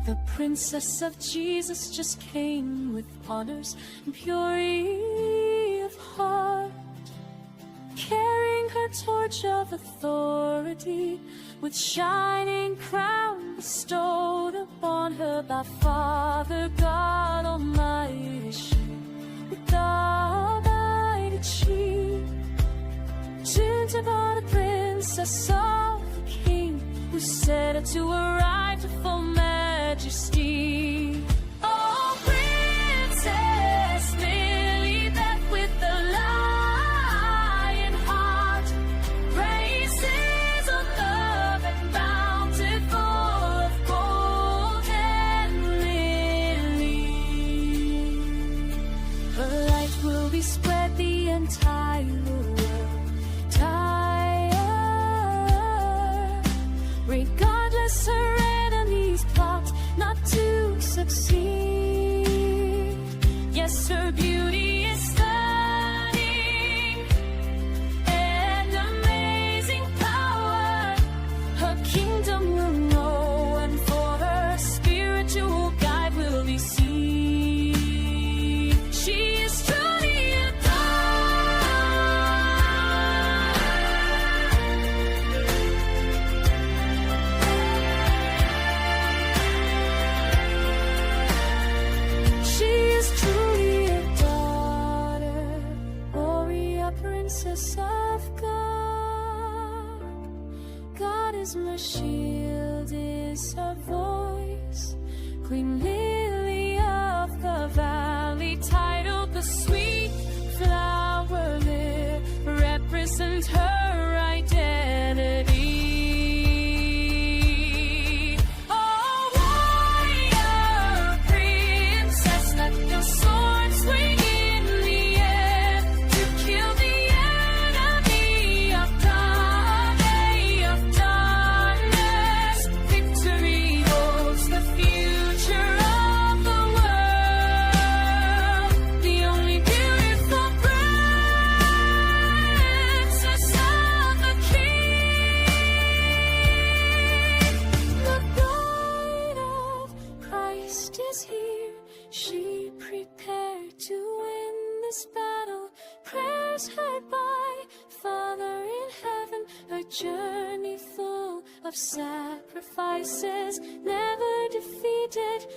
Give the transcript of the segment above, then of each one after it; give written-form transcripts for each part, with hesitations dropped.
The princess of Jesus just came with honors and purity of heart, carrying her torch of authority, with shining crown bestowed upon her by Father God Almighty. God-guided she, tuned to the princess of the King, who set her to a rightful majesty. Oh, Princess Lily, that with the lion heart, praises of love and bountiful of golden lily. Her light will be spread the entire world, regardless her enemies plot not to succeed. Yes, her beauty is stunning and amazing power. Her kingdom will know, and for her spiritual guide will be seen. She is truly princess of God. God is my shield, is her voice. Queen Lily of the Valley, titled the sweet flower lily, represent her identity. Oh, warrior princess, let your sword swing in the air to kill the she prepared to win this battle. Prayers heard by Father in heaven, her journey full of sacrifices, never defeated.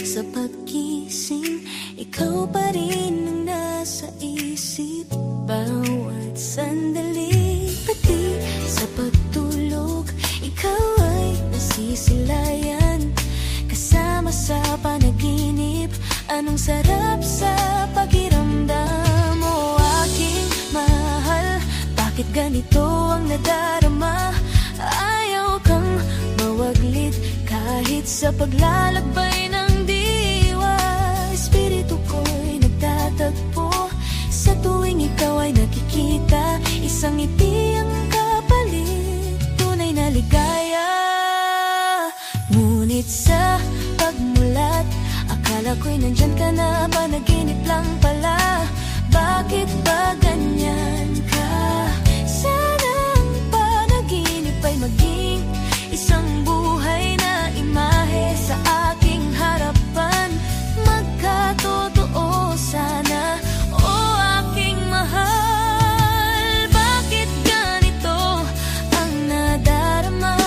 Sa pagkising, ikaw pa rin ang nasa isip. Bawat sandali, pati sa pagtulog, ikaw ay nasisilayan. Kasama sa panaginip, anong sarap sa pakiramdam mo, aking mahal. Bakit ganito ang nadarama? Ayaw kang mawaglit kahit sa paglalakbay ng diwa. Espiritu ko'y nagtatagpo sa tuwing ikaw ay nakikita. Isang ngiti ang kapalit, tunay na ligaya. Ngunit sa pagmulat, akala ko'y nandyan ka na, panaginip lang pala. Bakit ba ganyan ka? Sana ang panaginip ay maging isang buhay na imahe sa aking harapan. Magkatotoo sana, o aking mahal. Bakit ganito ang nadarama?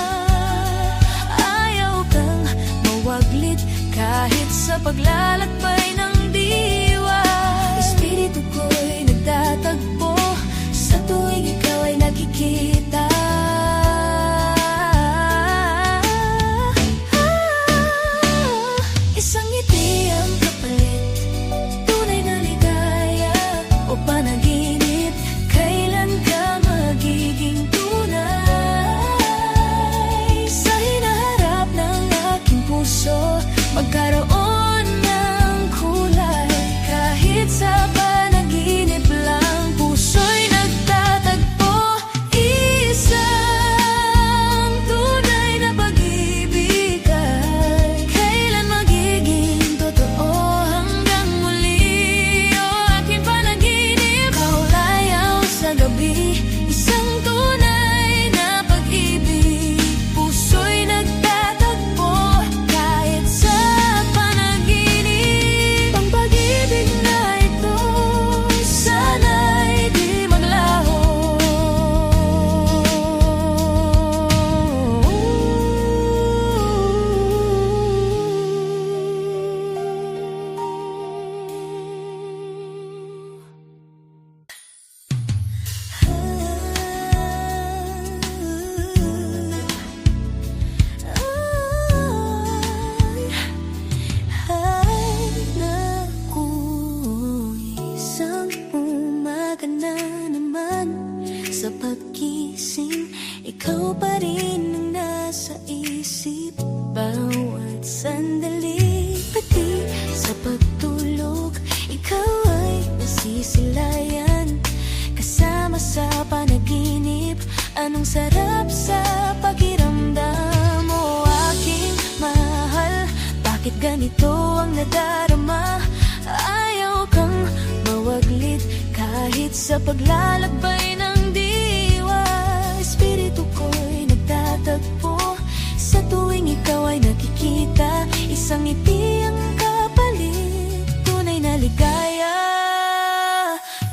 Ayaw kang mawaglit kahit sa paglalakbay ng diwa. Espiritu ko'y nagtatagpo sa tuwing ikaw ay nakikita. Isang ngiti ang kapalit, tunay na ligaya o panaginip. Kailan ka magiging tunay? Sa hinaharap ng aking puso, magkaroon ng kulay. makisilayan kasama sa panaginip. Anong sarap sa pakiramdam mo, aking mahal. Bakit ganito ang nadarama? Ayaw kang mawaglit kahit sa paglalakbay ng diwa. Espiritu ko'y nagtatagpo sa tuwing ikaw ay nakikita. Isang ngiti ang kapalit, tunay na ligaya.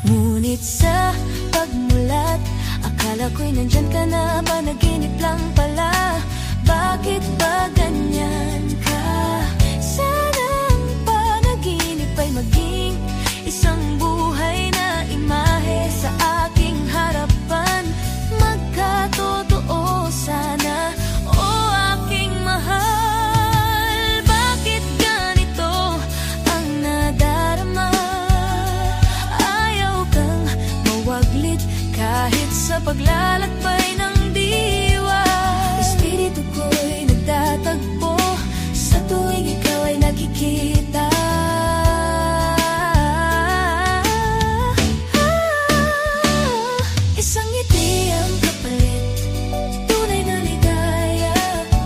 Ngunit sa pagmulat, akala ko'y nandyan ka na, panaginip lang pala. Bakit ba ganyan ka? Sana ang panaginip ay maging isang buhay na imahe sa aking harapan. Magkatotoo sana, o aking mahal. Bakit ganito ang nadarama? Ayaw kang mawaglit kahit sa paglalakbay ng diwa. Espiritu ko'y nagtatagpo sa tuwing ikaw ay nakikita. Isang ngiti ang kapalit, tunay na ligaya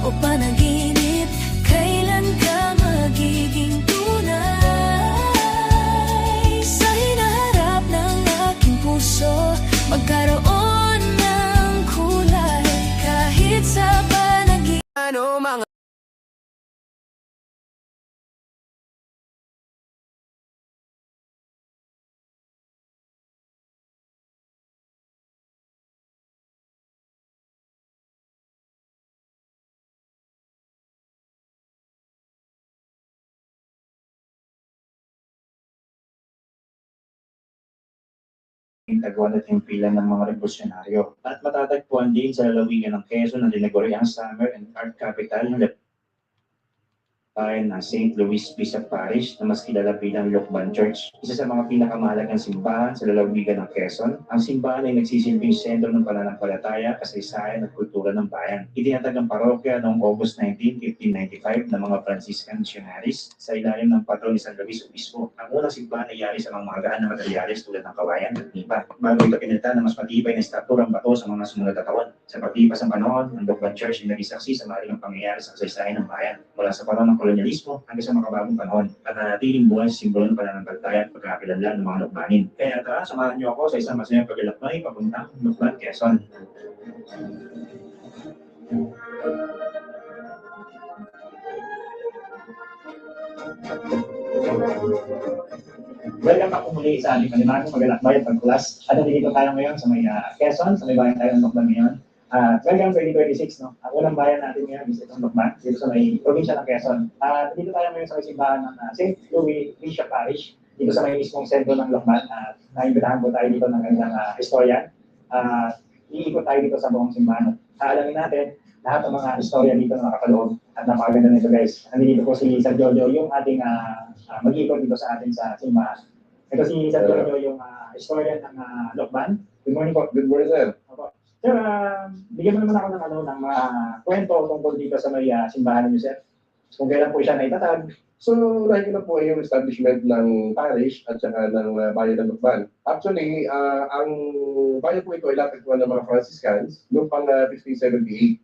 o panaginip. Kailan ka magiging tunay sa hinaharap ng aking puso? Magkaroon ng kulay kahit sa panaginip. Ano mga Tagwan at himpilan ng mga revolusyonaryo at matatagpuan din sa lalawigan ng Quezon ang tinaguriang summer and art capital ng ng St. Louis Bishop Parish na mas kilala bilang Lokban Church. Isa sa mga pinakamahalagang simbahan sa lalawigan ng Quezon, ang simbahan ay nagsisilbing sentro ng pananampalataya, kasaysayan at kultura ng bayan. Itinatag ang parokya noong August 19, 1595 ng mga Franciscan missionaries sa ilalim ng patron ni San Luis Obispo. Ang unang simbahan ay yari sa mga magaan na materyales tulad ng kawayan at nipa, bago ito pinalitan ng mas matibay na strukturang bato sa mga sumunod na taon. Sa paglipas ng panahon, ang Lokban Church ay naging saksi sa maraming pangyayari sa kasaysayan ng bayan mula sa panahon ng kolonyalismo hanggang sa makabagong panahon at nanatiling buhay sa simbolo ng pananampalataya at pagkakakilanlan ng mga Lokbanin. Kaya tara, samahan niyo ako sa isang masayang paglalakbay papuntang Lokban, Quezon. Welcome back po muli sa ating panibagong paglalakbay at pagkulas. At nandito tayo ngayon sa may Quezon, sa may bayan tayo ng Lokban ngayon. Welcome 2026, no? Ang unang bayan natin ngayon is itong Lokban, dito sa may probinsya ng Quezon. Dito tayo ngayon sa may simbahan ng St. Louis Bishop Parish, dito sa may mismong sentro ng Lokban. Naimbitahan po tayo dito ng kanilang historian. Iikot tayo dito sa buong simbahan. Alamin natin lahat ng mga istorya dito na nakapaloob at napakaganda nito, guys. Nandito po si Sir Jojo, yung ating mag-iikot dito sa atin sa simbahan. Ito si Sir Jojo, yung historian ng Lokban. Good morning po. Good morning, sir. Opo. Sir, bigyan mo naman ako ng mga kwento tungkol dito sa may simbahan niyo, sir. Kung kailan po siya naitatag. So, nakikita po yung establishment ng parish at saka ng bayan ng Lukban. Actually, ang bayan po ito ay natagpuan ng mga Franciscans noong pang 1578.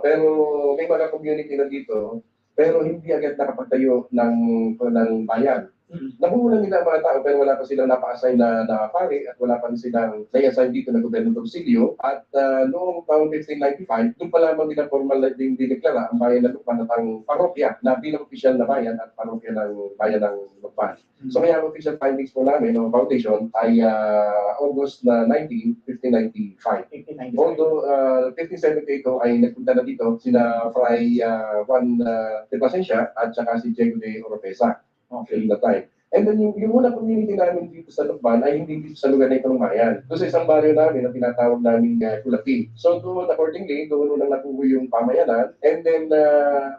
Pero may mga community na dito, pero hindi agad nakapagtayo ng bayan. Nabuhulan nila ang mga tao pero wala pa silang napa-assign na pari at wala pa silang nai-assign dito na gobyerno domicilio. At noong taong 1595, doon pa lamang nila formal na din dineklara ang bayan ng Lukban at ang parokya na bilang opisyal na bayan at parokya ng bayan ng Lukban. So kaya ang official findings po namin ng foundation ay August 19, 1595. Although 1578 ay nagpunta na dito sina Fray Juan de Plasencia at saka si Diego de Oropesa. Okay, that time. And then yung unang community namin dito sa Lukban ay hindi dito sa lugar na itong bayan. Doon sa isang baryo namin na tinatawag namin Kulati. So doon, accordingly, doon nang nakuha yung pamayanan. And then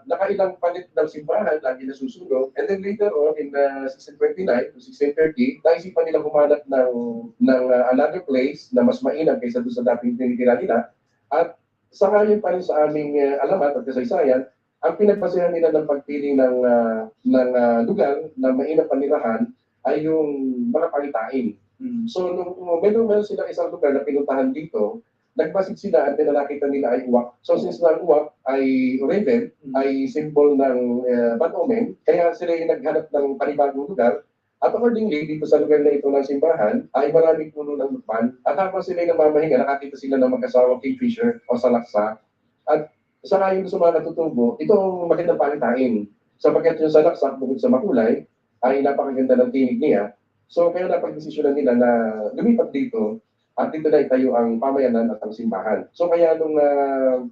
nakailang palit ng simbahan, lagi na susunod. And then later on, in 1629 to 1630, naisipan nilang humanap ng another place na mas mainam kaysa doon sa dating tinitira nila. At sa ngayon pa rin sa aming alamat at kasaysayan, ang pinagpasayan nila ng pagpili ng lugar na mainam panirahan ay yung mga pangitain. So, nung meron silang isang lugar na pinuntahan dito, nagbasid sila at nakita nila ay uwak. So, since na uwak ay raven, ay symbol ng bad omen, kaya sila yung naghanap ng panibagong lugar. At accordingly, dito sa lugar na ito ng simbahan, ay maraming puno ng lukban. At habang sila yung namamahinga, nakakita sila ng mag-asawa kingfisher o salaksa. At saka yung sa mga natutubo, ito ang magandang pangitain. Sapagkat yung salaksa, bukod sa makulay, ay napakaganda ng tinig niya. So, kaya napag-desisyonan nila na lumipat dito at dito na itayo ang pamayanan at ang simbahan. So, kaya nung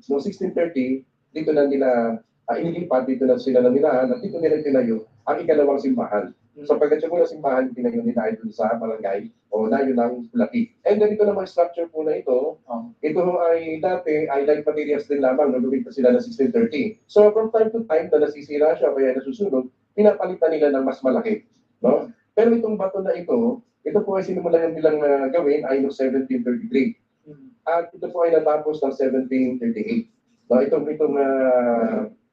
1630, dito na nila inilipat, dito na sila nanilahan at dito nila itinayo ang ikalawang simbahan. Sapagkat yung unang simbahan, itinayo nila ay dun sa barangay o nayo ng Pulati. And then ito naman structure po na ito, ito ay dati ay light materials din lamang nung lumipat sila ng 1630. So, from time to time na nasisira siya kaya nasusunog, pinapalitan nila ng mas malaki. No? Pero itong bato na ito po ay sinimulan nilang gawin ay noong 1733. At ito po ay natapos ng 1738. No, itong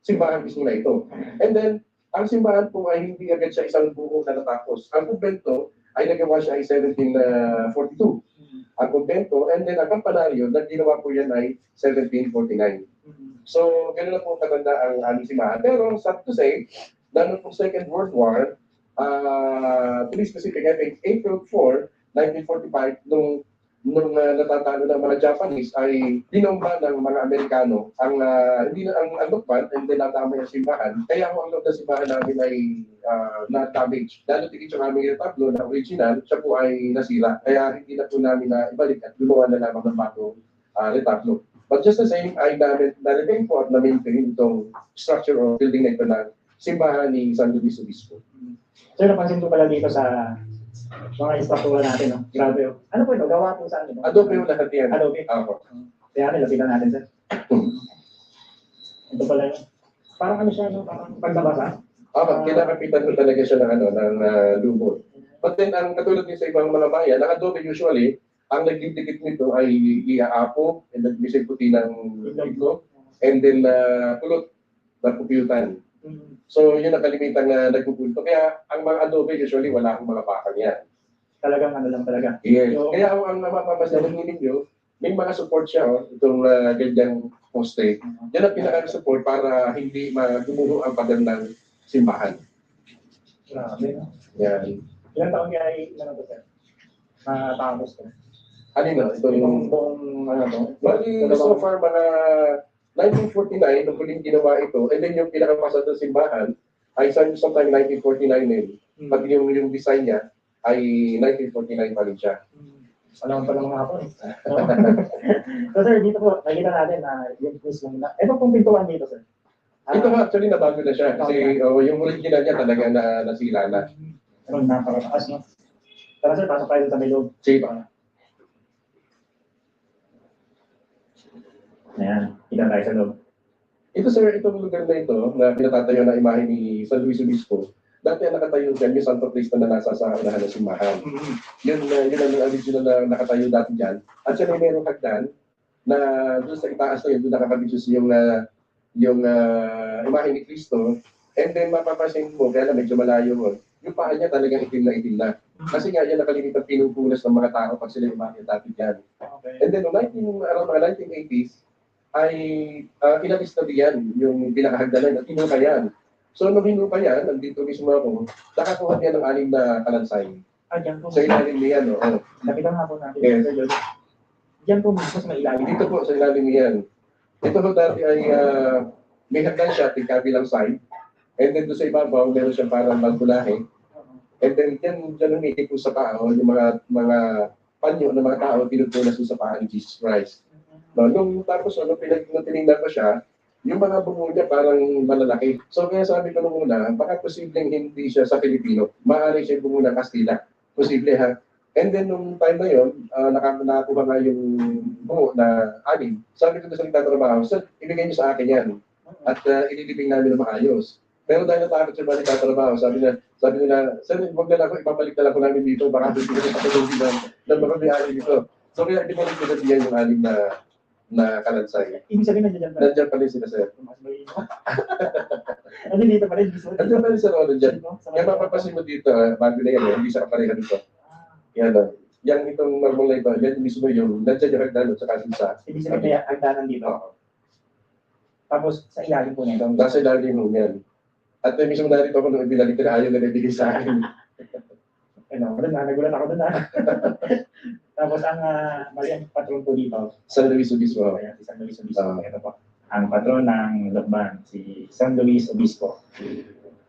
simbahan mismo na ito. And then, ang simbahan po ay hindi agad siya isang buo na natapos. Ang kumbento ay nagawa siya ay 1742. Ang kumbento, and then ang kampanaryo na ginawa po yan ay 1749. So, gano'n na po katanda ang aming simbahan. Pero, sad to say, dahil po Second World War, to be specific, I think April 4, 1945, nung natatalo ng mga Japanese ay binomba ng mga Amerikano ang lukban and then natama yung simbahan. Kaya ang loob ng simbahan namin ay na-damage. Lalo tigit yung aming retablo na original, siya po ay nasira. Kaya hindi na po namin na ibalik at gumawa na lamang ng bagong retablo. But just the same, ay na-retain po at na-maintain itong structure or building na ito ng simbahan ni San Luis Obispo. Sir, napansin ko pala dito sa mga instruktura natin, no? Grabe yun. Ano po ito? Gawa po saan? Adobe yung lahat yan. Adobe? Ako. Kaya nilapitan natin, sir. Ito pala yun. Parang ano siya, no? Parang pagbabasa? Kinakapitan ko talaga siya ng lubot. But then, ang katulad din sa ibang mga bayan, ang adobe usually, ang nagdidikit nito ay iaapo, and then bisig puti ng iglog, and then pulot na pupiyutan. So, yun ang kalimitang nagpupulto. Kaya, ang mga adobe, usually, wala akong mga bakal yan. Talagang ano lang talaga. Yes. So, kaya ang mapapasalan ninyo, may mga support siya, itong ganyang poste. Yan ang pinaka-support para hindi magumuho ang pagandang simbahan. Grabe, no? Yan. Ilang taon kaya ilan ito, sir? Matapos ko. Ano yun? Itong buong, ano to? Bali, so far, mga 1949, nung huling ginawa ito, and then yung pinakapasa ng simbahan, ay sometime 1949 din. Pati yung design niya, ay 1949 pa rin siya. Alam pa ng mga hapon. So sir, dito po, nakikita natin na yung mismo na. Ito pong pintuan dito, sir. Ito actually nabago na siya kasi yung original niya talaga nasira na. Pero napakataas, no? Tara sir, pasok tayo sa may loob. Sige. Ayan, kita tayo sa loob. Ito sir, itong lugar na ito na pinatatayo na imahe ni San Luis Obispo, dati ang nakatayo dyan, yung Santo Cristo na nasa sa unahan ng simbahan. Yun ang original na nakatayo dati dyan. At siya may merong hagdan na doon sa itaas na yun, doon nakakabidus yung imahe ni Cristo. And then mapapasin mo, kaya na medyo malayo mo, yung paa niya talagang itim na. Kasi nga yan nakalimitang pinupunas ng mga tao pag sila imahe dati dyan. Okay. And then around mga 1980s, ay inalis na diyan yung pinakahagdanan at hinuka yan. So nung hinuka yan, nandito mismo ako, nakakuha niya ng 6 na kalansay. Diyan po. So ilalim niyan, oo. Nakita nga po natin. Yes. Diyan po mismo sa may ilalim. Dito po, sa ilalim niyan. Ito po dati ay may hagdan siya, tingkabilang side. And then doon sa ibabaw, meron siyang parang magulahe. And then dyan umiikip po sa tao, yung mga panyo ng mga tao, pinupunas sa paa ni Jesus Christ. No, nung tinignan ko siya, yung mga bungo niya parang malalaki. So kaya sabi ko nung una, baka posibleng hindi siya sa Pilipino. Maaari siya bungo ng Kastila. Posible ha. And then nung time na yun, nakakuha nga yung bungo na 6. Sabi ko sa nagtatrabaho, sir, ibigay niyo sa akin yan. At ililibing namin na maayos. Pero dahil natakot siya ba nagtatrabaho, sabi nila, sir, huwag na lang ako, ibabalik na lang ko namin dito, baka hindi ko patulogin ng mga may-ari dito. So kaya ibalik ko na diyan yung 6 na kalansay. Ibig sabihin nandiyan pa. Nandiyan pa rin sila, sir. Mas may ano dito pa rin, mismo. Nandiyan pa rin sa loob dyan. Kaya mapapasin mo dito, bago na yan, hindi siya kapareha dito. Yan, yan itong normal na ito, yan mismo yung nandiyan yung hagdan at saka sa. Ibig sabihin kaya hagdanan dito. Tapos sa ilalim po nito. Nasa ilalim mo yan. At mismo narito ako nung ibinalik na ayaw na nabigay sa akin. Nagulat ako doon na. Tapos ang mali ang patron po dito. San Luis Obispo. Ayan, si San Luis Obispo. Ito po. Ang patron ng Lukban, si San Luis Obispo.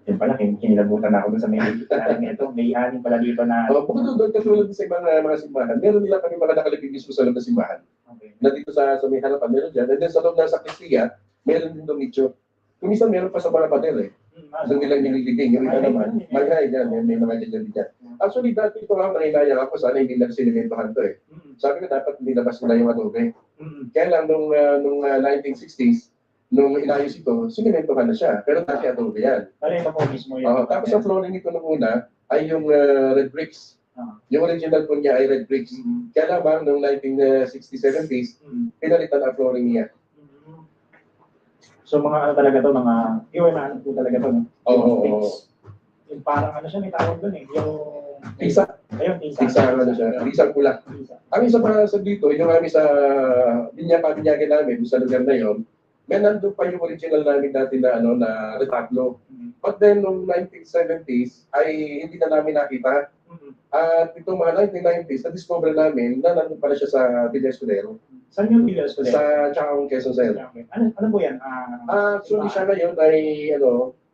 Yun pala, kinilabutan ako doon sa may ito. May aning pala dito na... Bukod doon, katulad sa ibang mga simbahan, meron nila kami mga nakalipid mismo sa loob ng simbahan. Okay. Na dito sa may harapan, meron dyan. And then sa loob ng sakristiya, meron din doon Mucho. Kung minsan meron pa sa mga pader eh. Doon nilang nililibing. Yung iba naman, maghay dyan, may mga dyan dyan. Actually, dati ito nga, nanginayang ako, sana hindi lang sinimentohan to eh. Sabi ko, dapat nilabas nila yung adobe. Kaya lang, nung 1960s, nung inayos ito, sinimentohan na siya. Pero dati adobe yan. Ito po mismo yan. Tapos ang flooring nito nung una, ay yung red bricks. Yung original po niya ay red bricks. Kaya lang, nung 1960s, 70s, pinalitan ang flooring niya. So mga ano talaga to, mga pure na ano po talaga to. Oo. Yung parang ano siya, may tawag doon eh. Yung... Tisa. Ayun, tisa. Tisa ano siya. Tisang pula. Ang isa pa sa dito, yung kami sa binyagan namin, sa lugar na yon, may nandun pa yung original namin dati na, na retablo. But then, noong 1970s, ay hindi na namin nakita. At itong mga 1990s, na-discover namin na nandun pala siya sa Villa Escudero. Saan yung Villa Escudero? Sa Chaong, Quezon City. Ano po yan? Actually, siya ngayon ay,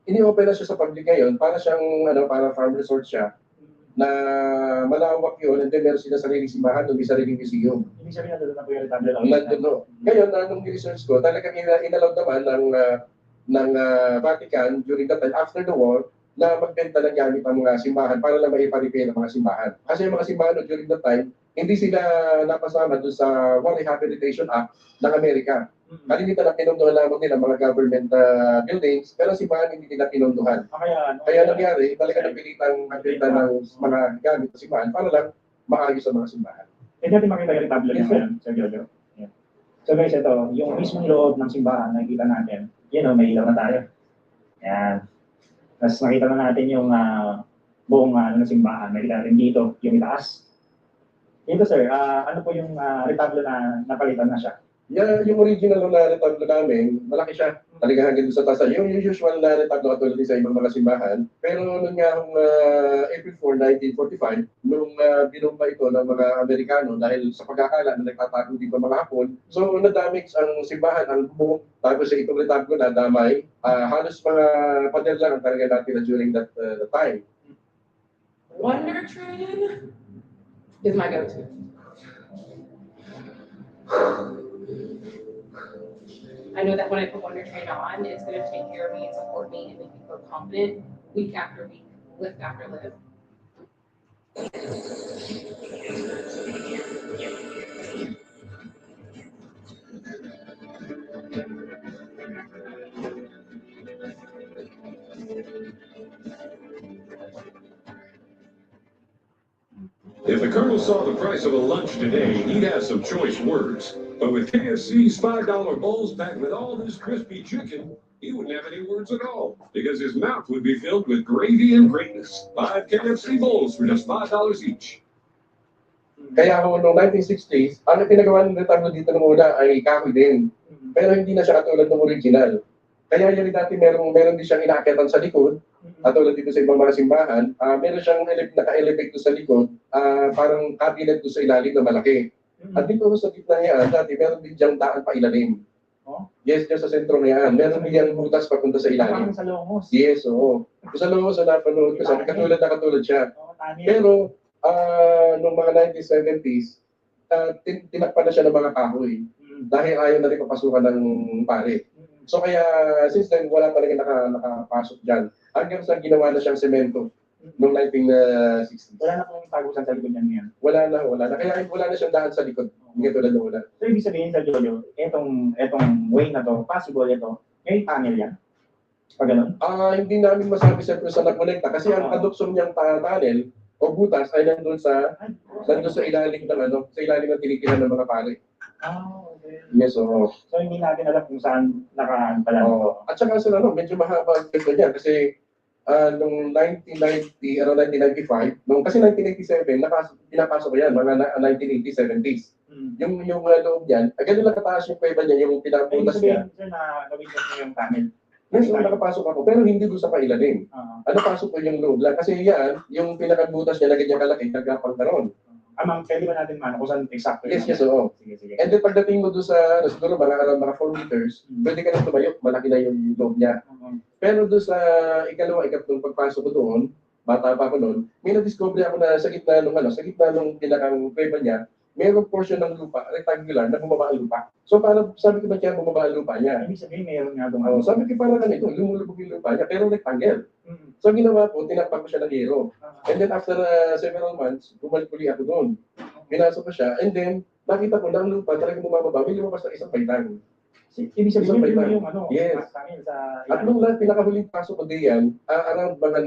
ini-open na siya sa public ngayon para siyang, para farm resort siya na malawak yun, and then meron sila sariling simbahan, may sariling museum. Ibig sabihin nandun na po yung retablo lang. Nandun, no. Ngayon, nung research ko, talagang inallowed naman ng Vatican during that time, after the war, na magbenta ng gamit ang mga simbahan para lang maipa-repair ang mga simbahan. Kasi yung mga simbahan during that time, hindi sila napasama doon sa War Rehabilitation Act ng Amerika. Kalimitan ang pinunduhan lamang nila mga government buildings, pero simbahan hindi nila pinunduhan. Kaya nangyari, talaga napilitang magbenta ng mga gamit sa simbahan para lang maayos ang mga simbahan. Dati makita yung retablo niya ngayon, Sir Jojo. So guys, ito, yung mismong loob ng simbahan, nakikita natin, may ilaw na tayo. Yan. Tapos nakita na natin yung buong ng simbahan. Nakita natin dito, yung itaas. Dito sir, ano po yung retablo na napalitan na siya? Yeah, yung original na retablo namin, malaki siya. Talaga hanggang sa taas. Yung usual na retablo katulad sa ibang mga simbahan. Pero noong nga April 4, 1945, nung binumba ito ng mga Amerikano dahil sa pagkakala na nagtatagong dito mga Hapon, so na-damage ang simbahan, ang buong, tapos sa itong retablo na damay, halos mga pader lang ang talaga natin during that time. Wonder Train is my go-to. I know that when I put Wonder Train on, it's going to take care of me and support me and make me feel confident week after week, lift after lift. If the Colonel saw the price of a lunch today, he'd have some choice words. But with KFC's $5 bowls packed with all this crispy chicken, he wouldn't have any words at all, because his mouth would be filled with gravy and greatness. 5 KFC bowls for just $5 each. Kaya noong 1960s, ang pinagawa ng retablo dito ng una ay kahoy din. Pero hindi na siya katulad ng original. Kaya yun dati meron din siyang inakyatan sa likod, katulad dito sa ibang mga simbahan, meron siyang naka-elevate sa likod, parang cabinet doon sa ilalim na malaki. At dito sa gitna niya, dati meron din diyang daan pa ilalim. Yes, dyan sa sentro niya. Meron din yung butas papunta sa ilalim. Sa Longos. Yes, oo. Sa Longos, napanood ko, sabi katulad siya. Pero, noong mga 1970s, tinakpan na siya ng mga kahoy. Dahil ayaw na rin papasukan ng pare. So kaya, since then, wala talaga nakapasok dyan. Hanggang sa ginawa na siyang semento noong 1960s. Wala na pong tagusan sa likod niya. Wala na. Kaya wala na siyang daan sa likod. Hindi tulad na wala. So ibig sabihin sa Jojo, etong way na to, possible ito, may tunnel yan? Pag ganun? Hindi namin masabi sa nagkonekta kasi ang adoption niyang tunnel o butas ay nandun sa ilalim ng sa ilalim ng tinikilan ng mga pare. Okay. Yes, oo. So hindi natin alam kung saan nakaan pala. Oo. At saka sir, medyo mahaba ang kwento niya kasi noong 1990, around 1995, kasi 1987, pinapasok ko yan, mga 1980s, 70s. Yung loob niyan, ganun lang kataas yung kuweba niya, yung Ay, pinapunas niya. sir na gawin ko yung tunnel. Yes, nakapasok ako, pero hindi doon sa pailalim. Pasok ko yung loob lang. Kasi yan, yung pinakabutas niya na ganyan kalaki, nagkapang karon. Ma'am, pwede ba natin kung saan exacto? Yes, oo. Sige. And then pagdating mo doon sa, siguro around mga 4 meters, pwede ka na tumayo, malaki na yung loob niya. Pero doon sa ikatlong pagpasok ko doon, bata pa ako noon, may na-discover ako na sa gitna nung pinakang kuweba niya, mayroong portion ng lupa, rectangular, na bumaba ang lupa. So parang sabi ko ba kaya bumaba ang lupa niya? Ibig sabihin, mayroon nga doon. Sabi ko parang ganito, lumulubog yung lupa niya, pero rectangle. So ginawa ko, tinakpan ko siya ng hero. And then after several months, bumalik uli ako doon. Pinasok ko siya, and then nakita ko na ang lupa talagang bumababa, may lumabas na isang baitang. Ibig sabihin, yun yung Yes. tunnel sa... At nung pinakahuling pasok ko diyan, around mga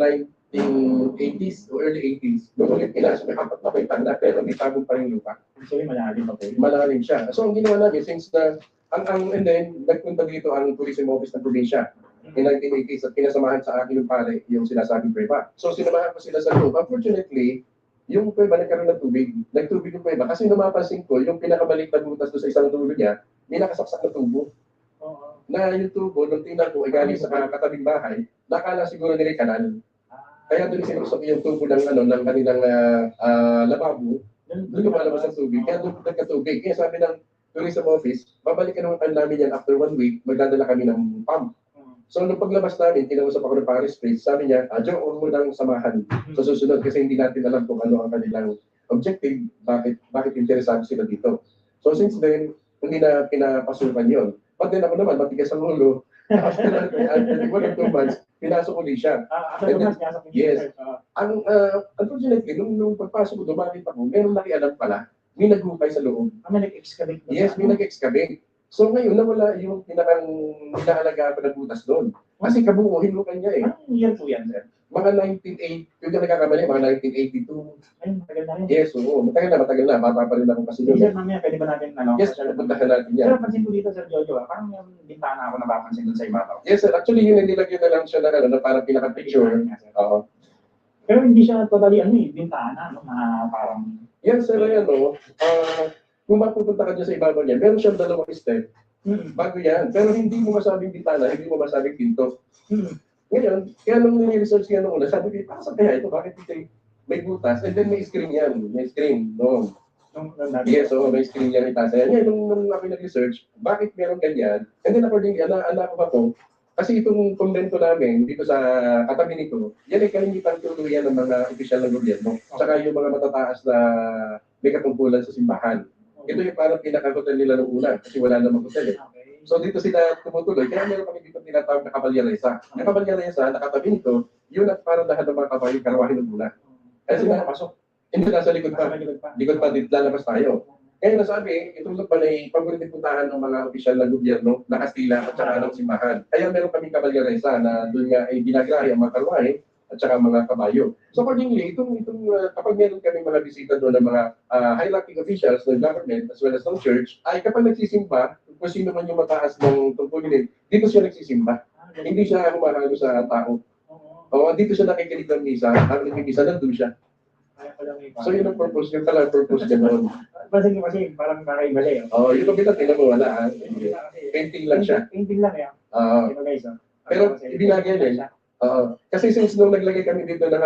1980s o early 80s, nung ulit pinasok, may apat na baitang na, pero may tabong pa rin lupa. Ibig sabihin, malalim pa po. Malalim siya. So ang ginawa namin, since na, and then, nagpunta dito ang tourism office ng probinsya in 1980s at pinasamahan sa akin yung pare, yung sinasabing kuweba. So sinamahan ko sila sa loob. Unfortunately, yung kuweba nagkaroon ng tubig. Nagtubig yung kuweba. Kasi napapansin ko, yung pinakabalik na butas doon sa isang dulo niya, may nakasaksak na tubo. Na yung tubo, nung tingnan ko, ay galing sa katabing bahay, nakala siguro nila kanal. Kaya doon sinusok yung tubo ng kanilang lababo, doon lumalabas ang tubig. Kaya doon nagkatubig. Kaya sabi ng tourism office, babalikan naman namin yan after 1 week, magdadala kami ng pump. So nung paglabas namin, kinausap ako ng Paris Place, sabi niya, Joe, huwag mo nang samahan sa susunod kasi hindi natin alam kung ano ang kanilang objective, bakit interesado sila dito. So since then, hindi na pinapasukan yun. But then ako naman, matigas ang ulo. After 1 or 2 months, pinasok ulit siya. Yes. Unfortunately, nung pagpasok ko, dumakit ako, meron nakialam pala, may naghukay sa loob. May nag-excavate? Yes, may nag-excavate. So ngayon, nawala yung pinakang inaalaga ko na butas doon. Kasi kabuo, hinukan niya eh. Anong year po yan, sir? Mga 1980, yung nagkakamali, mga 1982. Ay, matagal na rin. Yes, oo. Matagal na. Bata pa rin ako kasi Sir, yun. mamaya, pwede ba natin, Yes, puntahan natin yan. Pero pansin ko dito, Sir Jojo, parang yung bintana ako napapansin dun sa ibabaw. Yes, sir. Actually, yun, nilagyan na lang siya na parang pinaka-picture. Oo. Pero hindi siya totally, bintana, na parang... Yan, sir, kung mapupunta ka dyan sa ibabaw niya, meron siyang 2 step. Bago yan. Pero hindi mo masabing bintana, hindi mo masabing pinto. Ngayon, kaya nung nire-research nga nung una, sabi ko, saan kaya ito? Bakit ito may butas? And then may screen yan. May screen. No. Yes, so may screen yan itasa yan. Ngayon, nung ako nag-research, bakit meron ganyan? And then accordingly, anak ko ako, kasi itong konvento namin dito sa katabi nito, yan ay kalimitan tuluyan ng mga opisyal ng gobyerno. Tsaka yung mga matataas na may katungkulan sa simbahan. Ito yung parang pinaka-hotel nila nung una kasi wala namang hotel eh. So dito sila tumutuloy, kaya meron kami dito tinatawag na kabalyaresa. Ang kabalyaresa, nakatabi nito, yun at parang lahat ng mga kabayo, karawahin ng una. Kaya sila pasok. Hindi nasa likod pa. Likod pa, dito lalabas tayo. Kaya nasabi, itong lupa ay paborito puntahan ng mga opisyal ng gobyerno na Kastila at saka ng simbahan. Kaya meron kaming kabalyaresa na doon nga ay binagrahe ang mga karawahin at saka mga kabayo. So accordingly, kapag meron kami mga bisita doon ng mga high-ranking officials ng government as well as ng church, ay kapag nagsisimba, kung sino man yung mataas ng tungkulin, dito siya nagsisimba. Hindi siya humahalo sa tao. Dito siya nakikinig ng misa, habang nagmimisa, nandun siya. So yun ang purpose, yung talang purpose niya noon. Kasi parang kakaiba siya. Yung kabila, tingnan mo, wala. Painting lang siya. Painting lang yan. Pero ibinagay din. Kasi since nung naglagay kami dito ng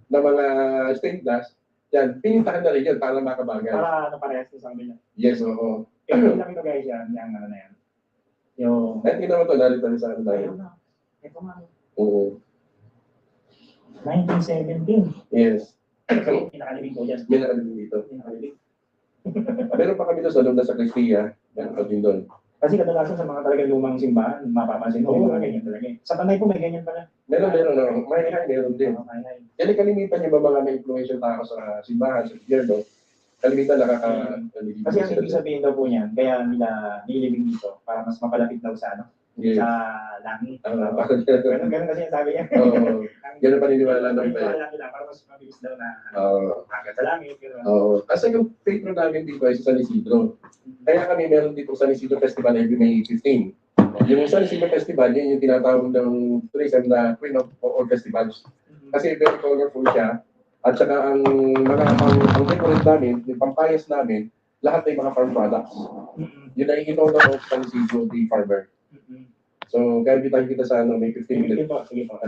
mga stained glass, yan, pinintahan na rin yan para makabagal. Para parehas sa kanila. Yes, oo. Yung lang ito guys yan, yung ano na yan. Yung... At tingnan mo ito, narito na sa ano na yun. Ito nga. Oo. 1917. Yes. Pinakalibing ko dyan. May nakalibing dito. Pinakalibing. Meron pa kami doon sa loob na sa Cristia. Meron pa din doon. Kasi kadalasan sa mga talagang lumang simbahan, mapapansin mo, mga ganyan talaga. Sa Panay po may ganyan pala. Meron. Meron din. Yan kalimitan yung mga may influential tao sa simbahan, sa gobyerno. Kalimitan nakaka-kalimitan. Kasi ang ibig sabihin daw po niyan, kaya nila nilibing dito para mas mapalapit daw sa sa langit. Ganun kasi yung sabi niya. Ganun paniniwala ng iba. Para mas mabilis daw na agad sa langit. Kasi yung patron namin dito ay sa San Isidro. Kaya kami meron dito sa San Isidro Festival every May 15. Yung San Isidro Festival, yun yung tinatawag ng tourism na Queen of all Festivals. Kasi very colorful siya. At saka ang mga ang decorate namin, yung pampayas namin, lahat ay mga farm products. Yun ay ino na of San Isidro, the farmer. So, kaya kita sa ano, may 15 minutes. Sige po.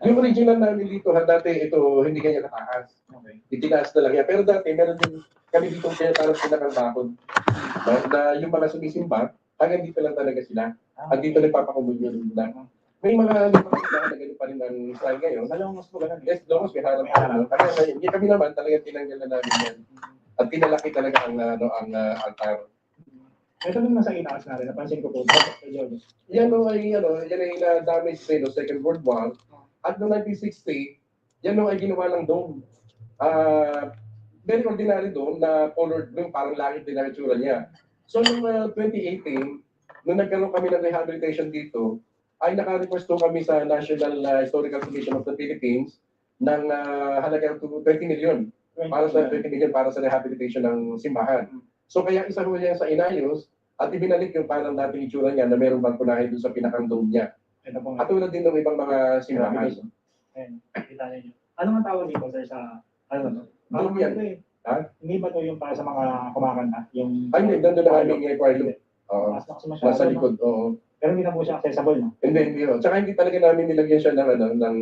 Yung original namin dito, dati ito, hindi ganyan kataas. Okay. Itinaas na lang yan. Pero dati, meron din kami dito parang pinakang bakod. Na yung mga sumisimba, hanggang dito lang talaga sila. At dito nagpapakumunyo nila. May mga na gano'n pa rin ang style ngayon. Sa Longos po ganun. Yes, Longos, may harap ano. Kaya hindi kami naman talaga tinanggal na namin yan. At pinalaki talaga ang altar. Ito nung nasa itaas na rin, napansin ko po. Yan ay na-damage sa Second World War. At noong 1960, yan ay ginawa ng dome. Very ordinary dome na colored blue, parang langit din ang itsura niya. So noong 2018, nung nagkaroon kami ng rehabilitation dito, ay naka-request kami sa National Historical Commission of the Philippines ng halagang 20 million para sa 20 million para sa rehabilitation ng simbahan. So kaya isa ho yan sa inayos at ibinalik yung parang dating itsura niya na mayroong balkonahe doon sa pinakang dome niya. At tulad din ng ibang mga simbahan. Ayan, kita niyo. Ano ang tawag dito sir sa ano? Dome yan. Ha? Hindi ba to yung para sa mga kumakanta? Yung Ay, hindi. Doon na kami choir. Oo. Nasa likod. Oo. Pero hindi na po siya accessible, no? Hindi. Tsaka hindi talaga namin nilagyan siya ng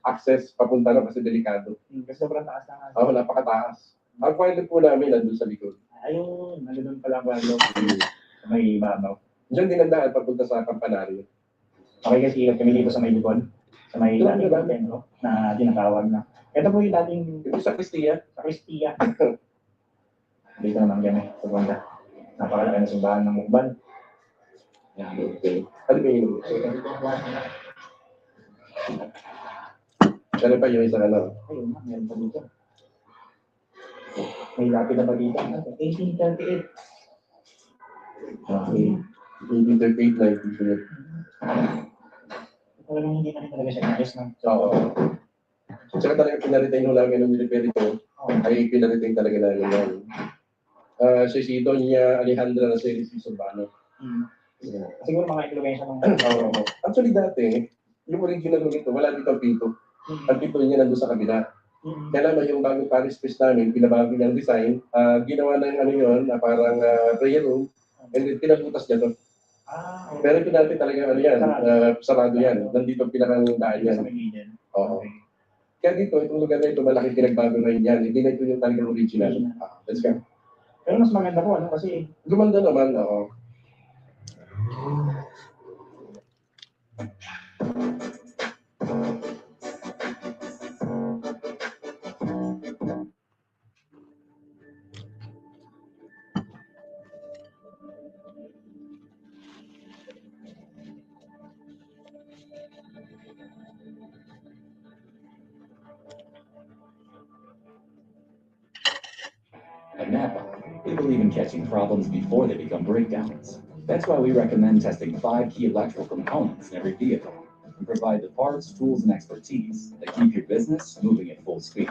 access papunta na kasi delikado. Kasi sobrang taas na nga. Oo, napakataas. Ang choir po namin nandun sa likod. Ayun, nandun pala ang walo. May ibabaw. Diyan din ang daan papunta sa kampanaryo. Okay, kasi kami dito sa may likod. Sa may dating templo na tinatawag na. Ito po yung dating Ito sa Cristia. sa Cristia. Dito naman kami, sa banda. Napakalaki na simbahan ng Mukban. Yan, okay. Ano ba yun? Ano pa yung isang ano? Ayun, meron pa dito. May lapid na pa dito. 1838. Okay. 1838, 1938. Talagang hindi na rin talaga siya inayos, no? Oo. Tsaka talaga pinaritain ho namin ng military ko. Ay pinaritain talaga namin yan. Si Doña Alejandra Roseli Surbano. Siguro mga influensya ng Actually dati, yung original nito, wala dito ang pito. Ang pito niya nandun sa kabila. Kaya naman yung bagong parish priest namin, pinabago niya ang design. Ginawa ng ano yun, na parang prayer room. And then pinabutas niya to. okay. Pero ito dati talaga ano yan, sarado yan. Nandito ang pinakang daan yan. Sa Manila. Oo. Kaya dito, itong lugar na ito, malaki pinagbago na yan. Hindi na ito yung talagang original. Let's go. Pero mas maganda po, ano, kasi Gumanda naman, oo. At Napa, we believe in catching problems before they become breakdowns. That's why we recommend testing 5 key electrical components in every vehicle and provide the parts, tools, and expertise that keep your business moving at full speed.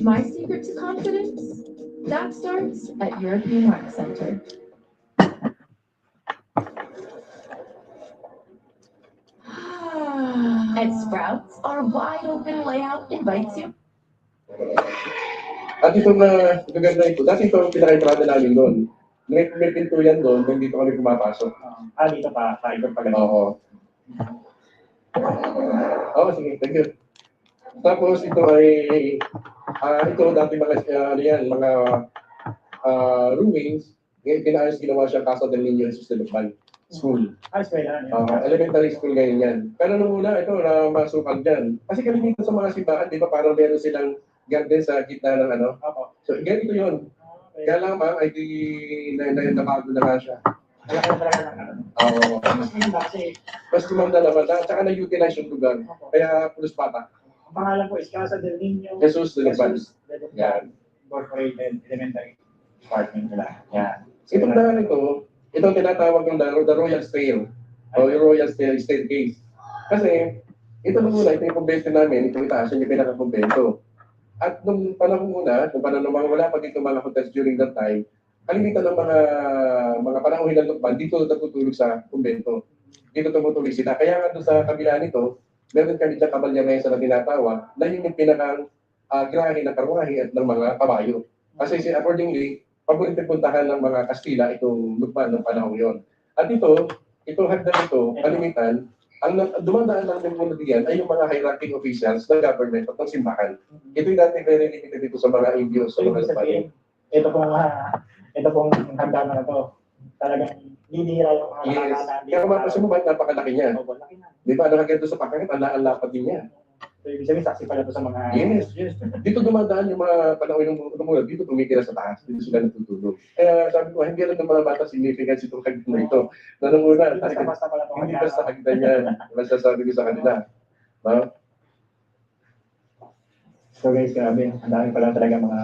My secret to confidence? That starts at European Wax Center. At Sprouts, our wide open layout invites you. At itong lugar na ito, dati ito ang pinaka-entrada namin doon. May pinto yan doon, kung dito kami pumapasok. dito pa, ikot pa ganun. Oo. Oo, sige, thank you. Tapos ito ay, ito dati mga, ano yan, mga ruins. Ngayon pinayos ginawa siya Casa del Niño Jesus de Luzban School. Eskwela. Elementary school ngayon yan. Pero nung una, ito, namasukan dyan. Kasi kami dito sa mga simbahan, di ba parang meron silang garden sa gitna ng ano. So, ganito yun. Kaya lamang ay di nabago na nga siya. Oo. Mas kumanda naman. Tsaka na-utilize yung lugar. Kaya pulos bata. Ang pangalan po is Casa del Niño. Jesus de Luzban. Yan. Incorporated Elementary Department nila. Yan. Itong daan ito, itong tinatawag ng the Royal Stair. O yung Royal Staircase. Kasi, ito nung una, ito yung kumbento namin. Ito itaas yung pinaka-kumbento. At nung panahon muna, nung panahon naman wala pa dito mga hotels during that time, kalimitan ng mga panahon ng lukban, dito natutulog sa kumbento. Dito tumutuloy sila. Kaya nga doon sa kabila nito, meron kami dyan kabalyamesa na tinatawag, na yun yung pinakang grahe ng karwahe at ng mga kabayo. Kasi accordingly, paborito puntahan ng mga Kastila itong lukban ng panahon yon. At itong hagdan ito, kalimitan, ang dumadaan lang din muna diyan ay yung mga high-ranking officials ng government at ng simbahan. Ito yung dati very limited dito sa mga NGOs. So, ibig sabihin, ito pong hagdan na to, talagang bibihira yung mga Yes. nakakalabi. Kaya mapasin mo ba, napakalaki niya. Opo, laki na. Di ba, nakaganda sa pagkakit, ang lapad din niya. So, ibig sabihin, saksi pala to sa mga... Yes. Dito dumadaan yung mga panahon ng mula, dito tumitira sa taas, dito sila natutulog. Kaya sabi ko, hindi lang ng mga bata significance itong hagdan na ito. Nanunguna, Basta pala itong hindi hagdan. basta hagdan yan. Masasabi ko sa kanila. No? So guys, grabe, ang dami pala talaga mga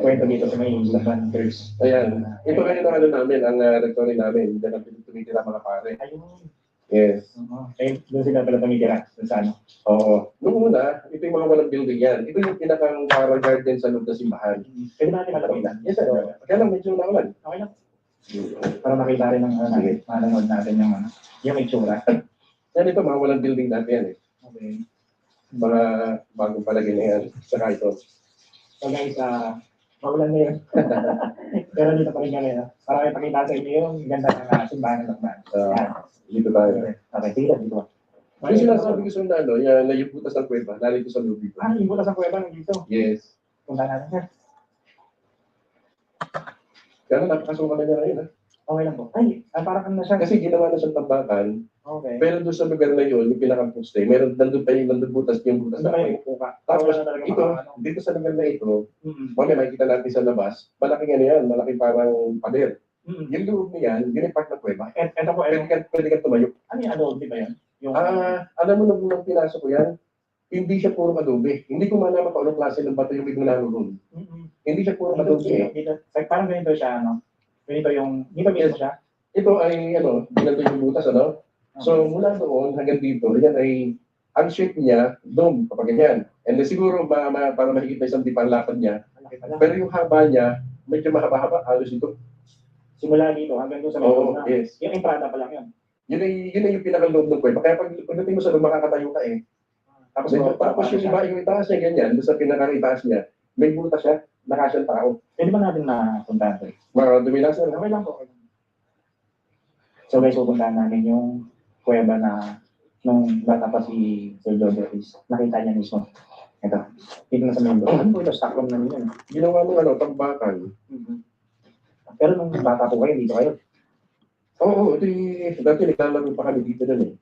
kwento dito sa may Laban Church. Ayan. Ito kayo na ano namin, ang rectory namin. Diyan ang tumitira mga pare. Ayun. Yes. Eh, doon sila pala tumitira. Doon sa ano. Oo. Noong una, ito yung mga walang building yan. Ito yung pinakang parang garden sa loob ng simbahan. Pwede natin malapitan. Yes, sir. Kaya lang medyo naulan. Okay lang. Para makita rin ng manonood natin yung itsura. Yan ito, mga walang building natin yan eh. Okay. Mga bagong palagay na yan. Saka ito. So guys, maulan na yun. Pero dito pa rin kami. Para ipakita sa inyo yung ganda ng simbahan ng Lakban. Yan. Dito tayo. Okay, sige lang dito. Yung sinasabi ko sa ano, yan, na yung butas ng kuweba, narito sa loob dito. Yung butas ng kuweba dito. Yes. Punta natin sir. Kaya napakasukan na niya ngayon ha. Okay lang po. Ay, parang ano na siya. Kasi ginawa na siyang tambakan, Okay. pero doon sa lugar na yun, yung pinaka-poste, meron nandun pa yung nandun butas Ano na kayo kayo. pupuka? Tapos, Wala talaga ito, makakano. dito sa lugar na ito, Mm-mm. mamaya makikita natin sa labas, malaking ano yan, malaking parang pader. Mm-mm. Yung loob niyan, yun yung part ng kuweba. Ito po, Pwede ka tumayo. ano yung adobe ba yan? Yung, Alam mo nung pinasok ko yan, hindi siya puro adobe. Hindi ko malaman kung anong klase ng bato yung naglaro doon. Mm-mm. Hindi siya puro Dito, adobe eh. dito, parang ganito siya, ano? Ganito yung, dito mismo siya. Ito ay, ginanto yung butas, ano? So, mula doon hanggang dito, yan ay, ang shape niya, dome, kapag ganyan. And then siguro, para makikita isang tipang lapad niya. Malaki pala. Pero yung haba niya, medyo mahaba-haba, halos ito. Simula dito hanggang doon sa may Oo, na. yes. Yung entrada pa lang yun. Yun ay yung pinakaloob ng kuweba. Kaya pagdating mo sa loob, makakatayo ka eh. Tapos, Tapos yung iba, yung itaas niya ganyan, doon sa pinaka-itaas niya, may butas siya, nakasyang tao. pwede ba natin mapuntahan ito? Marami lang sir. Okay lang po. So guys, pupuntahan namin yung kuweba na nung bata pa si Sir Jojo is nakita niya mismo. Ito. Dito na sa main door. Ano po ito? Stock room na nila. Ginawa mo tambakan. Pero nung bata po kayo, dito kayo. Oo, dati naglalaro pa kami dito nun eh.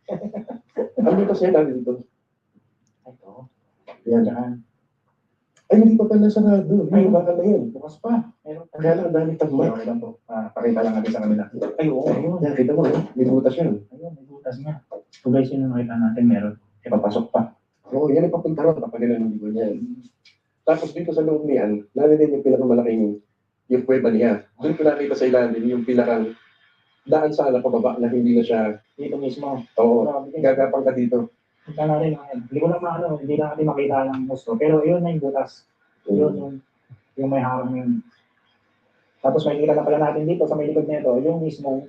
Ang butas niya natin dito. Ito. Yan. Diyan. Ay, hindi pa pala sarado. Yung bakal na yun. Bukas pa. Meron pa. Kaya lang, ang dami tagma. Okay lang po. Pakita lang natin sa kanila. Ay, oo. Ayun. Yan, kita mo, may butas yan. Ayun, may butas nga. So guys, yun yung nakita natin. Meron. Ipapasok pa. Oo, yan ang papunta ron kapag naliligo niyan. Tapos dito sa loob niyan, narinig yung pinakamalaking yung kuweba niya. Doon ko nakita sa ilalim yung pinakang daan sana pababa na hindi na siya, Dito mismo. oo, gagapang ka dito. Kita na rin. Hindi ko lang maano. Hindi na natin makita ng gusto. Pero yun na yung butas. Yun yung may harang yun. Tapos may kita na pala natin dito sa may likod nito, yung mismong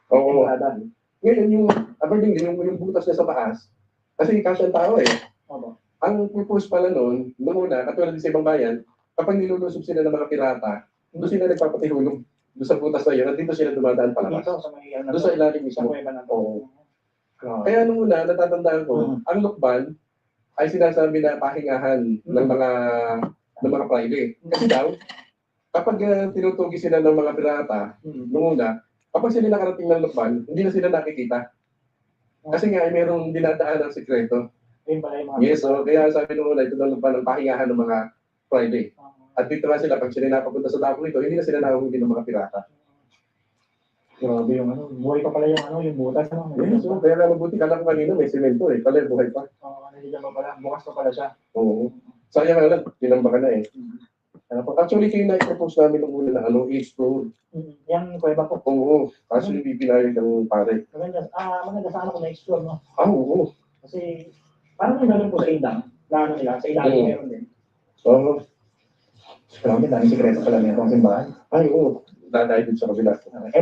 Oo. entrada. Ngayon yung, according yung butas niya sa taas, kasi kasya ang tao eh. Opo. Ang purpose pala noon, noong una, katulad din sa ibang bayan, kapag nilulusob sila ng mga pirata, doon sila nagpapatihulog. Doon sa butas na yun, at dito sila dumadaan palabas. Dito sa may ano. Doon sa ilalim Sa mismo. kuweba na Oo. to. Kaya nung una, natatandaan ko, ang lukban ay sinasabi na pahingahan ng mga private. Kasi daw, kapag tinutugi sila ng mga pirata, nung una, kapag sila nakarating ng lukban, hindi na sila nakikita. Kasi nga, ay merong dinadaan ng sekreto. Ayun pala yung mga. Yes, so kaya sabi nung una, ito ng lukban ng pahingahan ng mga private. At dito nga sila, pag sila napapunta sa dako nito, hindi na sila nahuhuli ng mga pirata. Grabe yung ano. Buhay pa pala yung butas. Ano? Yes, so kaya nga mabuti, kala ko kanina may semento eh. Pala, buhay pa. Nandiyan pa pala. Bukas pa pala siya. Oo. Sayang nga lang, tinamba ka na eh. Actually, kayo na-propose namin nung una na age floor. Yung kuweba po. Oo. Kaso hindi pinayag ng pare. Maganda sana kung na-explore, no? Oo. Kasi, parang may ganun po sa Indang. Na ano nila, sa Indang Oo. meron din. Oo. Grabe, dami sikreto pala na itong simbahan. Ay, oo. Dadayo din sa kabila.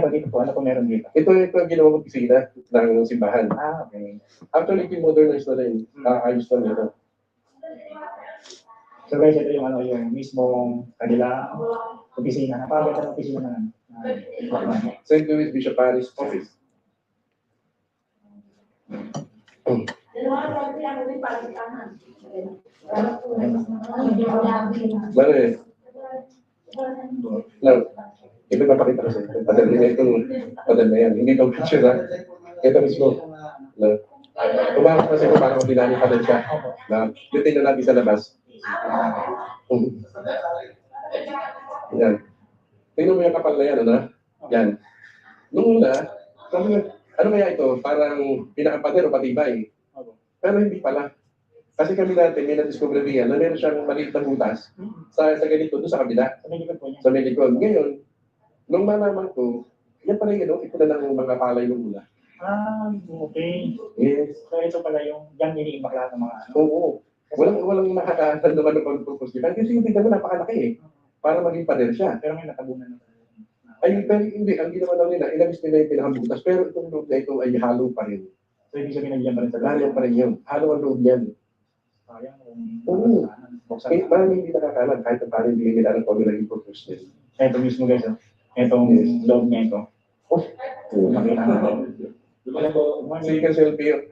Dito po, ano po meron dito? Ito ang ginawa kong pisina ng simbahan. Okay. Actually, modernize na rin. Ayos na nito. So guys, ito yung yung mismong kanila opisina. Napakaganda ng opisina na. St. Louis Bishop Parish Office. Mare. Lang. Ito napakita ko sa ito. Padal na yan. Hindi ito picture ha. Ito mismo. Lang. Tumakot kasi ito parang pinali padal siya. Dutin na natin sa labas. Yan. Tingnan mo yung kapal na yan, ano? Yan. Nung una, ano kaya ito? Parang pinakapader o patibay. Pero hindi pala. Kasi kami natin, may na-discover yan na meron siyang maliit na butas sa ganito, doon sa kabila. Sa medikon. Ngayon, nung malaman ko, yan pala yun, ito na lang mga palay nung una. Okay. Yes. So ito pala yung yan iniimbak lahat ng mga ano. Oo. Walang nakakaasan naman ng pag-propose nila. Kasi yung tignan mo, napakalaki eh. Para maging pader siya. Pero may natabunan na. Ay, pero hindi. Ang ginawa lang nila, ilabis nila yung pinakabutas. Pero itong loob na ito ay halo pa rin. So ibig sabihin nandiyan pa rin sa loob. Halo pa rin yun. Halo ang loob yan. Sayang. Oo. Buksan Eh, parang hindi nakakalan. Kahit na parang hindi nila alam kung ano naging propose nila. ito mismo guys. Itong loob niya ito. Makita na. Si Cancel Pio,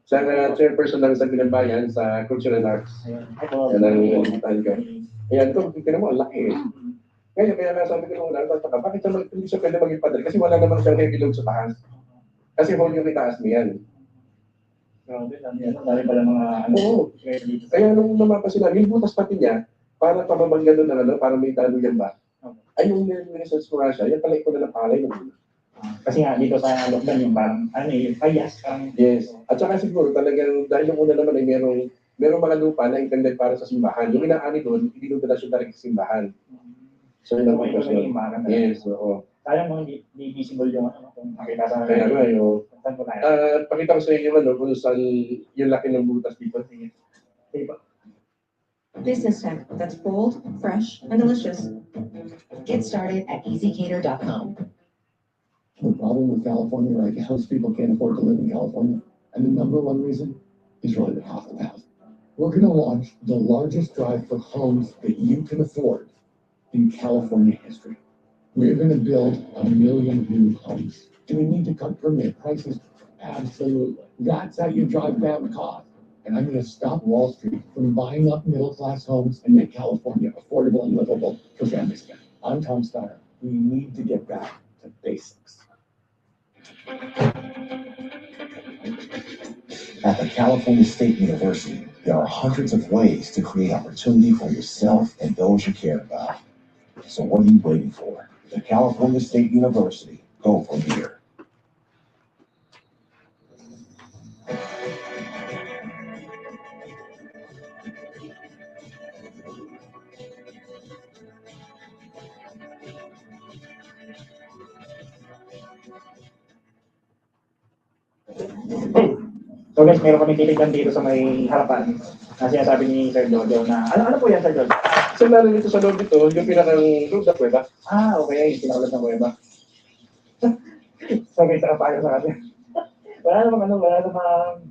siya na chairperson ng Sabilang Bayan sa Cultural Arts. Yan ang initahan ko. Ayan, ito, tingnan mo, ang laki eh. Ngayon, kaya nasabi ko nung ulang, bakit hindi siya pwede maging padre? Kasi wala naman siyang heavy load sa taas. Kasi whole yung itaas niyan. Dami pala mga ano. Oo. Kaya nung namapa sila, yung butas pati niya, para pamamanggan doon ng ano, para may talo yan ba? Ay, yung research ko nga siya, yan pala ikaw na ng palay ng una. Kasi nga dito sa lockdown yung parang ano yung payas. Yes. At saka siguro talagang dahil yung una naman ay merong mga lupa na intended para sa simbahan. Yung inaani doon, hindi doon siya direct sa simbahan. So yun ang pagkasyon. Yes, oo. Sayang mo hindi visible yung ano kung makita sa Kaya nga yung saan po tayo. pakita ko sa inyo ano kung saan yung laki ng butas dito. Business tech that's bold, fresh, and delicious. Get started at easycater.com. The problem with California right now is people can't afford to live in California. And the number one reason is really the cost of housing. We're going to launch the largest drive for homes that you can afford in California history. We're going to build 1 million new homes. Do we need to cut permit prices? Absolutely. That's how you drive down cost. And I'm going to stop Wall Street from buying up middle-class homes and make California affordable and livable for families. I'm Tom Steiner. We need to get back to basics. At the California State University, there are hundreds of ways to create opportunity for yourself and those you care about. So what are you waiting for? The California State University. Go from here. So guys, meron kami titigan dito sa may harapan. Na sinasabi ni Sir Jojo na, ano po yan Sir Jojo? So narin dito sa loob ito, yung pinakang loob na kuweba. Okay, yung pinakalat ng kuweba. So guys, nakapayo sa kanya. Wala namang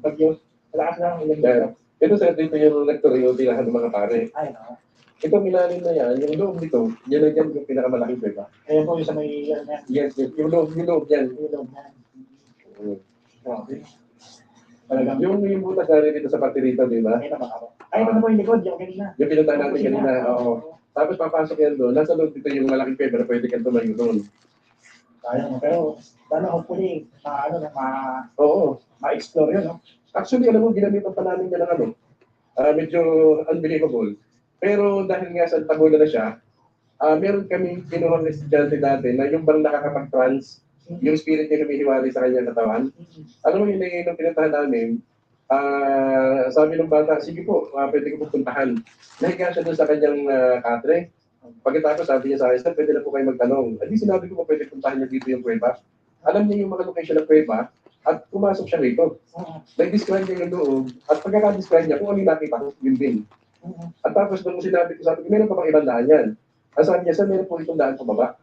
bagyo. Malakas lang ilang dito. Ito sa dito yung lector yung tirahan ng mga pare. Ay, no. Ito milalim na yan, yung loob nito, yan na yan yung pinakamalaking kuweba. Ayan po yung sa may, Yes, yung loob yan. Yung loob na. Okay. Talagang yung butas na rin dito sa parte dito, di ba? Ay, ito na po yung likod, yung kanina. Yung pinuntahan natin kanina, oo. Tapos papasok yan doon, nasa loob dito yung malaking kuweba na pwede kang tumayo doon. Sayang, pero sana hopefully, ma-explore yun, no? Actually, alam mo, ginamitan pa namin yan ng ano, medyo unbelievable. Pero dahil nga sa tagula na siya, meron kami kinuhang estudyante dati na yung bang nakakapag-trans, yung spirit niya humihiwalay sa kanyang katawan. Alam mo, yun yung pinuntahan namin, sabi ng bata, sige po, pwede ko pupuntahan. Nahiga siya doon sa kanyang katre. Pagkatapos sabi niya sa akin, sir, pwede na po kayo magtanong. Hindi sinabi ko po pwede puntahan niya dito yung kuweba. Alam niya yung mga location ng kuweba at pumasok siya rito. Nag-describe niya yung loob at pagkaka-describe niya kung ano yung nakita ko, yun din. At tapos nung sabi ko, meron pa bang ibang daan yan? Ang sabi niya, sir, meron po itong daan pababa.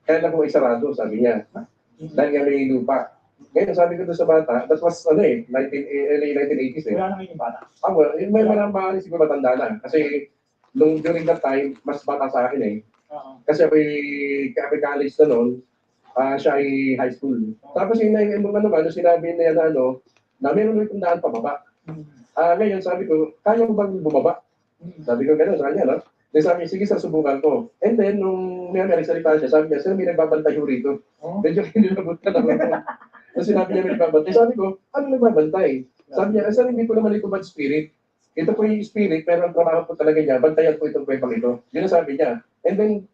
Kaya lang po ay sarado, sabi niya. Dahil nga may lupa. Ngayon, sabi ko doon sa bata, that was, early 1980s eh. Wala na ngayon yung bata. May marami siguro matanda na. Kasi, during that time, mas bata sa akin eh. Kasi ako'y college na noon, siya ay high school. Tapos sinabi niya na meron itong daan pababa. Ngayon, sabi ko, kaya mo bang bumaba? Sabi ko gano'n sa kanya, no? Then sabi niya, sige sir, subukan ko. And then, nung may salita siya, sabi niya, sir, may nagbabantay ho rito. Medyo kinilabot ka naman. Nung sinabi niya may nagbabantay, sabi ko, ano nagbabantay? Sabi niya, sir, hindi ko naman ito bad spirit. Ito po yung spirit, pero ang trabaho po talaga niya, bantayan po itong kwepang ito. Yun ang sabi niya. And then,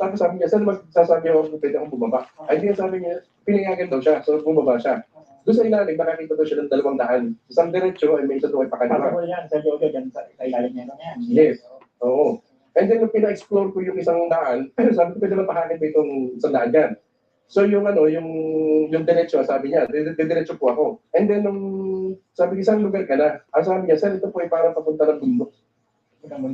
tapos sabi niya, saan magsasabi ako kung pwede akong bumaba? Ay, hindi sabi niya, pinayagan daw siya, so bumaba siya. Doon sa ilalim, nakakita daw siya ng 2 daan. Isang diretso, ay may isa doon ay pakaliwa. Pasok yan, sa Jojo, dyan sa ilalim niya yan. Yes, oo. And then, nung pina-explore ko yung isang daan, sabi ko, pwede naman pahanin mo itong isang daan dyan. So, yung diretso, sabi niya, diretso po ako. And then, nung sabi ko, isang lugar ka na, ang sabi niya, sir, ito po ay parang papunta ng bundok.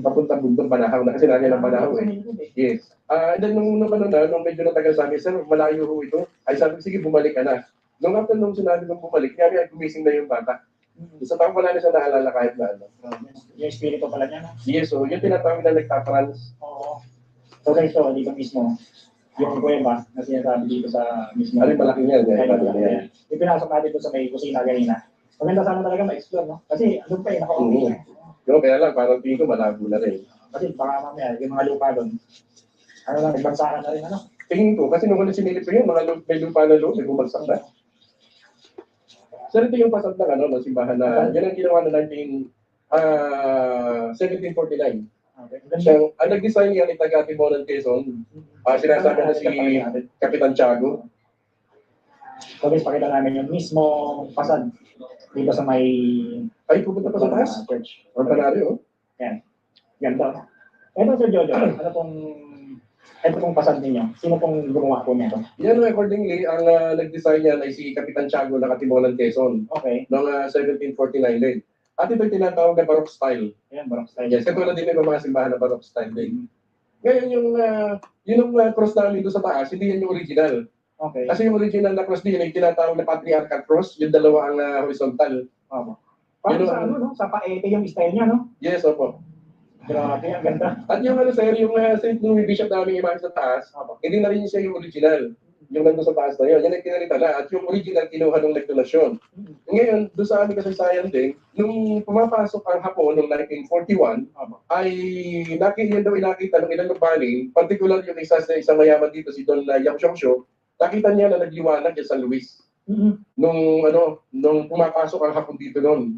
Papunta bundok, Banahaw, na kasi lagi ng Banahaw eh. Yes. And then, nung medyo natagal sabi, sir, malayo ho ito. Ay sabi ko, sige, bumalik ka na. Nung after nung sinabi kong bumalik, kaya gumising na yung bata. Sa taong wala na siya naalala kahit na ano. Yung espiritu pala niya, no? Yes, so yung tinatawag na nagtatrans. Oo. So guys, so dito mismo, yung kuweba na sinasabi dito sa mismo. Ano yung malaki niya? Yung pinasok natin doon sa may kusina kanina. Maganda sana talaga ma-explore, no? Kasi doon pa eh, naka-open eh. Yung kaya lang, parang tingin ko malabo na rin. Kasi baka mamaya, yung mga lupa doon, ano lang, nagbagsakan na rin, ano? Tingin ko, kasi nung ulit sinilip ko yun, may lupa na loob, may bumagsak na. Sir, ito yung pasad ng simbahan na, yan ang ginawa na 1749. Okay. Ang nag-design yan ni taga-Timonan Quezon, sinasabi na si Kapitan Tiago. So guys, pakita namin yung mismo pasad dito sa may... Ay, pupunta pa sa taas? Church. Or panari, oh. Yan. Ganda. Ito, Sir Jojo, ito pong pasad ninyo. Sino pong gumawa po nito? Yan, accordingly, ang nag-design yan ay si Kapitan Tiago na Timonan Quezon. Okay. Noong 1749 din. At ito'y tinatawag na Baroque style. Yan, Baroque style. Yes, katulad din ng mga simbahan na Baroque style din. Ngayon, yung cross namin doon sa taas, hindi yan yung original. Okay. Kasi yung original na cross din, yung tinatawag na patriarchal cross, yung dalawa ang horizontal. Opo. Parang sa no? Sa paete yung style niya, no? Yes, opo. Grabe, ang ganda. At yung sir, yung St. Louis Bishop namin imahe sa taas, hindi na rin siya yung original. Yung nandun sa taas na yun, yan ang kinalita na. At yung original, kinuha ng nagdonasyon. Ngayon, doon sa aming kasaysayan din, nung pumapasok ang Hapon noong 1941, ay yan daw inakita ng ilang lupanin, particular yung isang mayaman dito, si Don Yang Xiongxiu, nakita niya na nagliwanag sa San Luis. Nung pumapasok ang Hapon dito noon.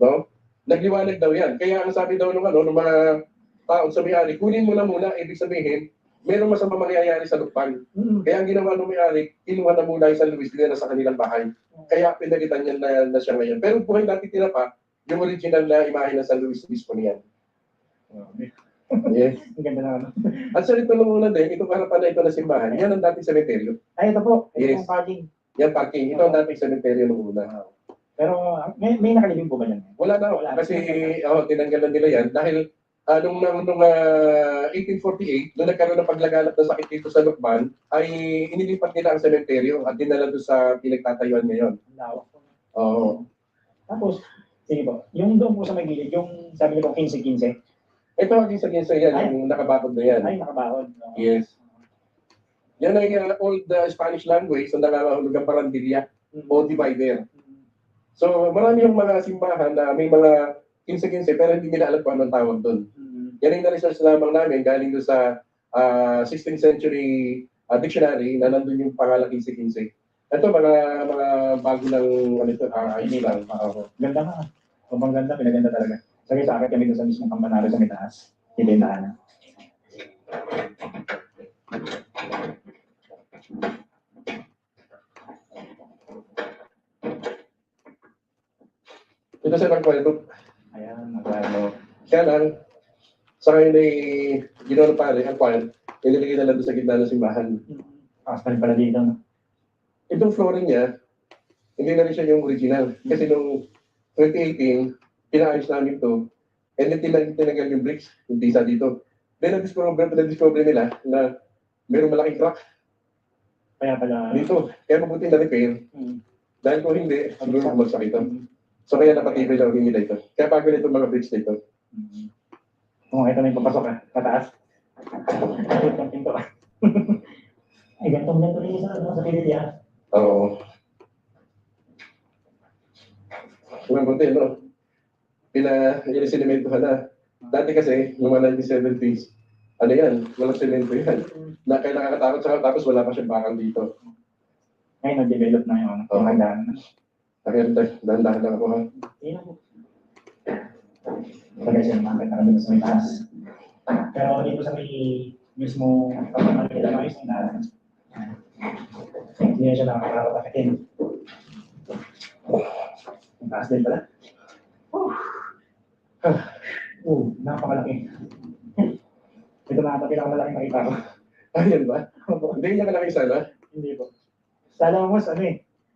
No? Nagliwanag daw yan. Kaya ang sabi daw ng mga taong sa may-ari, kunin mo na muna, ibig sabihin, merong masama mangyayari sa Lukban. Kaya ang ginawa ng may-ari, kinuha na muna yung San Luis din na sa kanilang bahay. Kaya pinalitan niya na siya ngayon. Pero buhay natin tira pa, yung original na imahe ng San Luis Obispo niyan. Yes. Ang ganda na. At sa ito nung una din, itong harapan na ito na simbahan, yan ang dating sementeryo. Ay, ito po. Ito Yes. yung parking. Yan parking. Ito ang dating sementeryo nung una. Pero may nakalibing po ba yan? Wala na. Kasi tinanggalan nila yan dahil nung 1848, nung nagkaroon ng paglaganap ng sakit dito sa Lukban, ay inilipat nila ang sementeryo at dinala doon sa pinagtatayuan ngayon. Lawak po. Oo. Tapos, sige po, yung doon po sa may gilid, yung sabi niyo po 15-15. Ito ang isa yan, yung nakabakod na yan. Ay, nakabahod. Yes. Yan ay old Spanish language na nangangahulugang parandilya o divider. So, marami yung mga simbahan na may mga 15-15 pero hindi nila alam kung anong tawag doon. Yan yung na-research lamang namin galing doon sa 16th century dictionary na nandun yung pangalang 15-15. Ito, mga bago ng ID lang. Ganda ka. Sobrang ganda, pinaganda talaga. Sige, sa akin kami doon sa mismong kampanaro sa may taas. Ibentahan na. Ito sa pagkwento. Ayan, nagkwento. Kaya lang, sa ngayon ay ginawa pare, ang kwan, nilagay na lang doon sa gitna ng simbahan. Aspan pala dito, no? Itong flooring niya, hindi na rin siya yung original. Kasi nung 2018, pinaayos namin to. And then tinanggal yung bricks, yung tisa dito. Then na-discover nila na mayroong malaking crack Kaya pala, dito. Kaya mabuti na repair. Dahil kung hindi, siguro bumagsak ito. So kaya napatibay lang nila ito. Kaya bago nito mga bricks dito. kung ito na yung papasok pataas. Ito ang pinto. Ay, ganito rin sa Pilipinas. Oo. Mabuti, no? Sinimento na. Dati kasi, yung mga 1970s, ano yan, walang semento yan. Na kaya nakakatakot sa tapos wala pa siyang bakal dito. Ngayon, nag-develop na yung pangandaan. Kaya dahan-dahan lang ako ha. Bagay siya naman, nakabila sa may taas. Pero dito sa may mismo kapag nila ayos na hindi na siya nakakarapakin. Ang taas din pala. Napakalaki. Ito na ata pinakamalaking nakita ko. Ayan ba? Hindi niya kalaki sana? Hindi po. Sa Lomos,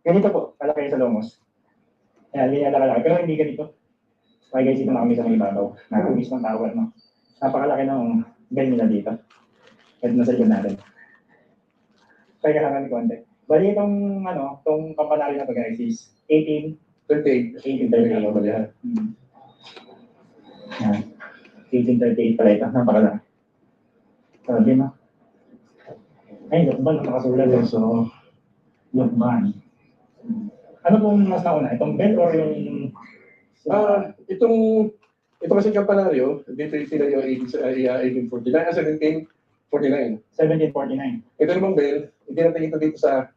ganito po, kalaki sa Lomos. Ayan, ganyan kalaki. Pero hindi ganito. Kaya guys, ito na kami sa may ibabaw. Nakakabis ng tower, no? Napakalaki ng ganyan nila dito. Ito na sa likod natin. Kaya kailangan ni konti. Bali itong, itong kampanari na to guys is 1838 naman yan. 1838 pala ito. Napakalaki. Sabi mo. Ay, lukban, nakasulat. So, lukban. Ano pong mas nauna? Itong bell or yung... Ito kasi kampanaryo, dito yung tinayo 1849, 1749. 1749. Ito namang bell, itinatay ito dito sa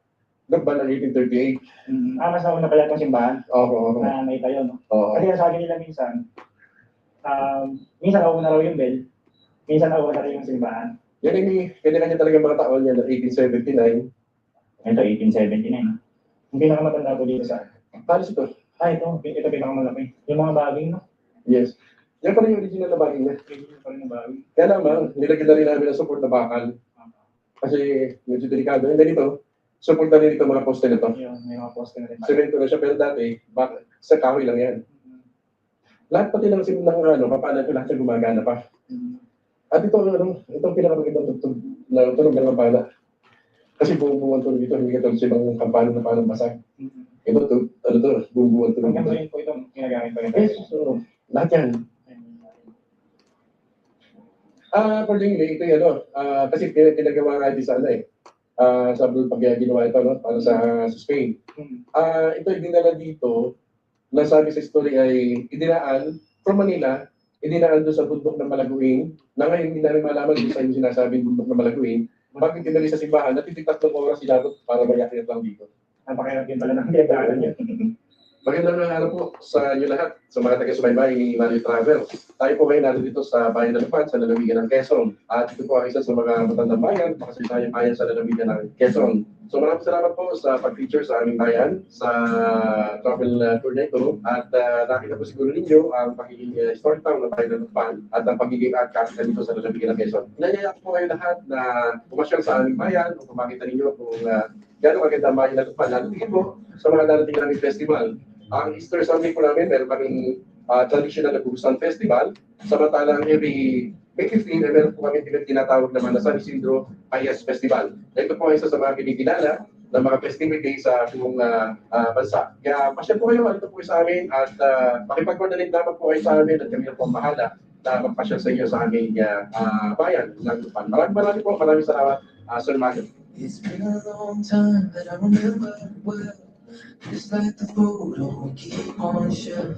Lukban ng 1838. Mas nauna pala itong simbahan? Oo. Na naitayo, no? Oo. Kasi sabi nila minsan nauna raw yung bell, minsan nauna rin yung simbahan. Yan yung kanya-kanya talaga mga taon yan, 1879. Ito, 1879. Yung pinakamatanda po dito sa... Paano ito? Ito pinakamalaki. Yung mga baging, no? Yes. Yan pa rin yung original na baging niya. Original pa rin ng baging. Kaya naman, nilagyan na rin namin ang support na bakal. Kasi medyo delikado. And then ito, support na rin ito mga poste nito. May mga poste na rin. Semento na siya, pero dati, sa kahoy lang yan. Lahat pati ng papanan ko lahat siya gumagana pa. At itong pinakamagandang tunog ng kampana. Kasi buong tunog ito, hindi katulad sa ibang kampana na parang basag. Ito, buong tunog Hanggang ito. ngayon po ito, ginagamit pa rin. Yes, so, lahat yan. Accordingly, ito yan, kasi pinagawa nga din sa sa pag ginawa ito, para sa Spain. Ito dinala dito, nasabi sa story ay idinaan from Manila, idinaan doon sa bundok ng Malaguing, na ngayon hindi namin malaman kung saan yung sinasabing bundok ng Malaguing, bakit dinali sa simbahan, natitiktas ng oras sinabot para mayakyat lang dito. Napakahirap din pala ng pinagdaanan yun. Magandang araw po sa inyo lahat, sa mga taga-subaybay ni Mario Travel. Tayo po ngayon natin dito sa bayan ng Lupad, sa lalawigan ng Quezon. At ito po ang isa sa mga matandang bayan, makasayang bayan sa lalawigan ng Quezon. So maraming salamat po sa pag-feature sa aming bayan, sa travel tour na ito. At nakita po siguro ninyo ang pagiging story town ng bayan ng Lupad at ang pagiging art capital dito sa lalawigan ng Quezon. Inanyaya po kayo lahat na pumasyal sa aming bayan upang makita ninyo kung gano'ng maganda ang bayan ng Lupad. Lalo po sa mga darating naming festival. Ang Easter Sunday po namin, meron kaming traditional na Busan Festival. Samantalang every May 15, meron po kami tinatawag naman na San Isidro Ayas Festival. Ito po ay isa sa mga kinikilala ng mga festivity sa buong bansa. Kaya pasyal po kayo, alito po sa amin at makipag-coordinate naman po kayo sa amin at kami na po mahala na magpasyal sa inyo sa aming bayan ng Lupad. Maraming salamat, Sir Mario. It's been a long time that I remember well. Just like the photo we keep on the shelf.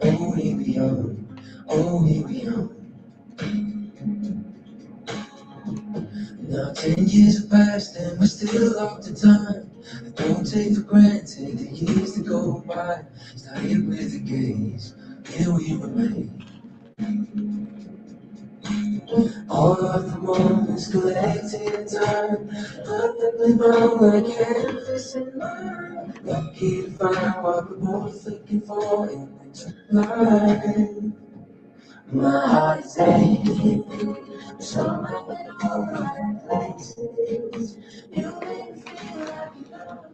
Oh, here we are. Oh, here we are. Now 10 years have passed and we're still up to time. I don't take for granted the years that go by. Started with a gaze, here we remain. All of the moments collected in time, perfectly bound like canvas in mine. Lucky to find what we're both looking for in the life. My heart is aching, somehow in all the right places. You make me feel like you know.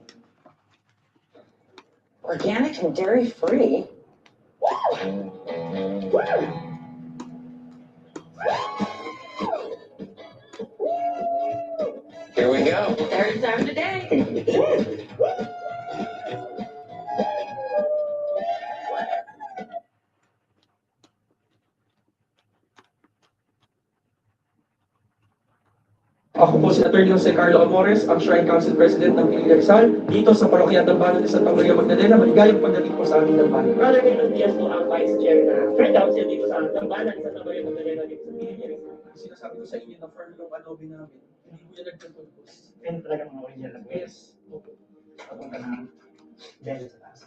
Organic and dairy free. Third time today. Ako po si Atty. Jose Carlo Amores, ang Shrine Council President ng Pilipinas Rizal, dito sa Parokya Tambalan sa Santa Maria Magdalena. Maligayang pagdating po sa aming tambalan. Brother Raymond Diaz po ang Vice Chair na Shrine Council dito sa Tambalan sa Santa Maria Magdalena dito sa Pilipinas. Sinasabi ko sa inyo na firm yung adobe namin. Hindi ko yan nagtutulpos. Yan talaga mga original na Yes. Opo. Papunta na dahil sa taas.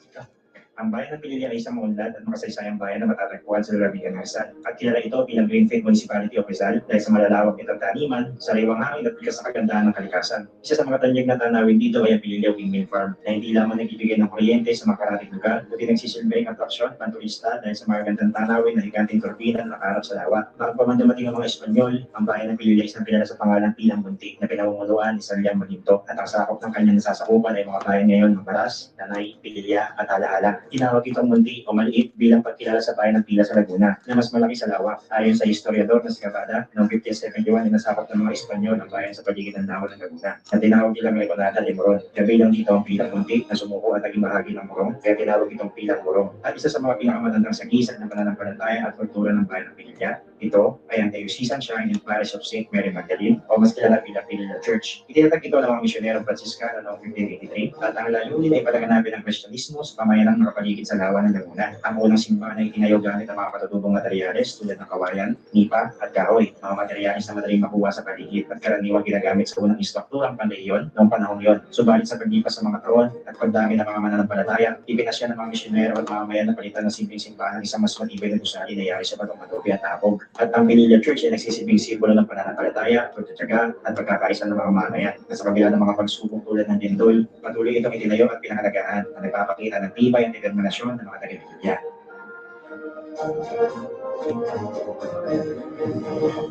Ang bayan ng Pililla ay isang maunlad at makasaysayang bayan na matatagpuan sa lalawigan ng Rizal. At kilala ito bilang Greenfield Municipality of Rizal dahil sa malalawak nitong taniman, sariwang hangin at bigas sa kagandahan ng kalikasan. Isa sa mga tanyag na tanawin dito ay ang Pililla Windmill Farm na hindi lamang nagbibigay ng kuryente sa mga karating lugar, kundi nagsisilbing atraksyon ng turista dahil sa mga gandang tanawin na higanting turbina na nakaharap sa lawa. Bago pa man dumating ang mga Espanyol, ang bayan ng Pililla ay isang kilala sa pangalang Pilang Munti na pinamumunuan ni San Liam Maginto at ang sakop ng kanyang nasasakupan ay mga bayan ngayon ng Baras, Tanay, Pililla at Alaala. Tinawag itong Munti o maliit bilang pagkilala sa bayan ng Pila sa Laguna na mas malaki sa lawak. Ayon sa historiador na si Cavada, noong 1571 ay nasakop ng mga Espanyol ang bayan sa paligid ng Naho ng Laguna na tinawag nilang Leconada de Moron. Kabilang dito ang Pilang Munti na sumuko at naging bahagi ng Morong, kaya tinawag itong Pilang Morong. At isa sa mga pinakamatandang sagisag ng pananampalataya at kultura ng bayan ng Pililla, ito ay ang Diocesan Shrine and Parish of St. Mary Magdalene o mas kilala bilang Pililla Church. Itinatag ito ng mga misyonerong Franciscano noong 1583 at ang layunin ay palaganapin ang Kristyanismo sa pamayanang nakapaligid sa lawa ng Laguna. Ang unang simbahan ay itinayo gamit ang mga katutubong materyales tulad ng kawayan, nipa at kahoy, mga materyales na madaling makuha sa paligid at karaniwang ginagamit sa unang istrukturang panrehiyon noong panahon yon. Subalit sa paglipas sa mga taon at pagdami ng mga mananampalataya, ipinasya ng mga misyonero at mga mayan na palitan ng simpleng simbahan ng isang mas matibay na gusali na yari sa batong adobe at apog. At ang Pililla Church ay nagsisilbing simbolo ng pananampalataya, pagtatyaga at pagkakaisa ng mga mamayan. Na sa kabila ng mga pagsubok tulad ng lindol, patuloy itong itinayo at pinangalagaan na nagpapakita ng tibay at determinasyon ng mga taga-Pililla.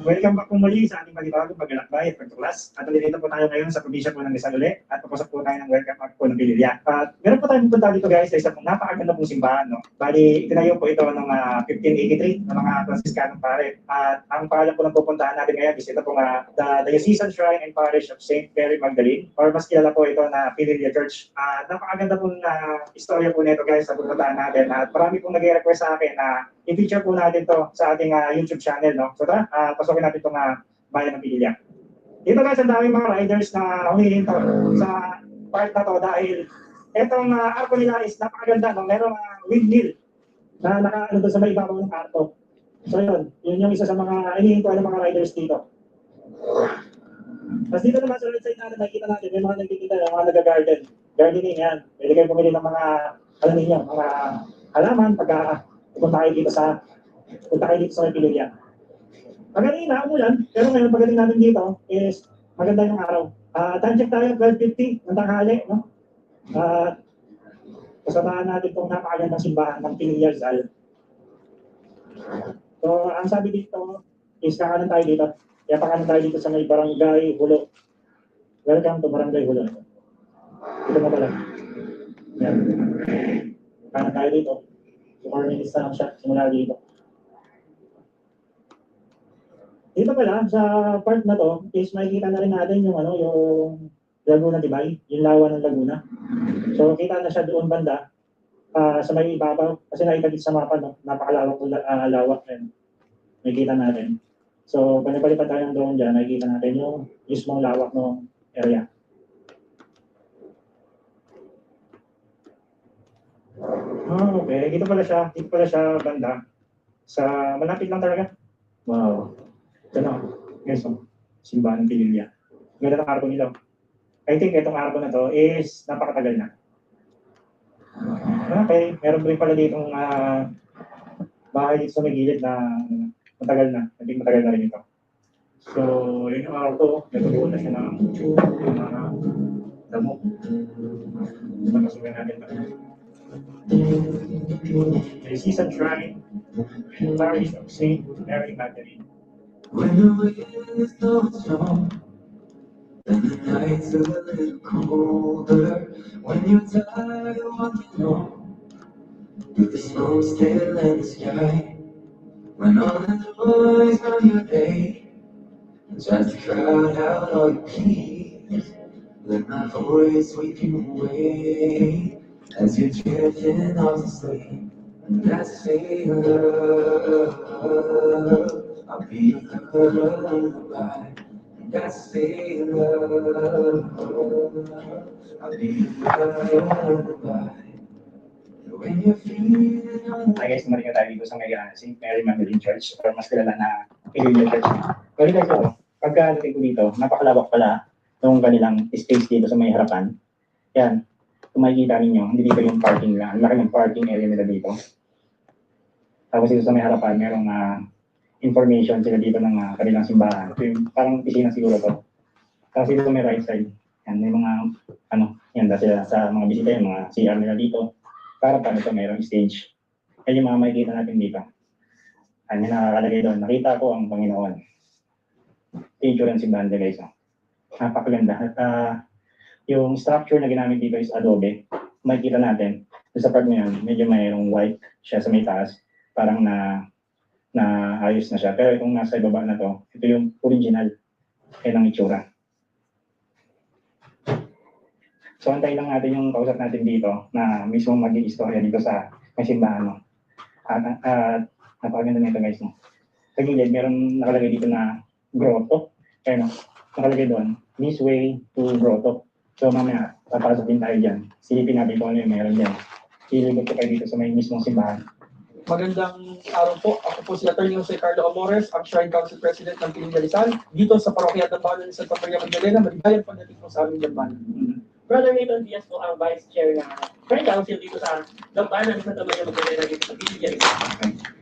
Welcome back po muli sa ating panibagong paglalakbay at pagtuklas. At ulit po tayo ngayon sa probinsya po ng Rizal ulit at papasok po tayo ng welcome back po ng Pililla. At meron po tayong pupunta dito guys sa isang napakaganda pong simbahan. No? Bali, itinayo po ito noong 1583 ng mga Franciscanong pare. At ang pangalan po ng pupuntahan natin ngayon is ito po the Diocesan Shrine and Parish of St. Mary Magdalene or mas kilala po ito na Pililla Church. Napakaganda pong istorya po nito guys sa pupuntahan natin. At marami pong nag-request sa akin na i-feature po natin to sa ating YouTube channel, no? So tara, pasokin natin itong bayan ng Pililla. Dito guys, ang daming mga riders na humihinto sa part na to dahil itong arko nila is napakaganda, no? Merong windmill na naka doon sa may ibabaw ng arko. So yun yung isa sa mga hinihinto ng mga riders dito. Tapos dito naman sa right side natin, nakikita natin, may mga nagtitinda, yung mga nag-garden. Gardening yan. Pwede kayo bumili ng mga, alam niyo, mga halaman pagka punta kayo dito sa may Pililla. Kanina, umulan, pero ngayon pagdating natin dito is maganda yung araw. Time check tayo, 12:50 ng tanghali, no? Kasamahan natin itong napakagandang simbahan ng Pililla Rizal. So, ang sabi dito is kakanan tayo dito. Kaya pakanan tayo dito sa may Barangay Hulo. Welcome to Barangay Hulo. Ito na pala. Yan. Kanan tayo dito. 4 minutes na lang siya, simula dito. Dito pala, sa part na to, is makikita na rin natin yung, yung Laguna Tibay, yung lawa ng Laguna. So, kita na siya doon banda, sa may ibabaw, kasi nakita dito sa mapa, no? Napakalawak ng lawak. Nakikita natin. So, panipalipan tayo ng drone dyan, nakikita natin yung mismong lawak ng area. Okay. Dito pala siya banda. Sa malapit lang talaga. Wow. Ito na. Guys, simbahan ng Pililla. Ganda ng arko nila. I think itong arko na to is napakatagal na. Okay. Meron rin pala ditong bahay dito sa may gilid na matagal na. I think matagal na rin ito. So, yun yung arko. Natutuon na siya ng Mucho. Yung mga damo. Napasukin natin ito. Diocesan Shrine and Parish of St. Mary Magdalene. When the wind is blowing strong and the nights are a little colder, when you're tired of walking on with the smoke still in the sky, when all the noise on your day tries to crowd out all your peace, Let my voice sweep you away as you're drifting off to sleep. And I say, I'll be your lullaby. And I say, I'll be your lullaby. When you're feeling Hi guys, tumalik na tayo dito sa may St. Mary Magdalene Church or mas kilala na Pililla Church. Bali guys, ito, pagka-dating ko dito, napakalawak pala yung kanilang space dito sa may harapan. Yan, kung makikita ninyo, hindi dito yung parking lang. Ang laki ng parking area nila dito. Tapos dito sa may harapan, merong information sila dito ng kanilang simbahan. Ito yung parang pisina siguro to. Tapos dito sa may right side, yan, may mga, yan, sila sa mga bisita yung mga CR nila dito. Para paano ito mayroong stage. Yan yung mga makikita natin dito. Yan yung nakakalagay doon. Nakita ko ang Panginoon. Picture ng simbahan nila guys. Napakaganda. At yung structure na ginamit dito is adobe. Makikita natin. Sa part na yan, medyo mayroong white siya sa may taas. Parang na ayos na siya. Pero itong nasa ibaba na to, ito yung original. Yan ang itsura. So, antayin lang natin yung kausap natin dito na mismo maging istorya dito sa may simbahan. No? At napakaganda nito guys. No? Sa gilid, meron nakalagay dito na grotto. Kaya no, nakalagay doon, this way to grotto. So, mamaya, papasok din tayo dyan. Silipin natin kung ano yung meron dyan. Ilibot ko kayo dito sa may mismong simbahan. Magandang araw po. Ako po si Atty. Jose Carlo Amores, ang Shrine Council President ng Pililla Rizal. Dito sa parokya ng Bayan ng Santa Maria Magdalena, maligayang pagdating po sa aming jamban. Brother Nathan Diaz po ang Vice Chair ng Shrine Council dito sa Labanan ng Santa Maria Magdalena dito sa Pililla Rizal.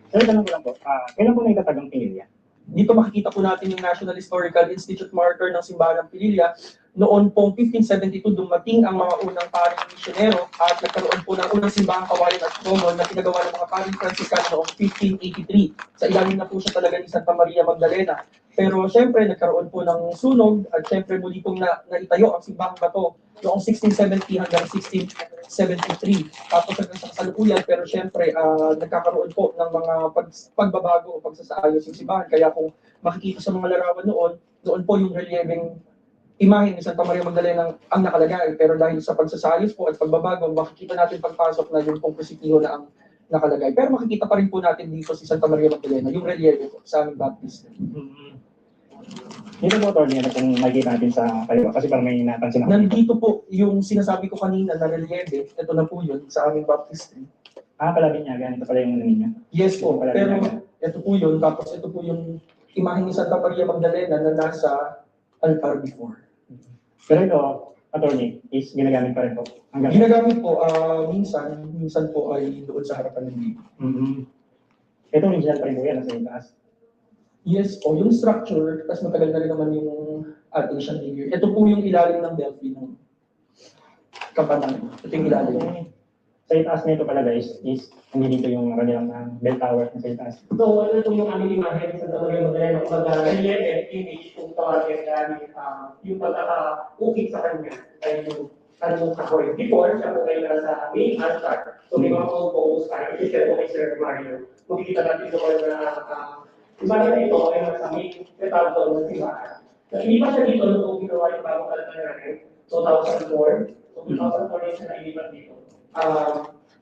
Sir, tanong ko lang po, kailan po na itatag ang Pililla? Dito makikita po natin yung National Historical Institute marker ng Simbahan ng Pililla. Noon pong 1572, dumating ang mga unang paring misyonero at nagkaroon po ng unang simbahang kawayan at common na pinagawa ng mga paring Franciscan noong 1583. Sa ilalim na po siya talaga ni Santa Maria Magdalena. Pero syempre, nagkaroon po ng sunog at syempre muli pong naitayo ang simbahang bato noong 1670 hanggang 1673. Tapos hanggang sa kasalukuyan, pero syempre, nagkakaroon po ng mga pagbabago o pagsasaayos yung simbahan. Kaya kung makikita sa mga larawan noon po yung relieving imahe ni Santa Maria Magdalena ang nakalagay. Pero dahil sa pagsasayos po at pagbabago, makikita natin pagpasok na yung pong positibo na ang nakalagay. Pero makikita pa rin po natin dito si Santa Maria Magdalena, yung relieve po sa aming baptism. Dito po, Tony, kung makikita natin sa kayo, kasi parang may napansin ako. Nandito po yung sinasabi ko kanina na relieve, ito na po yun sa aming baptistry. Palabinyagan, ito pala yung ninyo. Yes po, pero ito po yun, tapos ito po yung imahe ni Santa Maria Magdalena na nasa altar before. Pero ito, attorney, is ginagamit pa rin po? Ginagamit po, minsan po ay doon sa harapan ng libro. Ito original pa rin po yan, nasa itaas. Yes po, yung structure, tapos matagal na rin naman yung ating chandelier. Ito po yung ilalim ng belfry ng kampanan. Ito yung ilalim. Sa itaas nito pala guys, is hindi dito yung kanilang bell tower na sa itaas. So, ito yung aming imahe sa Santa Maria Magdalena. Kumbaga, relieve, image, kung tawagin namin, yung pagkaka-ukit sa kanya ay yung anong kahoy. Before, siya po kayo nasa main altar. So, may mga photos tayo. Kasi siya po kay Sir Mario. Makikita natin doon na imahe na ito ay nasa main altar ng simbahan. Iniba siya dito nung ginawa yung bagong altar natin. 2004. So, 2004 yung siya nailipat dito.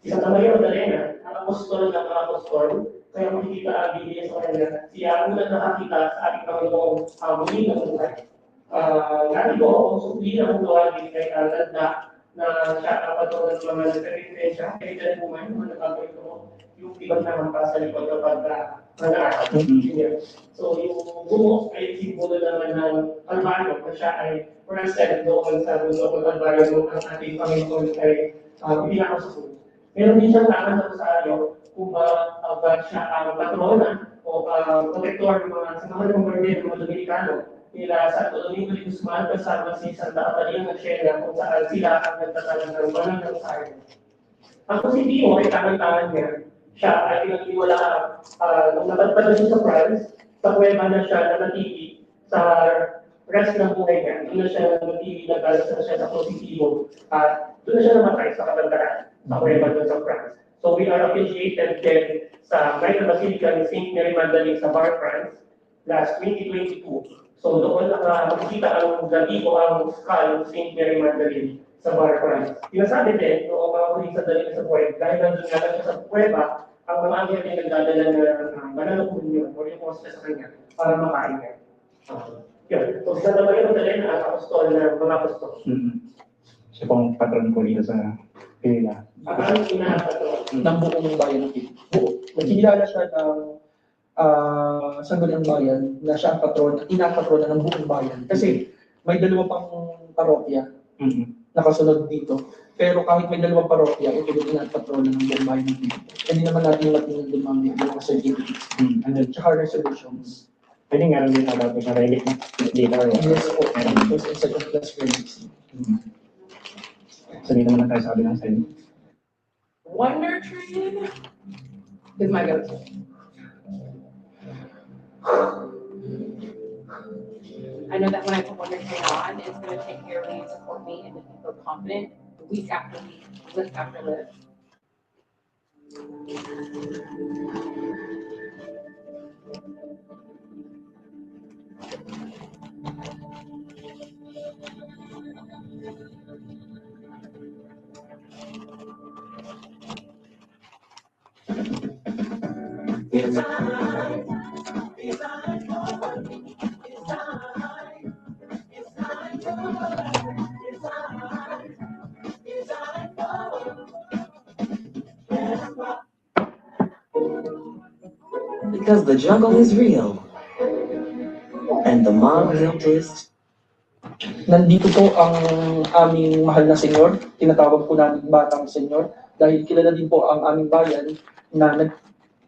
Si Santa Maria Magdalena, ang apostol ng mga apostol, kaya makikita ang Biblia sa kanila, siya ang unang nakakita sa ating Panginoong muli ng buhay. Natin ko kung sukli ang buhay kay Alad na siya ang patuloy ng mga nagre-referensya, kaya dyan po man, mga nagkakaroon ito, yung ibang naman pa sa likod kapag nag-aaral. So yung bumo ay simbolo naman ng Albano, na siya ay present doon sa mundo ng Albano ng ating Panginoon ay pinakasusunod. Meron din siyang laman sa Rosario kung ba siya ang patrona o protector ng mga samahan ng Bernardo ng mga Dominicano nila sa Domingo de Guzman kasama si Santa Catalina ng Siena kung saan sila ang nagtatalang ng banang ng Rosario. Ang positibo ay tangan-tangan niya. Siya ay pinag-iwala nung natatala siya sa France, sa kuweba na siya nanatili sa rest ng buhay niya. Doon na siya nanatili, nagkalas na siya sa positibo at doon na siya namatay sa kabandaran sa kuweba doon sa France. So we are affiliated din sa Minor Basilica ni St. Mary Magdalene sa Bar, France last 2022. So doon nakikita ang gabi ko ang skull ng St. Mary Magdalene sa bar price. Sinasabi din, noong mga huli sa dalili sa Puweba, dahil nandun nga lang siya sa Puweba, ang mga anghel ay nagdadala ng banal yun o yung hostes sa kanya para makain niya. Yun. So sa Maria Magdalena ang apostol ng mga apostol. Siya pong patron ko dito sa Pilila. Ang ina-patron ng buong bayan ng Pilipinas. Buo. Nakilala siya ng Sangguniang Bayan na siya ang patron at inapatrona ng buong bayan. Kasi may dalawa pang parokya nakasunod dito. Pero kahit may dalawang parokya, ito yung inapatrona ng buong bayan ng Pilipinas. Hindi naman natin matingin din mga mga certificates. And then, tsaka resolutions. Pwede nga rin din about sa relic dito. Yes po. First and second class relics. So dito naman tayo sa kabilang side. Wonder Train is my go-to. I know that when I put Wonder Train on, it's going to take care of me and support me and make me feel confident week after week, lift after lift. Because the jungle is real. And the mom guilt Nandito po ang aming mahal na senyor. Tinatawag po namin Batang Senyor. Dahil kilala din po ang aming bayan na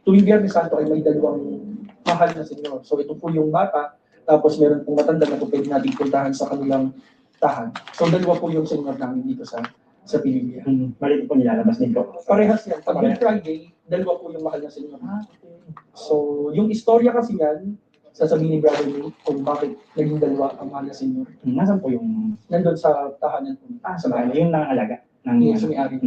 tuwing Biyernes Santo ay may dalawang mahal na senyor. So ito po yung bata, tapos meron pong matanda na po pwede natin puntahan sa kanilang tahan. So dalawa po yung senyor namin dito sa Pilipia. Mali po nilalabas din po. Parehas yan. Pag Good Friday, dalawa po yung mahal na senyor. So yung istorya kasi yan, sasabihin ni Brother Lee kung bakit naging dalawa ang mahal na senyor. Nasaan po yung... Nandun sa tahanan po. Sa bahay, yung nangangalaga. Yung sumi-ari.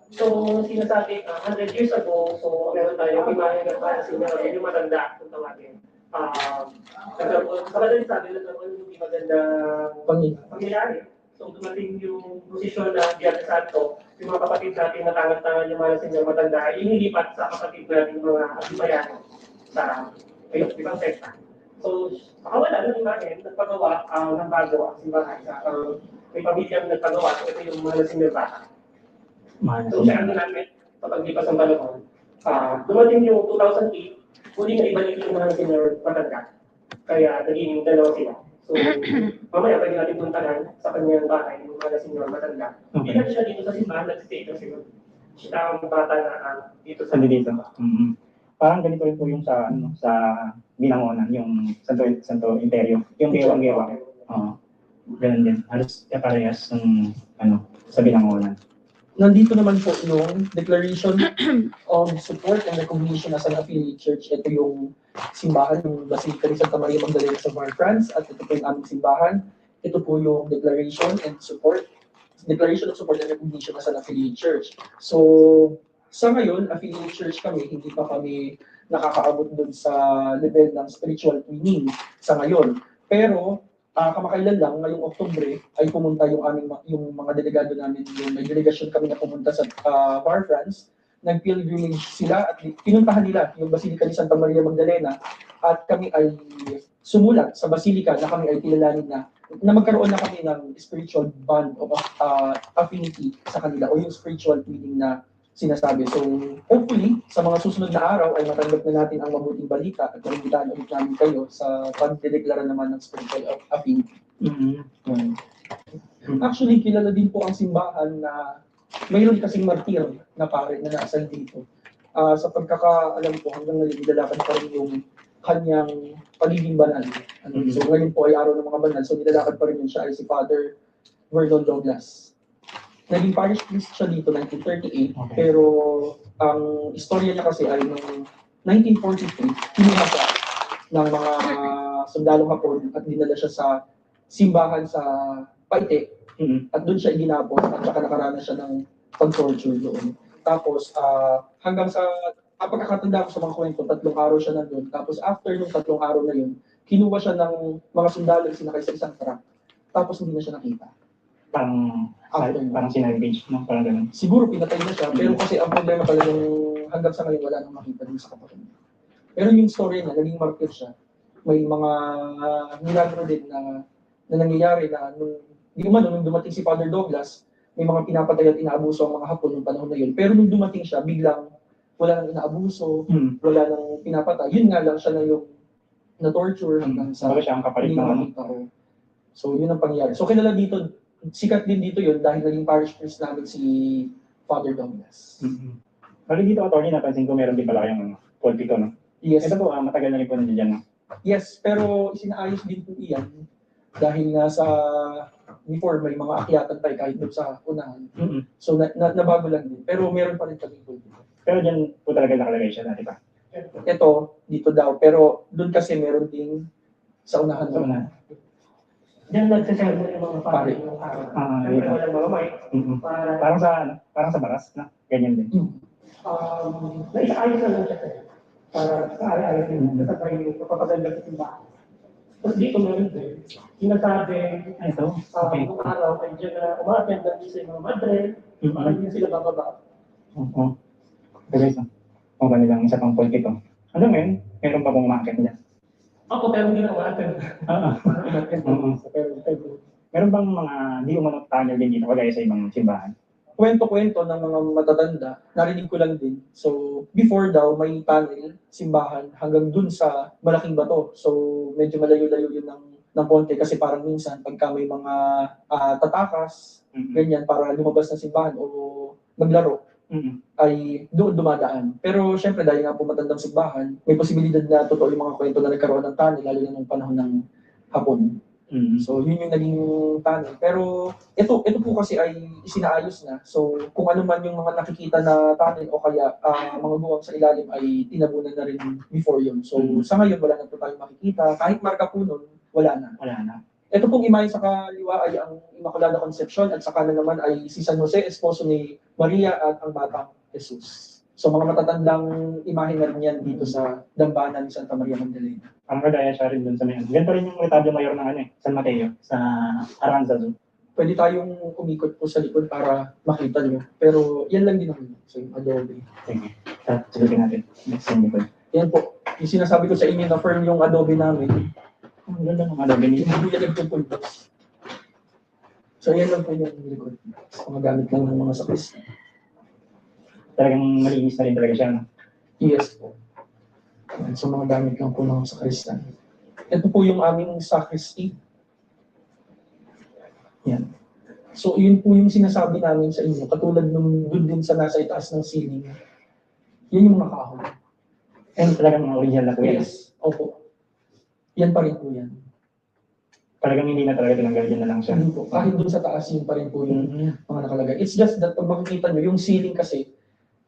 So, sinasabi, 100 years ago, so meron tayong imahe ng para senior, yung matanda, kung tawagin. Sa madaling sabi, nagkaroon yung hindi magandang pangyayari. So, dumating yung posisyon na Biyernes Santo, yung mga kapatid natin na tangan-tangan yung mga senior matanda, inilipat sa kapatid natin yung mga abibayano sa ibang sekta. So, makawala ng imahe, nagpagawa ng bago ang simbahan. May pamilyang nagpagawa, so ito yung mga senior bata. So, siya ang namin sa paglipas ng panahon. Dumating yung 2008, huli na ibalik yung mga senior matanda. Kaya naging dalawa sila. So, mamaya pwede natin puntahan sa kanyang bahay, yung mga senior matanda. Hindi lang siya dito sa simbahan, nag-stay kasi siya ang bata na dito sa dito. Parang ganito rin po yung sa Binangonan, yung Santo Imperio, yung gewang-gewang. Ganun din. Halos parehas ng sa Binangonan. Nandito naman po yung Declaration of Support and Recognition as an Affiliate Church. Ito yung simbahan, yung Basilica ni Santa Maria Magdalena sa France, at ito po yung aming simbahan. Ito po yung Declaration of Support and Recognition as an Affiliate Church. So, sa ngayon, affiliate church kami, hindi pa kami nakakaabot dun sa level ng spiritual twinning sa ngayon. Pero, kamakailan lang, ngayong Oktubre, ay pumunta yung mga delegado namin, may delegasyon kami na pumunta sa Bar France, nag-pilgrimage sila at pinuntahan nila yung Basilica ni Santa Maria Magdalena, at kami ay sumulat sa Basilica na kami ay kilalanin na magkaroon na kami ng spiritual bond of affinity sa kanila, o yung spiritual twinning na sinasabi. So, hopefully, sa mga susunod na araw ay matanggap na natin ang mabuting balita at maimbitahan ulit namin kayo sa pagdedeklara naman ng spiritual affinity. Actually, kilala din po ang simbahan na mayroon kasing martir na pare na nasa dito. Sa pagkakaalam ko, hanggang ngayon, nilalakad pa rin yung kanyang pagiging banal. So, ngayon po ay araw ng mga banal. So, nilalakad pa rin yun. Siya ay si Father Vernon Douglas. Naging parish priest siya dito 1938, pero ang istorya niya kasi ay noong 1943, kinuha siya ng mga sundalong Hapon at dinala siya sa simbahan sa Paite, at doon siya ginapos at saka nakaranas siya ng pag-torture doon. Tapos hanggang sa pagkakatanda ko sa mga kwento, 3 araw siya nandun. Tapos after nung 3 araw na yun, kinuha siya ng mga sundalo, sinakay sa isang truck, tapos hindi na siya nakita. Parang sinalvage, no? Parang ganun. Siguro pinatay na siya, pero kasi ang problema talagang hanggang sa ngayon wala nang makita din sa kapatid niya. Pero yung story niya, naging market siya. May mga milagro din na nangyayari na nung dumating si Father Douglas, may mga pinapatay at inaabuso ang mga Hapon noong panahon na yun. Pero nung dumating siya, biglang wala nang inaabuso, wala nang pinapatay. Yun nga lang siya na yung na-torture hanggang sa Baga siya ang kapalit hindi ng na makita. So yun ang pangyayari. So kilala dito, sikat din dito yun dahil naging parish priest namin si Father Douglas. Bali dito, attorney, napansin ko meron din pala kayong pulpito, no? Yes. Ito po, matagal na rin po nandiyan dyan, no? Yes, pero isinaayos din po iyan dahil nga sa before may mga akyatan tayo kahit doon sa unahan. So nabago lang din. Pero meron pa rin kami pulpito. Pero dyan po talaga nakalagay siya dati pa? Ito, dito daw. Pero doon kasi meron din sa unahan. Sa unahan. Diyan nagsasermon yung mga pare. Dito. Walang mga mic. Parang sa baras, na? Ganyan din. Naisaayos na lang siya sir. Para kaari-ari din. Kasabay yung kapapaganda sa simbahan. Tapos dito meron din. Sinasabi, nung araw ay dyan na umaten na sa mga madre, hindi sila bababa. Oo. Ito guys, kung ba nilang isa pang pulpito. Ano ngayon? Meron pa pong umakit dyan? Ako, pero hindi na umaten. Meron bang mga di umanong tunnel din dito, kagaya sa ibang simbahan? Kwento-kwento ng mga matatanda, narinig ko lang din. So, before daw, may tunnel, simbahan, hanggang dun sa malaking bato. So, medyo malayo-layo yun ng konti kasi parang minsan, pagka may mga tatakas, ganyan, para lumabas ng simbahan o maglaro, ay doon dumadaan. Pero syempre, dahil nga po matandang simbahan, may posibilidad na totoo yung mga kwento na nagkaroon ng tunnel, lalo na nung panahon ng Hapon. So, yun yung naging tunnel. Pero, ito po kasi ay isinaayos na. So, kung ano man yung mga nakikita na tunnel o kaya mga buwang sa ilalim ay tinabunan na rin before yun. So, sa ngayon, wala na po tayong makikita. Kahit marka po nun, wala na. Ito pong imahe sa kaliwa ay ang Immaculada Concepcion at sa kanan naman ay si San Jose, esposo ni Maria at ang batang Jesus. So mga matatandang imahe na rin yan dito sa dambana ni Santa Maria Magdalena. Ang kagaya siya rin dun sa mayon. Ganito rin yung retablo mayor ng San Mateo, sa Aranzazu. Pwede tayong umikot po sa likod para makita nyo. Pero yan lang din naman. So yung adobe. Sige. Sagutin natin. Next yung likod. Yan po. Yung sinasabi ko sa inyo na firm yung adobe namin. Ang ganda ng adobe niyo. Hindi po yan nagpupultos. So yan lang po yung likod. Mga gamit lang ng mga sakris. Talagang malinis na rin talaga siya, no? Yes po. So mga gamit lang po ng sakristan. Ito po yung aming sacristy. Yan. So yun po yung sinasabi namin sa inyo. Katulad nung doon din sa nasa itaas ng ceiling. Yan yung nakahon. And talagang mga original na po yan. Yes. Opo. Yan pa rin po yan. Talagang hindi na talaga tinanggal, dyan na lang siya. Hindi po. Kahit doon sa taas yun pa rin po yung mga nakalagay. It's just that pag makikita nyo, yung ceiling kasi,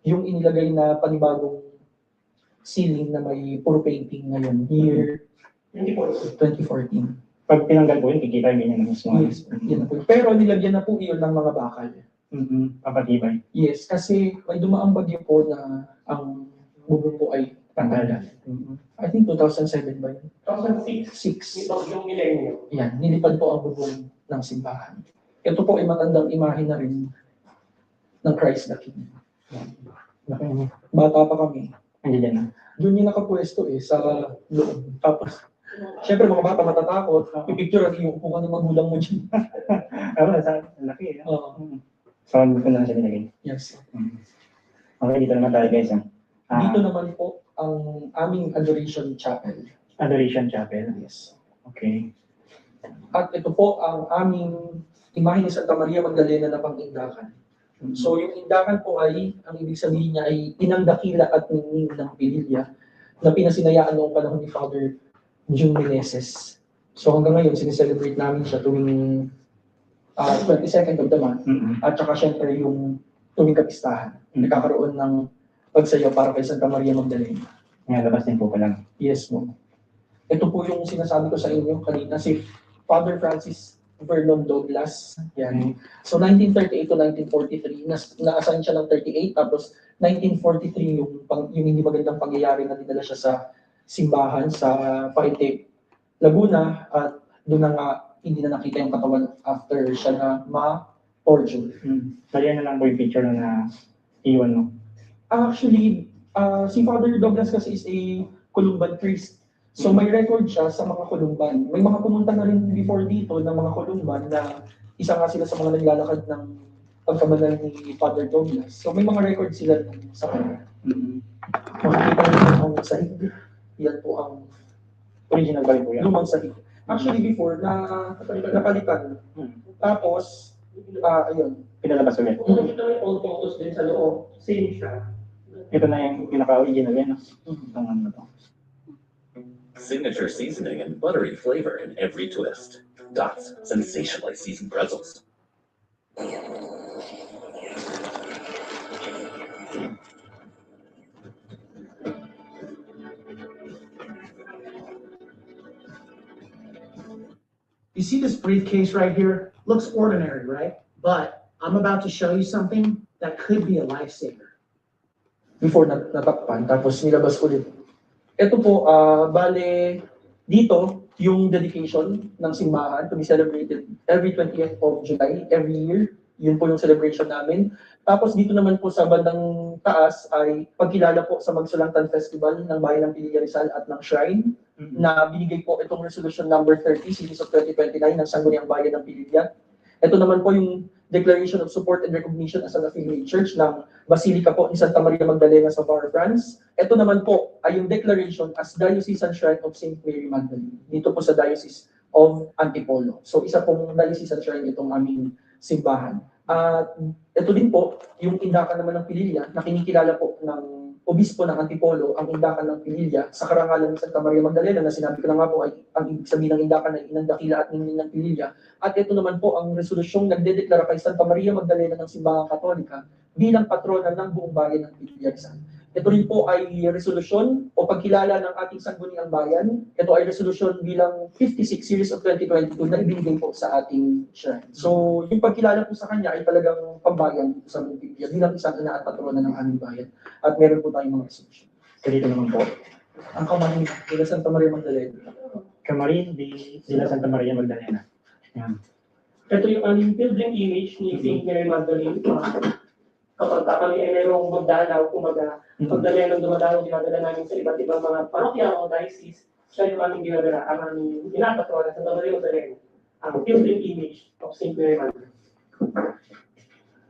yung inilagay na panibagong ceiling na may puro painting ngayon, year 2014. Pag tinanggal po yun, kikita yung ganyan ng mismo. Yes, yan na po. Pero nilagyan na po iyon ng mga bakal. Papatibay. Yes, kasi may dumaang bagyo po na ang bubong po ay tanggal. I think 2007 ba yun? 2006. Yung millennium. Yan, nilipad po ang bubong ng simbahan. Ito po ay matandang imahe na rin ng Christ the King. Bata pa kami. Andiyan na. Doon yung nakapwesto sa loob. Tapos, syempre mga bata matatakot. Pipicture at yung upo ka ng magulang mo dyan. Sa laki eh. So, dito na siya nilagay. Yes. Okay, dito naman tayo guys. Dito naman po ang aming Adoration Chapel. Adoration Chapel? Yes. Okay. At ito po ang aming imahe ni Santa Maria Magdalena na pang-indakan. So yung indakan po ay, ang ibig sabihin niya ay inang dakila at ningning ng Pililya na pinasinayaan noong panahon ni Father June Meneses. So hanggang ngayon, sineselebrate namin siya tuwing 22nd of the month. At saka syempre yung tuwing kapistahan. Nagkakaroon ng pagsayaw para kay Santa Maria Magdalena. Labas din po pala. Yes mo. Ito po yung sinasabi ko sa inyo kanina, si Father Francis Vernon Douglas. Yan. So 1938 to 1943, na-assign siya ng 38, tapos 1943 yung hindi magandang pangyayari na dinala siya sa simbahan sa Paite Laguna at doon na nga hindi na nakita yung katawan after siya na ma-torture. Kaya na lang po yung picture na iwan mo. Actually, si Father Douglas kasi is a Columban priest. So may record siya sa mga Columban. May mga pumunta na rin before dito ng mga Columban na isa nga sila sa mga naglalakad ng pagkabanal ni Father Douglas. So may mga record sila sa kanya. Makikita niyo ang sahig. Yan po ang Original ba rin po yan? lumang sahig. Actually before, napalitan. Tapos, ayun. Pinalabas ulit. Kung nakita mo yung old photos din sa loob, same siya. Ito na yung pinaka-original yan. Ang ano to. Signature seasoning and buttery flavor in every twist. Dot's sensationally seasoned pretzels. You see this briefcase right here? Looks ordinary, right? But I'm about to show you something that could be a lifesaver. Before natakpan, tapos nilabas ulit. Ito po, bale, dito, yung dedication ng simbahan to be celebrated every 20th of July, every year. Yun po yung celebration namin. Tapos dito naman po sa bandang taas ay pagkilala po sa Magsulangtan Festival ng Bayan ng Pililla Rizal at ng Shrine na binigay po itong Resolution number 30, Series of 2029 ng Sangguniang Bayan ng Pililla. Ito naman po yung Declaration of Support and Recognition as an Affiliate Church ng Basilica po ni Santa Maria Magdalena sa Bar, France. Ito naman po ay yung declaration as Diocesan Shrine of St. Mary Magdalene. Dito po sa Diocese of Antipolo. So isa pong Diocesan Shrine itong aming simbahan. At ito din po, yung indakan naman ng Pililla na kinikilala po ng Obispo ng Antipolo, ang indakan ng Pililla sa karangalan ng Santa Maria Magdalena na sinabi ko na nga po ay ang ibig sabihin ng indakan ay Inang Dakila at Ningning ng Pililla. At ito naman po ang resolusyong nagdedeklara kay Santa Maria Magdalena ng Simbahang Katolika bilang patrona ng buong bayan ng Pililla Rizal. Ito rin po ay resolusyon o pagkilala ng ating sangguniang bayan. Ito ay resolusyon bilang 56 series of 2022 na ibinigay po sa ating shrine. So, yung pagkilala po sa kanya ay talagang pambayan dito sa buong Pililla bilang isang ina at patrona ng aming bayan. At meron po tayong mga resolusyon. So, dito naman po. Ang Kamarin de Santa Maria Magdalena. Kamarin de la Santa Maria Magdalena. Yan. Ito yung aming building image ni St. Mary Magdalene. Kapag kami ay mayroong magdalaw, kumaga, pagdala ng dumadalaw, dinadala namin sa iba't ibang mga parokya o diocese, siya yung aming dinadala, ang aming ginapatro na Santa Maria Magdalene, ang building image of St. Mary Magdalene.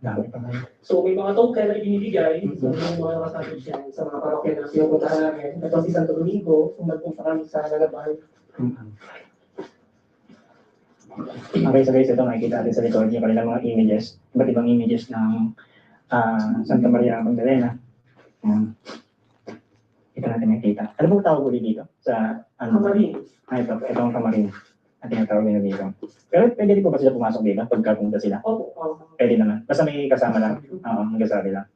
Dami pa ngayon. So may mga token na ibinibigay, so yung mga nakasabi siya sa mga parokya na pinupuntahan namin. Ito si Santo Domingo, kung nagpunta kami sa Nalabay. Okay, so guys, ito nakikita natin sa likod yung kanilang mga images, iba't ibang images ng Santa Maria Magdalena. Ito natin nakikita. Ano po tawag ulit dito? Sa Kamarin. Ito ang Kamarin. At tinatawag nila dito. Pero pwede din po ba sila pumasok dito pagkapunta sila? Opo. Pwede naman. Basta may kasama lang. Oo, magkasabi lang.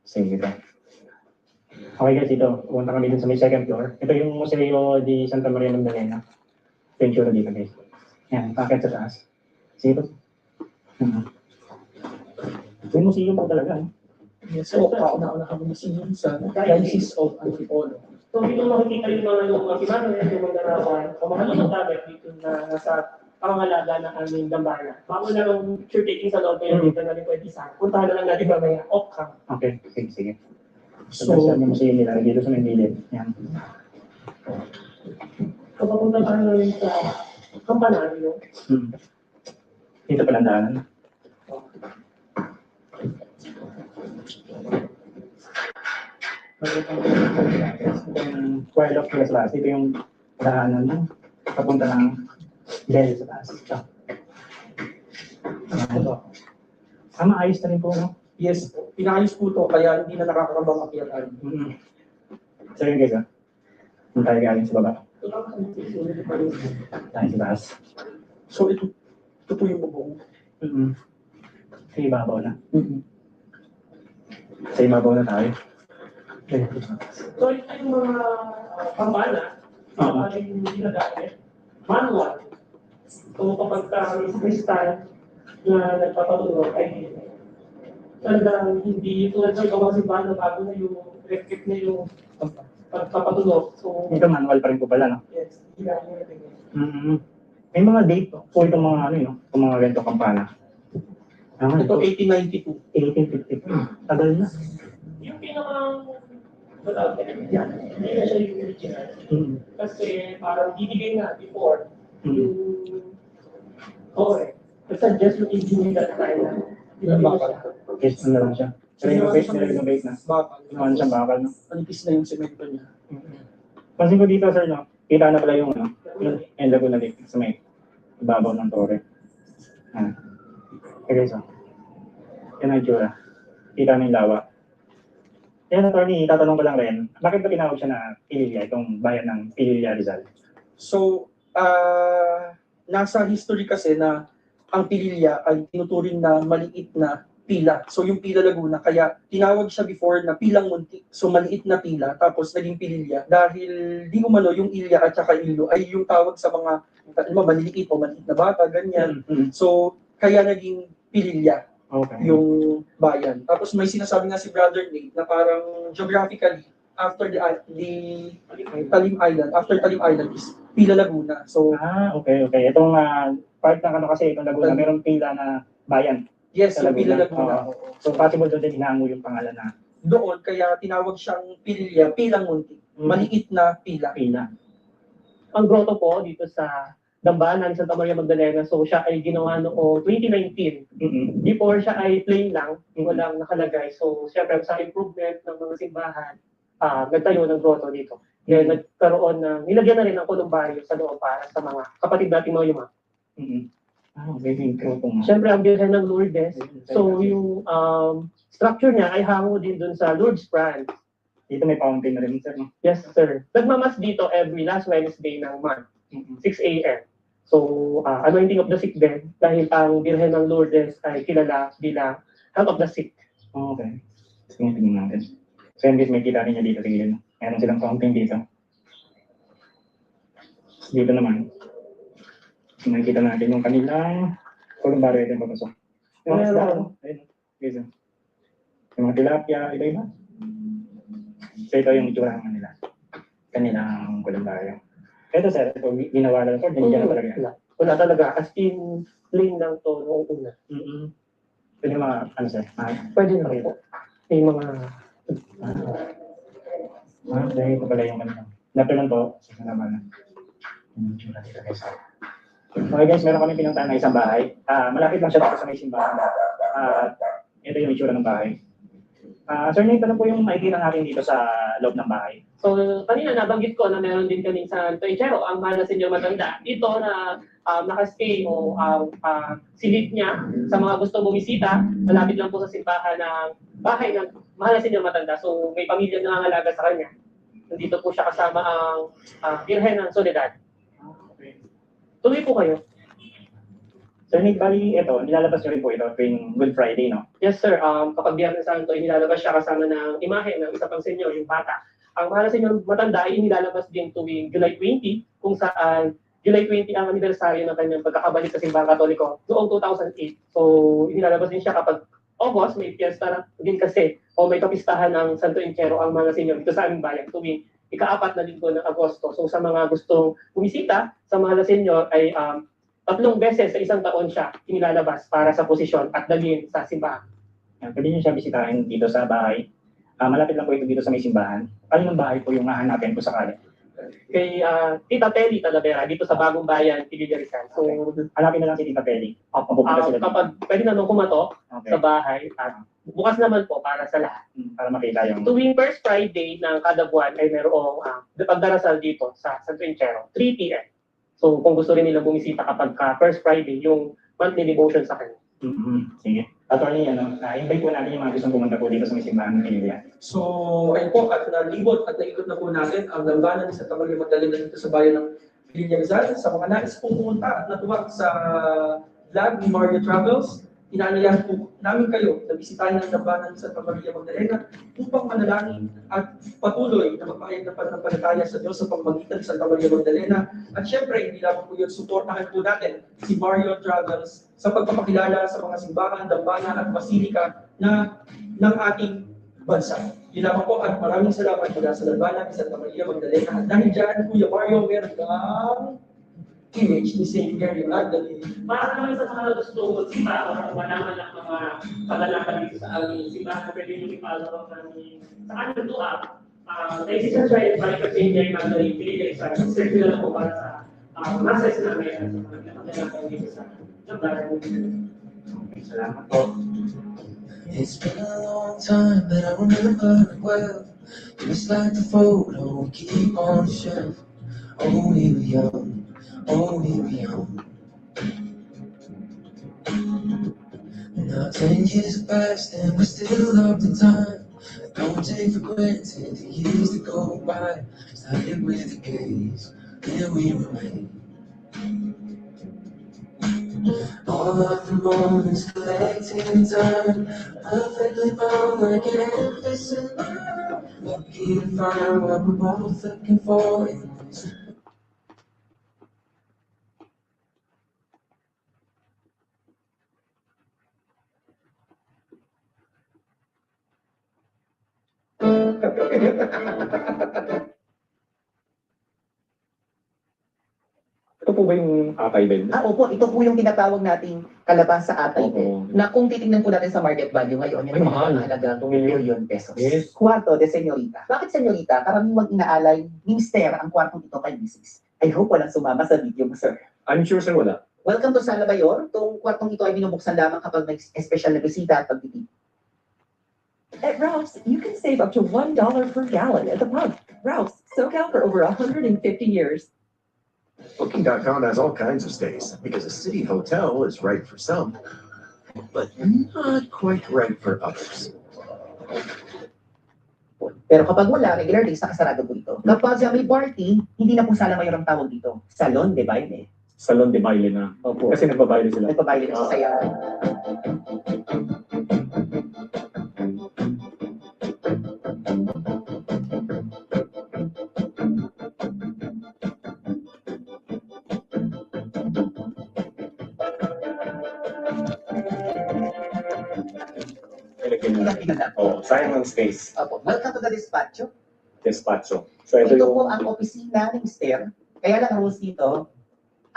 Sige ito. Okay guys, ito. Pumunta kami dito sa may second floor. Ito yung Museo di Santa Maria Magdalena. Ito yung tsura dito guys. Yan, packet sa taas. Sige ito. Yung museum po talaga. Yes, so kauna-una kami museum sa Diocese of Antipolo. So dito makikita yung mga lumang Emmanuel, yung mga garawan, o mga lumang tablet dito na nasa pangalaga ng aming gambana. Bago na lang picture taking sa loob kayo dito na rin pwede isa. Puntahan na lang natin mamaya off-cam. Okay, sige. So, yung museum nila, dito sa Manila. Yan. So papunta tayo na rin sa Campanaryo. Dito palang daanan. Itong Choir of Las Las, ito yung daanan mo. Papunta ng Bell sa taas. Maayos na rin po, no? Yes, pinayos po ito, kaya hindi na nakakabang akyatan. So yun guys, kung tayo galing sa baba. Tayo sa taas. So ito po yung bubong. Sa ibabaw na. Sa ibabaw na tayo. So ito yung mga kampana na ating ginagamit. Manual. So kapag may kristal na nagpapatulog ay talagang hindi tulad sa ibang simbahan na bago na yung electric na yung pagpapatulog. So ito manual pa rin po pala, no? yes, hindi namin natin. May mga date po itong mga ano yun, itong mga ganito kampana. Ito 1892. 1852. Tagal na. Yung pinakang yan, hindi na siya yung original. Kasi parang bibigay na before yung basta just yung engineer that time na Yes, ano lang siya. Renovate na. Bakal. Ano siyang bakal, no? Manipis na yung semento niya. Pansin ko dito, sir, no? Kita na pala yung, ano, yung Laguna Lake sa may ibabaw ng Torre. Okay, so. Yan ang itsura. Kita na yung lawa. Yan, attorney, tatanong ko lang rin, bakit ba tinawag siya na Pililya, itong bayan ng Pililya, Rizal? So, nasa history kasi na ang Pililya ay tinuturing na maliit na pila. So yung Pila Laguna, kaya tinawag siya before na Pilang Muntik. So maliit na pila, tapos naging Pililya. Dahil di umano yung Ilya at saka Ilo ay yung tawag sa mga maliliit o maliit na bata, ganyan. So kaya naging Pililya yung bayan. Tapos may sinasabi nga si Brother Nate na parang geographically, after the Talim Island, after Talim Island is Pila Laguna. So okay. Itong part ng ano kasi, itong Laguna, mayroong pila na bayan. Yes, yung Pila Laguna. So possible doon din inaango yung pangalan na doon, kaya tinawag siyang Pililya, Pilang Muntik. Maliit na pila. Ang grotto po dito sa Dambana, Santa Maria Magdalena, so siya ay ginawa noong 2019. Before siya ay plain lang, walang nakalagay. So syempre sa improvement ng mga simbahan, nagtayo ng grotto dito. Then nagkaroon ng, nilagyan na rin ng kolumbaryo sa loob para sa mga kapatid nating mga yuma. Siyempre, ang Birhen ng Lourdes. So, yung structure niya ay hango din dun sa Lourdes branch. Dito may fountain na rin, sir, no? Yes, sir. Nagmamas dito every last Wednesday ng month, 6 a.m. So, anointing of the sick din, dahil ang Birhen ng Lourdes ay kilala bilang Health of the Sick. Okay. Tingnan natin. So, yung may kita niya dito, tingnan. Meron silang fountain dito. Dito naman. Nakikita natin yung kanilang kolumbaryo din papasok. Yung mga isda, ayun. Dito. Yung mga tilapia, iba-iba. So ito yung itsura ng nila. Kanilang kolumbaryo. Ito sir, ito ginawa lang ito, hindi na talaga. Wala talaga, as in, plain lang to noong una. Pwede yung mga, ano sir? Pwede na po. May mga... dahil ito pala yung kanilang. Nato lang to, sa naman. Yung itsura dito guys. Okay guys, meron kami pinuntahan na isang bahay. Malapit lang siya dito sa may simbahan. Ito yung itsura ng bahay. Sir Nate, ano po yung makikita natin dito sa loob ng bahay? So, kanina nabanggit ko na meron din kaming sa Toichero, ang mahal na senyor matanda. Dito na nakastay o silid niya sa mga gusto bumisita. Malapit lang po sa simbahan ng bahay ng mahal na senyor matanda. So, may pamilya na nangangalaga sa kanya. Nandito po siya kasama ang Birhen ng Soledad. Tuloy po kayo. Sir Nick, bali ito, nilalabas nyo rin po ito tuwing Good Friday, no? Yes, sir. Kapag Biyernes Santo, nilalabas siya kasama ng imahe ng isa pang senyor, yung bata. Ang mahal na senyor matanda ay nilalabas din tuwing July 20, kung saan July 20 ang anibersaryo ng kanyang pagkakabalik sa Simbahang Katoliko noong 2008. So, nilalabas din siya kapag August, may fiesta na din kasi o may kapistahan ng Santo Inchero ang mga senyor dito sa aming bayan tuwing ika-4 na linggo ng Agosto. So, sa mga gustong bumisita sa mahal na senyor ay 3 beses sa isang taon siya inilalabas para sa posisyon at dalhin sa simbahan. Pwede niyo siya bisitahin dito sa bahay. Malapit lang po ito dito sa may simbahan. Anong bahay po yung hahanapin po sakali? Kay Tita Peli Talavera dito sa Bagong Bayan, Pililya Rizal. So, hanapin na lang si Tita Peli. Kapag pwede naman kumato sa bahay at bukas naman po para sa lahat. Para makita yung... Tuwing first Friday ng kada buwan ay mayroong pagdarasal dito sa Santo Inchero, 3 p.m. So, kung gusto rin nila bumisita kapag first Friday, yung monthly devotion sa kanya. Sige. Attorney, invite po natin yung mga gustong pumunta po dito sa may simbahan ng Pililya. So, ayun po, at nalibot at naikot na po natin ang lambanan sa Santa Maria Magdalena dito sa bayan ng Pililya Rizal. Sa mga nais pong pumunta at natuwa sa vlog ni Mario Travels, inaanyayahan po namin kayo na bisitahin ang lambanan sa Santa Maria Magdalena upang manalangin at patuloy na magpahayag ng pananampalataya sa Diyos sa pamamagitan sa Santa Maria Magdalena. At syempre, hindi lamang po yun, suportahan po natin si Mario Travels sa pagpapakilala sa mga simbahan, dambana at basilika na ng ating bansa. Yun lamang po at maraming salamat mula sa lambanan sa Santa Maria Magdalena. At dahil dyan, Kuya Mario, meron kang image ni Saint Mary Magdalene. Para naman sa mga gusto magsimba, para malaman ng mga paglalakad dito sa aming simbahan, pwede nyo ipalaw kami sa kanyang tuwa. Thank you sa try and find the Saint Mary Magdalene, pinigay sa circular na po para sa masses namin at sa mga paglalakad dito sa simbahan. Salamat po. It's been a long time, but I remember it well. Just like the photo we keep on the shelf. Oh, we were young. Oh, we were young. Now 10 years have passed and we're still up to time. I don't take for granted the years that go by. Started with a gaze, here we remain. All of the moments collected in time, perfectly bound like an endless line. Lucky to find what we're both looking for in this. Ito po ba yung atay bed? Opo, ito po yung tinatawag nating kalabasa atay Oo. na kung titingnan po natin sa market value ngayon, Ay, yung mahal. halagang 2 million. million pesos. Yes. Kwarto de senyorita. Bakit senyorita? Karaniwang inaalay ni Mister ang kwartong ito kay Mrs. I hope walang sumama sa video mo, sir. I'm sure sir wala. Welcome to Sala Bayor. Itong kwartong ito ay binubuksan lamang kapag may special na bisita at pagtitip. At Ralph's, you can save up to $1 per gallon at the pump. Ralph's, SoCal for over 150 years. Booking.com has all kinds of stays because a city hotel is right for some, but not quite right for others. Pero kapag wala, regular days, nakasarado po ito. Kapag may party, hindi na po Sala Bayor ang tawag dito. Salon de Baile. Salon de baile na. Opo. Kasi nagbabaile sila. Nagbabaile na sa sayaw. Oh, sayang ang space. Opo. Welcome to the despacho. Despacho. So ito Ito po yung ang opisina ng Mister. Kaya lang ang rules dito,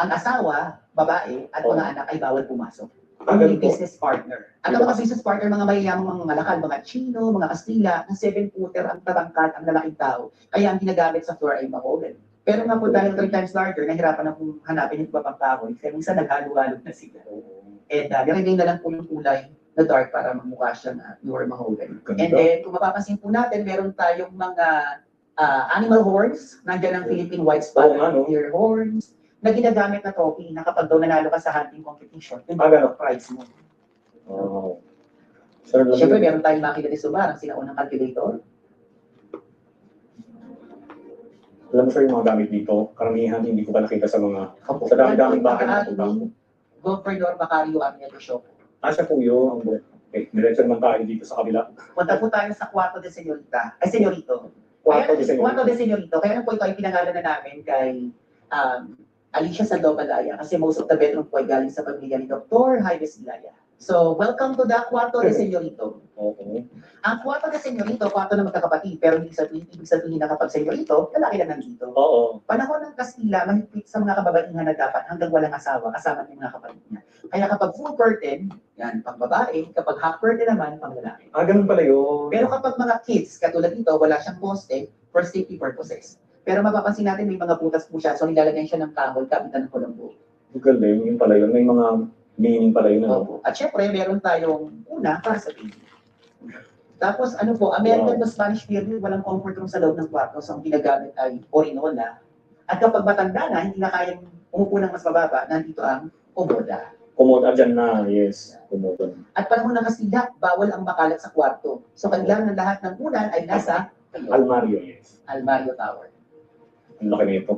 ang asawa, babae, at mga anak ay bawal pumasok. Only ganun po. business partner. At ang mga business partner, mga mayayamang mga malakal, mga Chino, mga Kastila, na 7-footer ang tatangkad, ang lalaking tao. Kaya ang ginagamit sa floor ay mahogan. Pero nga po dahil 3 times larger, nahirapan na kung hanapin yung iba pang kahoy. Kaya minsan naghalo-halo na sila. And nilagay na lang po yung kulay na dark para mamukha siya na pure mahogany. And then, kung mapapansin po natin, meron tayong mga animal horns. Nandiyan ang Philippine White Spot deer horns na ginagamit na trophy na kapag daw nanalo ka sa hunting competition, yung prize mo. Oh. Siyempre, meron tayong makina ni Sumar, ang sinaunang calculator. Alam mo sir yung mga gamit dito, karamihan hindi ko pa nakita sa mga sa dami-daming bahay na punta ko. Governor Macario Arnedo Show. Siya po yun. Okay, diretso naman tayo dito sa kabila. Punta po tayo sa Cuarto de Señorita. Ay, Señorito. Cuarto de Señorito. Cuarto de Señorito. Kaya po ito ay pinangalan na namin kay Alicia Sandovalaya kasi most of the bedroom po ay galing sa pamilya ni Dr. Jaime Silaya. So, welcome to the Cuarto de Señorito. Okay. Ang Cuarto de Señorito, kwarto ng magkakapatid, pero ibig sabihin na kapag Señorito, lalaki lang nandito. Oo. Panahon ng Kastila, mahigpit sa mga kababaihan na dapat hanggang walang asawa, kasama ng mga kapatid niya. Kaya kapag full curtain, yan, pang babae, kapag half curtain naman, pang lalaki. Ganun pala yun. Pero kapag mga kids, katulad dito, wala siyang poste for safety purposes. Pero mapapansin natin may mga butas po siya, so nilalagyan siya ng kahoy, kapitan ng kulambo. Galing, yun pala yun. May mga meaning pala yun. Ano? At syempre, meron tayong una para sa baby. Tapos ano po, American to Spanish period, walang comfort room sa loob ng kwarto, so ang ginagamit ay orinola. At kapag matanda na, hindi na kayang umupo ng mas mababa, nandito ang komoda. Komoda dyan na, yes. Komoda. At panahon ng Kastila, bawal ang makalat sa kwarto. So kailangan lahat ng unan ay nasa Almario, yes. Almario Tower. Ang laki na ito.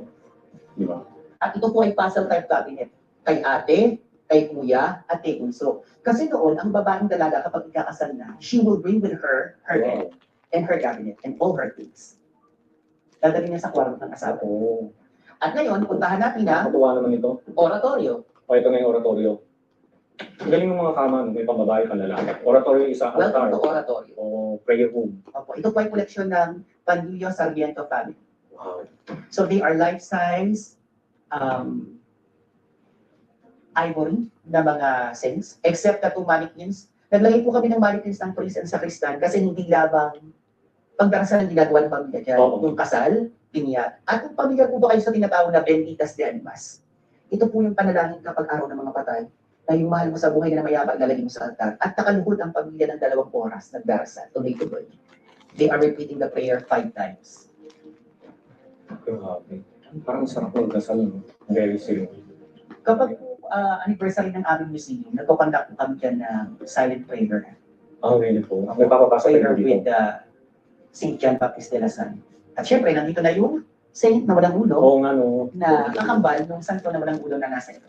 Di ba? At ito po ay puzzle type cabinet. Kay ate, kay kuya, at kay unso. Kasi noon, ang babaeng dalaga kapag ikakasal na, she will bring with her bed and her cabinet and all her things. Dadali niya sa kwarto ng asawa. At ngayon, puntahan natin na Matuwa naman ito. oratorio. Ito na yung oratorio. Ang galing ng mga kama, no? May pambabae, panlalaki. Oratorio, isa Welcome altar. to oratorio. O prayer room. Opo, ito po ay koleksyon ng Pandillo Sarmiento family. Wow. So they are life-size ivory na mga saints, except na 2 mannequins. Naglagay po kami ng mannequins ng priest and sacristan kasi hindi labang pagdarasal ang ginagawa ng pamilya dyan. Yung kasal, tinyag. At kung pamilya po ba kayo sa tinatawag na benditas de animas, ito po yung panalangin kapag araw ng mga patay, na yung mahal mo sa buhay na mayabag lalagay mo sa altar. At nakaluhod ang pamilya ng 2 oras nagdarasal to make the bird. They are repeating the prayer 5 times. Grabe. Parang sarap ng dasal, no? Very serious. Kapag po anniversary ng aming museum, nagko-conduct po kami dyan ng silent prayer. Really po. May papapasok Prayer kayo with dito. St. John Baptist de la Salle. At syempre, nandito na yung saint na walang ulo, Oo nga, no. na kakambal ng santo na walang ulo na nasa ito.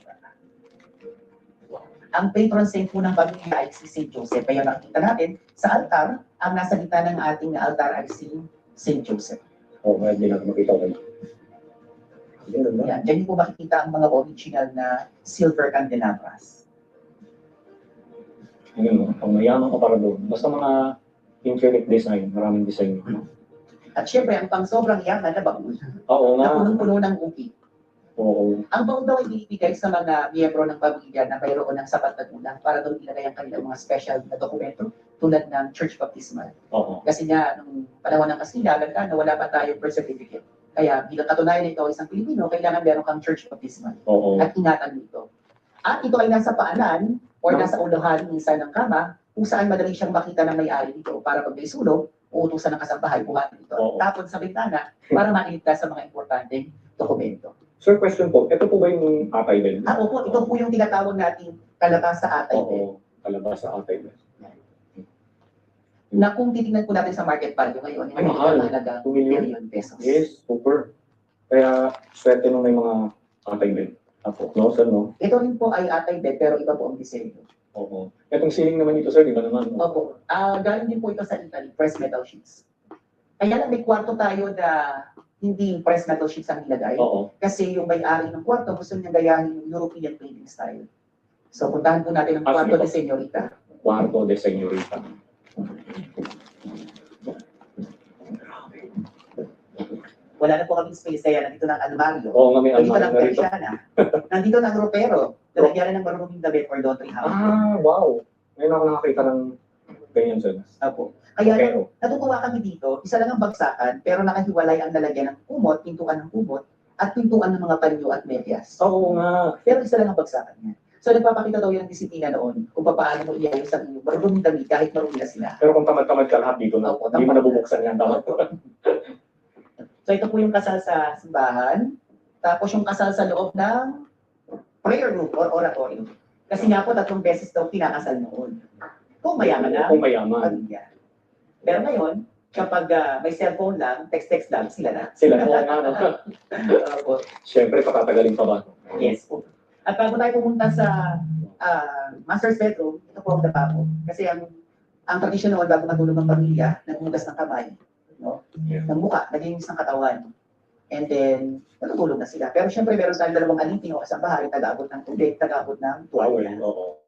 Ang patron saint po ng pamilya ay si St. Joseph. Kaya nakikita natin sa altar, ang nasa gitna ng ating altar ay si St. Joseph. Oo, hindi natin makita ko. Yan, dyan po makikita ang mga original na silver candelabras. Ayun, pang mayaman ka para doon. Basta mga intricate design, maraming design. At syempre, ang pang sobrang yaman na baul, Oo na nga. punong-puno ng uki. Oo. Ang baul daw ay binibigay sa mga miyembro ng pamilya na mayroon ng sapat na tulang para daw ilagay ang kanilang mga special na dokumento tulad ng church baptismal. Oo. Kasi nga, nung panahon ng Kastila, na wala pa tayong birth certificate. Kaya bilang katunayan na ito ay isang Pilipino, kailangan meron kang church baptismal. Oo. At ingatan mo ito. At ito ay nasa paanan o nasa uluhan minsan ng kama kung saan madali siyang makita ng may-ari dito para pag may sunog, uutusan ng kasambahay, buhatin ito. Tapon sa bintana para mailigtas sa mga importanteng dokumento. Sir, question po, ito po ba yung atay din? Opo, ito po yung tinatawag nating kalabasa atay. Oo, kalabasa atay din. Na kung titingnan po natin sa market value ngayon, Ay, mahal. halaga 2 million. million pesos. Yes, super. Kaya, swerte nung may mga atay din. Apo, no, sir, no? Ito rin po ay atay bed, pero iba po ang disenyo. Oo. Itong ceiling naman dito, sir, di ba naman? Opo. Galing din po ito sa Italy, pressed metal sheets. Kaya lang may kwarto tayo na hindi pressed metal sheets ang nilagay. Oo. Kasi yung may-ari ng kwarto gusto niya gayahin yung European painting style. So puntahan po natin ang Ah, kwarto sige de po. Señorita. Kwarto de Señorita. Wala na po kami space, kaya nandito na ang almaryo. Oo nga, may Nandito almaryo na ang na rito. persiana. Nandito na ang ropero. Nalagyan na ng marunong damit for laundry house. Wow. Ngayon ako nakakita ng ganyan, sir. Opo. Kaya Ropero. natutuwa kami dito, isa lang ang bagsakan, pero nakahiwalay ang lalagyan ng kumot, pintuan ng kumot, at pintuan ng mga panyo at medyas. Oo nga. Pero isa lang ang bagsakan niya. So nagpapakita daw yan ng disiplina noon kung paano mo iayos ang iyong marunong damit kahit marunong na sila. Pero kung tamad-tamad ka lahat dito, no? Opo, Hindi mo tamad. nabubuksan yan. Tamad. So ito po yung kasal sa simbahan. Tapos yung kasal sa loob ng prayer room or oratory. Kasi nga po 3 beses daw pinakasal noon. Kung mayaman na. Kung mayaman. Pamilya. Pero ngayon, kapag may cellphone lang, text-text lang, sila na. Sila na nga, no? Opo. Siyempre, patatagalin pa ba? Yes po. At bago tayo pumunta sa master's bedroom, ito po ang trabaho. Kasi ang tradisyon noon bago matulog ang pamilya, naghugas ng kamay, no? Ng mukha, naglinis ng katawan. And then, natutulog na sila. Pero syempre, meron tayong 2 alipin o kasambahay, taga-abot ng tubig, taga-abot ng tuwalya. Oo.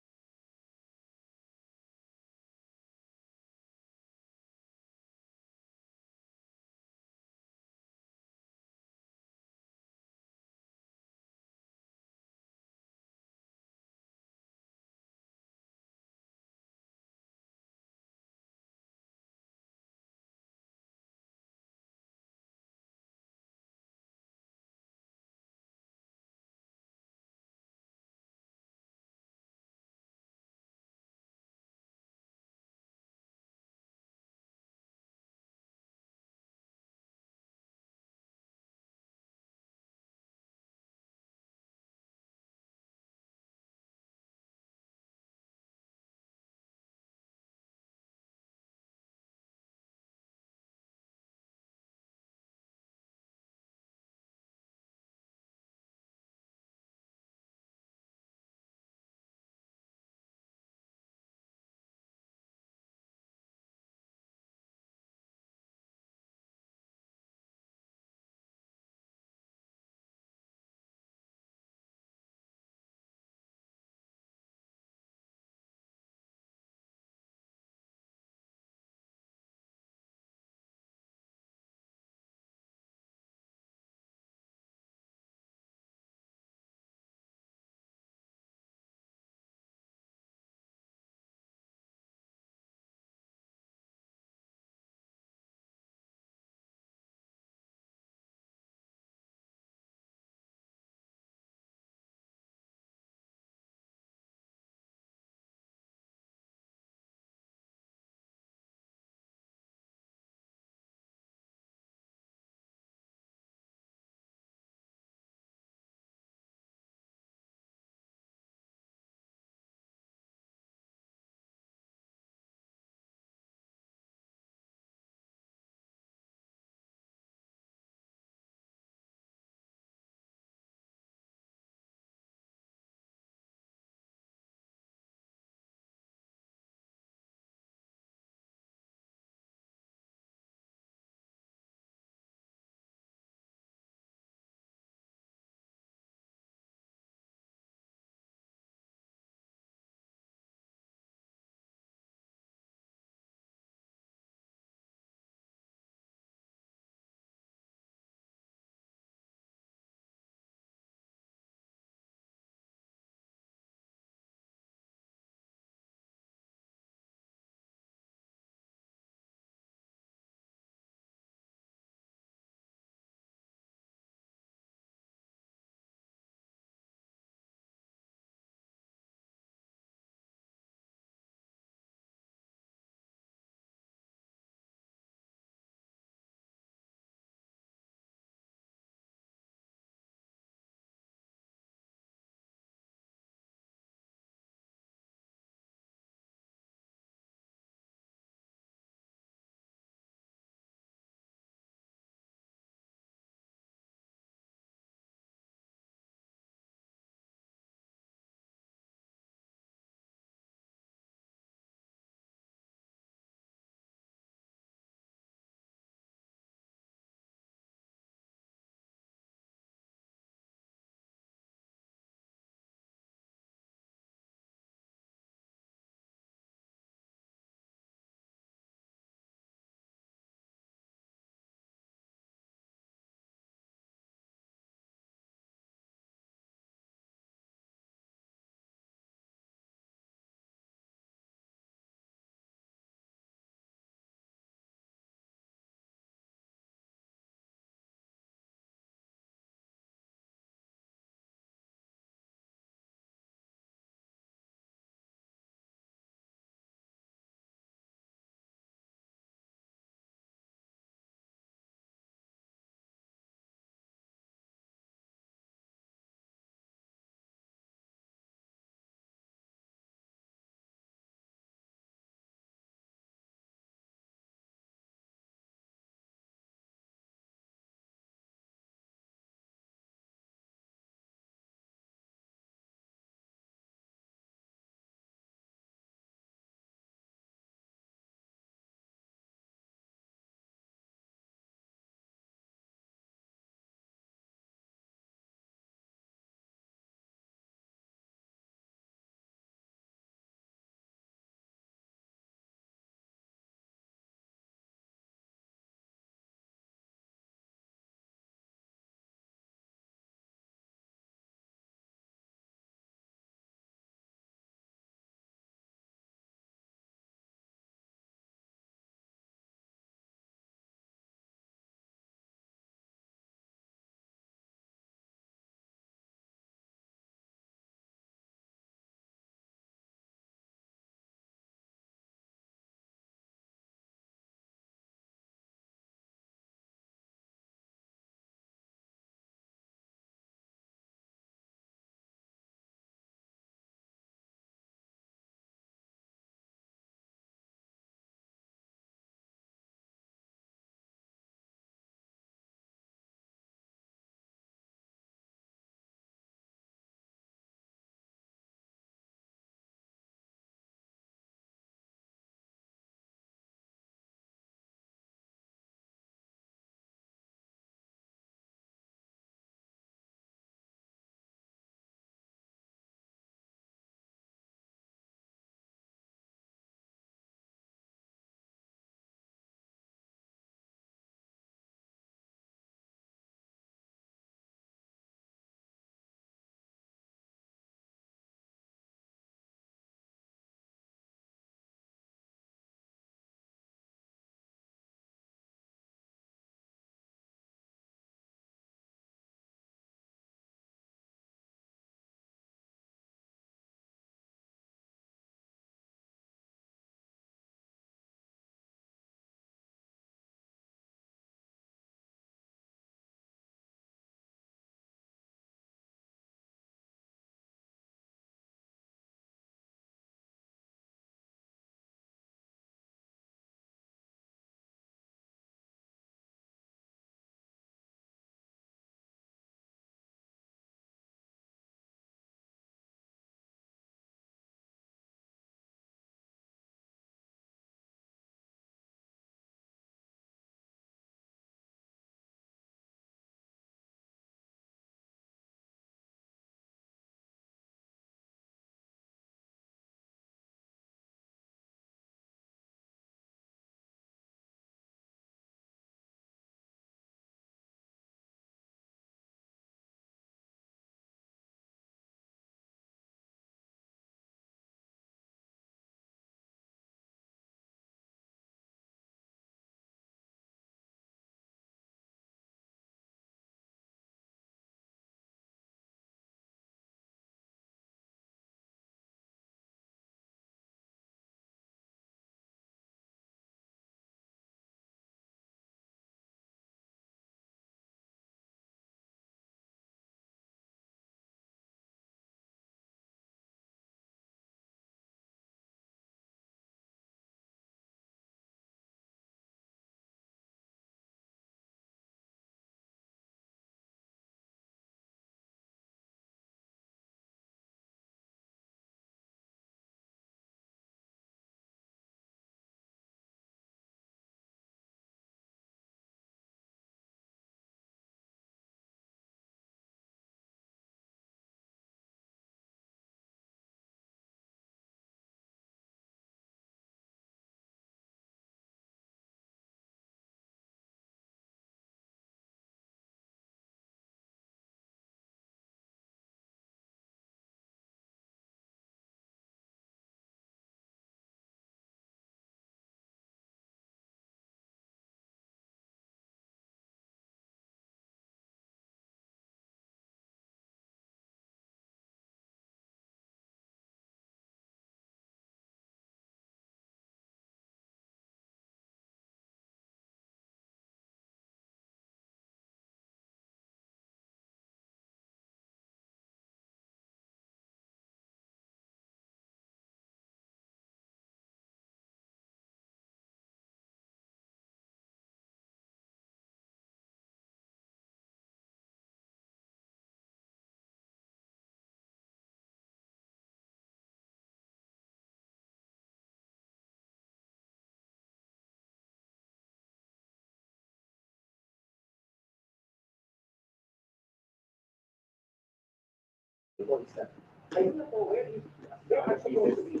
people is that I don't know where is there are supposed to be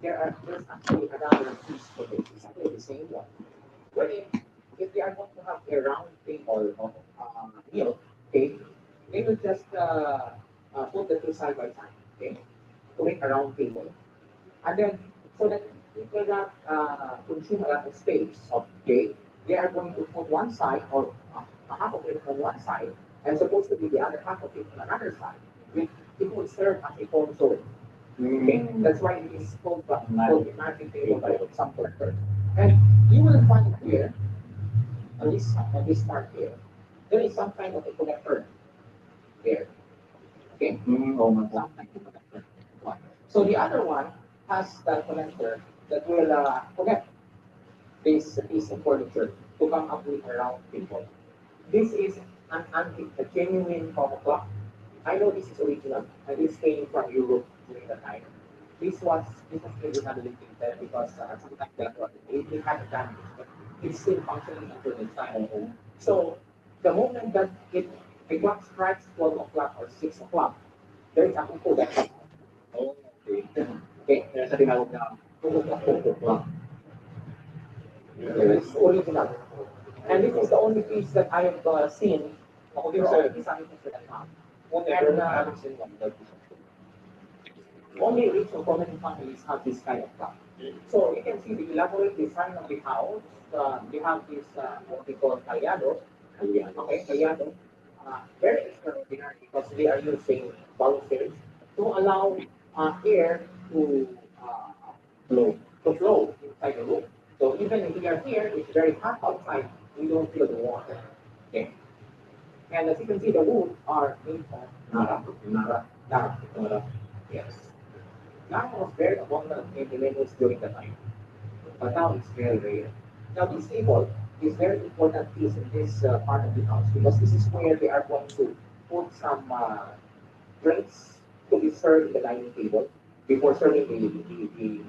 there's actually another piece for this. It's actually the same one. Wherein if they are going to have a round table of meal, okay, they will just put the two side by side, okay, to make a round table. And then so that it will not consume a lot of space, okay, they are going to put one side or half of it on one side and supposed to be the other half of it on another side. It will serve as a console. Okay, that's why it is called magic table by some collector. And you will find here on this part here, there is some kind of a connector there. Okay, some kind of connector. One. So the other one has the connector that will connect this piece of furniture to come up with a round table. This is an antique, a genuine power clock. I know this is original, and this came from Europe during the time. This was really rehabilitated because something like that it had a damage, but it's still functioning until this time. So the moment that the clock strikes 12 o'clock or 6 o'clock, there is a code that okay, there's a tinawag na clock. It's original. And this is the only piece that I have seen. Only rich or prominent families have this kind of clock. So you can see the elaborate design of the house. They have this what we call callado. Okay, callado. Very extraordinary because they are using balustrades to allow air to flow inside the room. So even if we are here, it's very hot outside. We don't feel the water. Okay. And as you can see, the wood are made of Nara. Yes. Nara was very abundant in the menus during the time, but now it's very rare. Now this table is very important piece in this part of the house because this is where they are going to put some drinks to be served in the dining table before serving the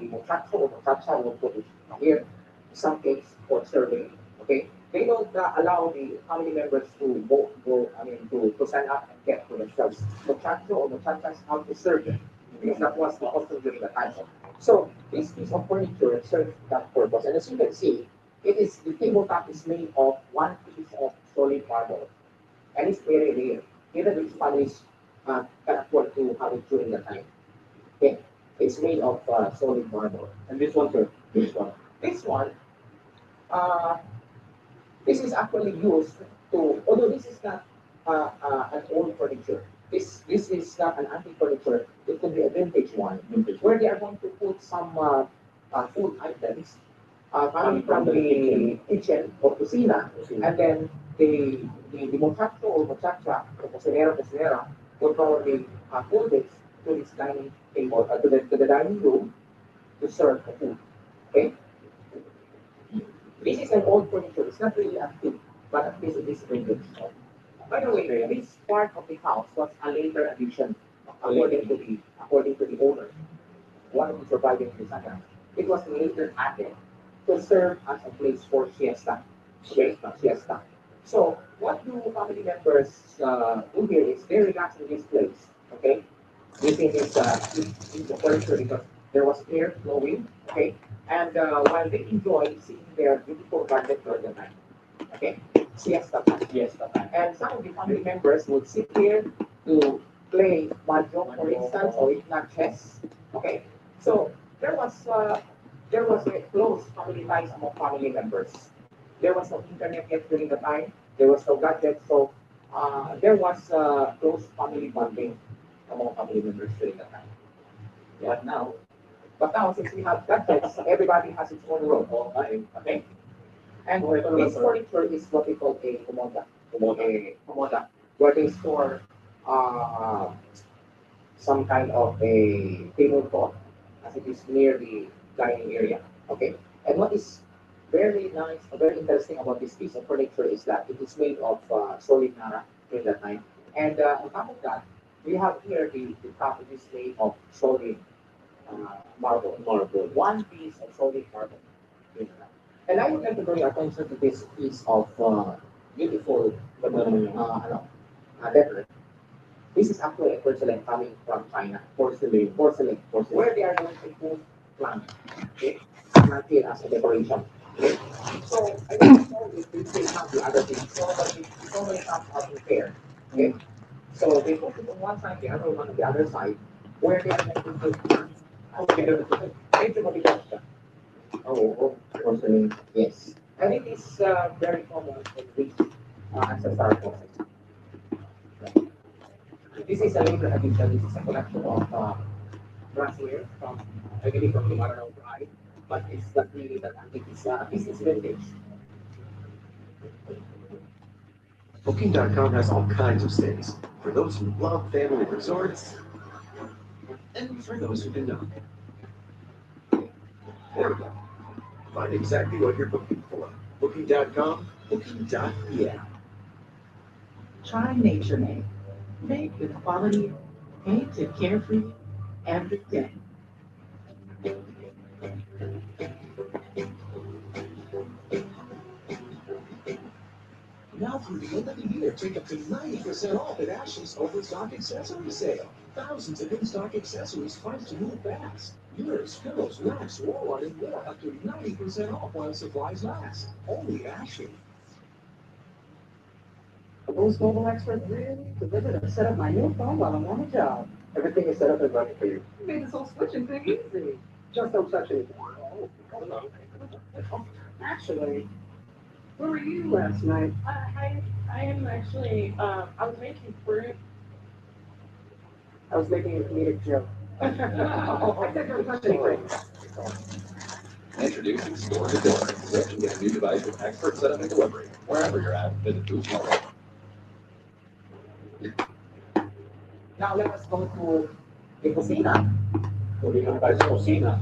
muchacho or muchacha will put it here, some cakes for serving. Okay, they don't allow the family members to to stand up and get for themselves. Muchacho or muchachas have to serve them because that was the custom during the time. So this piece of furniture serves that purpose, and as you can see, the tabletop is made of one piece of solid marble, and it's very rare. Even rich families can afford to have it during the time. Okay, it's made of solid marble. And this one, sir, this one. This one, uh, this is actually used to, although this is not an old furniture. This is not an antique furniture. It could be a vintage one, where they are going to put some food items coming from the kitchen or kusina, and then the muchacho or muchacha, or cocinera, will probably pull this to this dining table, to the dining room to serve the food. Okay? This is an old furniture. It's not really antique, but at least it is vintage. By the way, this part of the house was a later addition, according to the owner, one of the surviving descendants. It was later added to serve as a place for siesta. Siesta. So what do family members do here is they relax in this place. Okay, using this furniture because there was air flowing. Okay, and while they enjoy seeing their beautiful garden for the night. Okay, siesta time. Siesta time. And some of the family members would sit here to play mahjong, for instance, or if not chess. Okay, so there was a close family ties among family members. There was no internet yet during the time. There was no gadget, so there was close family bonding among family members during the time. But now since we have gadgets, everybody has its own room. Okay. And this furniture is what we call a komoda. Komoda, where they store uh, some kind of a tablecloth as it is near the dining area. Okay. And what is very nice, very interesting about this piece of furniture is that it is made of solid nara during that time. And on top of that, we have here the top it is made of solid marble. One piece of solid marble. And I would like to draw your attention to this piece of beautiful leather. This is actually a porcelain coming from China. Porcelain. Where they are going to put plant. Okay? Plant it as a decoration. Okay? So I don't know if they have the other thing. So but it always comes out in pair. Okay? So they put it on one side, the other one on the other side, where they are going to put plants. Okay, medyo mabigat siya. Oh, porcelain. Yes. And it is very common in Greece as a star process. This is a later addition. This is a collection of brassware from, I believe, from the Maranao tribe, but it's not really that antique. This is vintage. Booking.com has all kinds of stays for those who love family resorts and for those who do not. There we go. Find exactly what you're booking for. Booking.com, booking.yeah. Try Nature Made. Made with quality, made to carefree every day. Now through the end of the year, take up to 90% off at Ashley's Overstock Accessory Sale. Thousands of in-stock accessories priced to move fast. Mirrors, pillows, racks, wall art, and more up to 90% off while supplies last. Only at Ashley. Those mobile experts really delivered to set up my new phone while I'm on the job. Everything is set up and running for you. You made this whole switching thing easy. Just don't touch anything. Oh, hello. Actually, where were you last night? I am actually, I was making fruit. I was making a comedic joke. I said don't touch anything. Introducing Store to Door. You can get a new device with expert setup and delivery. Wherever you're at, visit Mucho. Now let us go to the kusina. Kusina.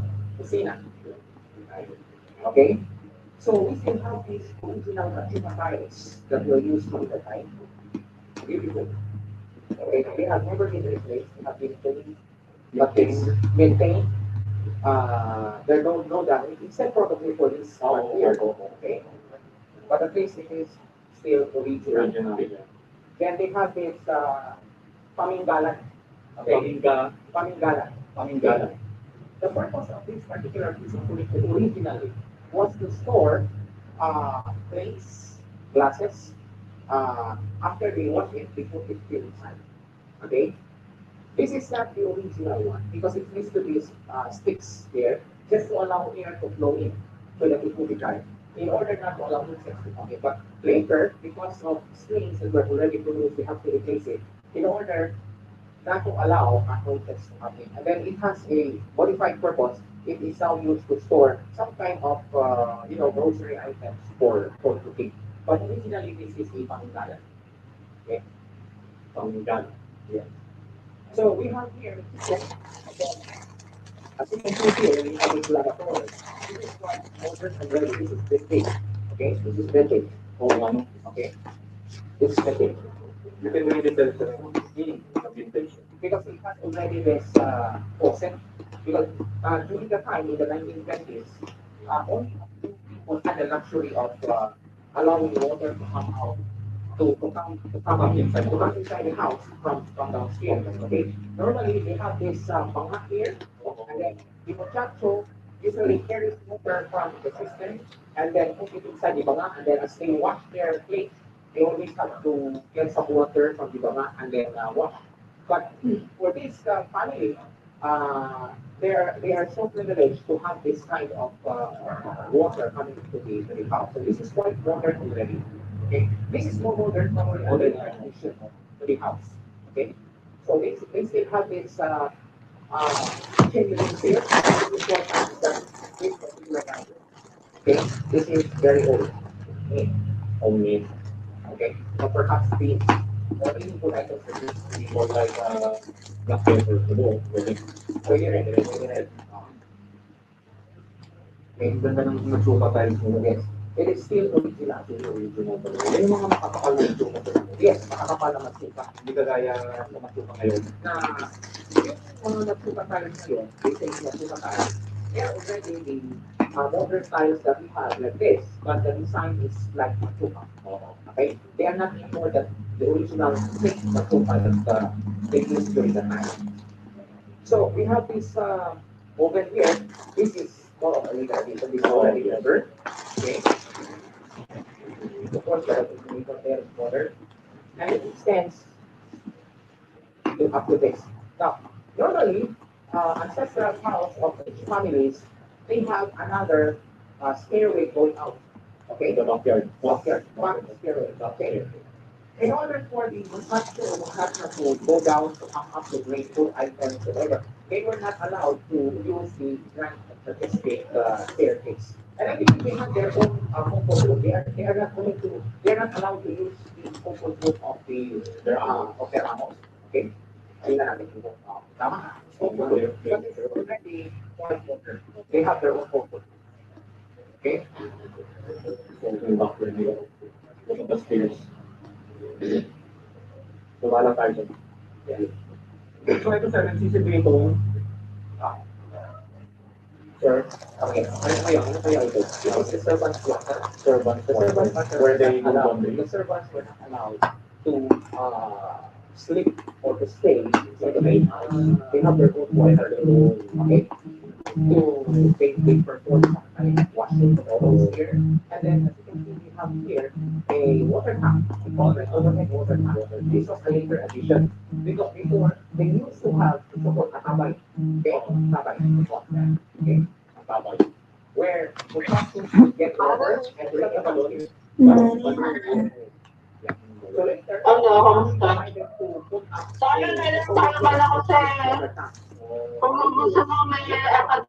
Okay? So we still have these original Kachuma tiles that were used from the time. Beautiful. Okay, they have never been replaced, they have been cleaned, but it's maintained. There no damage, except probably for this one here. Okay? But at least it is still original. Then they have this pamingalan. Okay? Pamingalan. The purpose of this particular piece of furniture originally was to store plates, glasses. After they wash it, they put it inside. Okay? This is not the original one because it needs to be sticks here just to allow air to flow in so that it will be dry. In order not to allow insects to come in. But later, because of screens that were already produced, we have to replace it in order not to allow insects to come in. And then it has a modified purpose. It is now used to store some kind of grocery items for cooking. But originally, this is a panggalan. Okay? Panggalan. Yes. So we have here, as you can see here, we have a laboratory. This is what modern and ready. This is vintage. Okay, this is vintage. Okay, this is vintage. You can really tell the meaning of vintage because it has already this faucet. Because during the time in the 1920s, only people had the luxury of allowing water to come out to come inside the house from downstairs. Okay. Normally they have this bangak here, and then the muchacho usually carries water from the system and then put it inside the bangak, and then as they wash their plate, they always have to get some water from the bangak and then wash. But for this family, they are so privileged to have this kind of water coming to the house. So this is quite modern already. Okay, this is more modern addition to the house. Okay, so they still have this chain link here. This is what happens that this particular house. Okay, this is very old. Okay, only. Okay, so perhaps the meaningful items that used to be more like black paper, the wall, pwede rin. Okay, ganda ng nagsuka tayo mo, yes. It is still original. Original pa rin. Yan yung mga makakapal na nagsuka pa rin. Yes, makakapal na nagsuka. Hindi kagaya sa nagsuka ngayon. Na yung mga nagsuka tayo ngayon, they say nagsuka tayo, they are already modern styles that we have like this, but the design is like Matuka. Okay? They are not anymore the original thick Matuka that they used during the time. So we have this oven here. This is more of a later edition. This is already over. Okay. Of course, the indicator there is water. And it extends up to this. Now, normally, ancestral house of each families, they have another stairway going out. Okay? The backyard. Backyard. Back stairway. Okay? In order for the Muchacho to go down to come up with great food items, whatever, they were not allowed to use the grand artistic staircase. And I think they have their own comfort room. They are not allowed to use the comfort room of their house. Okay? Ayun na natin yung tama. Comfort room. Because it's already quite water. They have their own comfort room. Okay? Look at the stairs. Wala tayo dyan. So ito sir, nagsisipin ito. Sir, Okay. Ano kaya ito? This is the servant's quarter. servants, The servants are where they do allowed, laundry. the servants were not allowed to sleep or to stay inside the main house. They have their own water, okay? They perform some kind of washing of all here. And then as you can see, we have here a water tank. We call it overhead water tank. This was a later addition. Because before, they used to have so-called katabay. Okay? Katabay. Okay? Katabay. Where the customers would get water and bring it along here. So later, we decided to put up a water tank.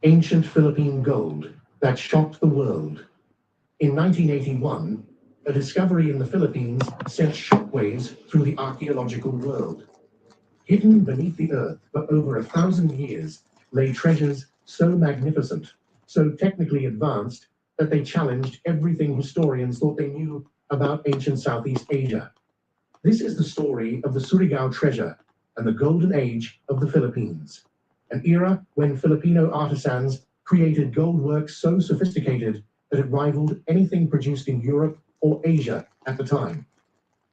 Ancient Philippine Gold That Shocked the World. In 1981, a discovery in the Philippines sent shockwaves through the archaeological world. Hidden beneath the earth for over 1,000 years lay treasures so magnificent, so technically advanced, that they challenged everything historians thought they knew about ancient Southeast Asia. This is the story of the Surigao treasure and the golden age of the Philippines, an era when Filipino artisans created gold work so sophisticated that it rivaled anything produced in Europe or Asia at the time.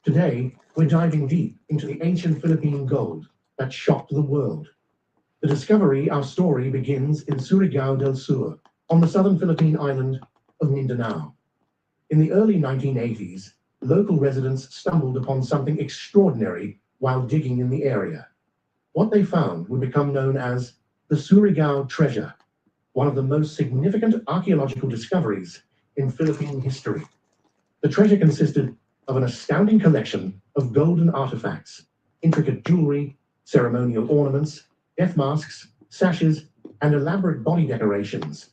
Today, we're diving deep into the ancient Philippine gold that shocked the world. The discovery, our story, begins in Surigao del Sur, on the southern Philippine island of Mindanao. In the early 1980s, local residents stumbled upon something extraordinary while digging in the area. What they found would become known as the Surigao treasure, one of the most significant archaeological discoveries in Philippine history. The treasure consisted of an astounding collection of golden artifacts, intricate jewelry, ceremonial ornaments, death masks, sashes, and elaborate body decorations.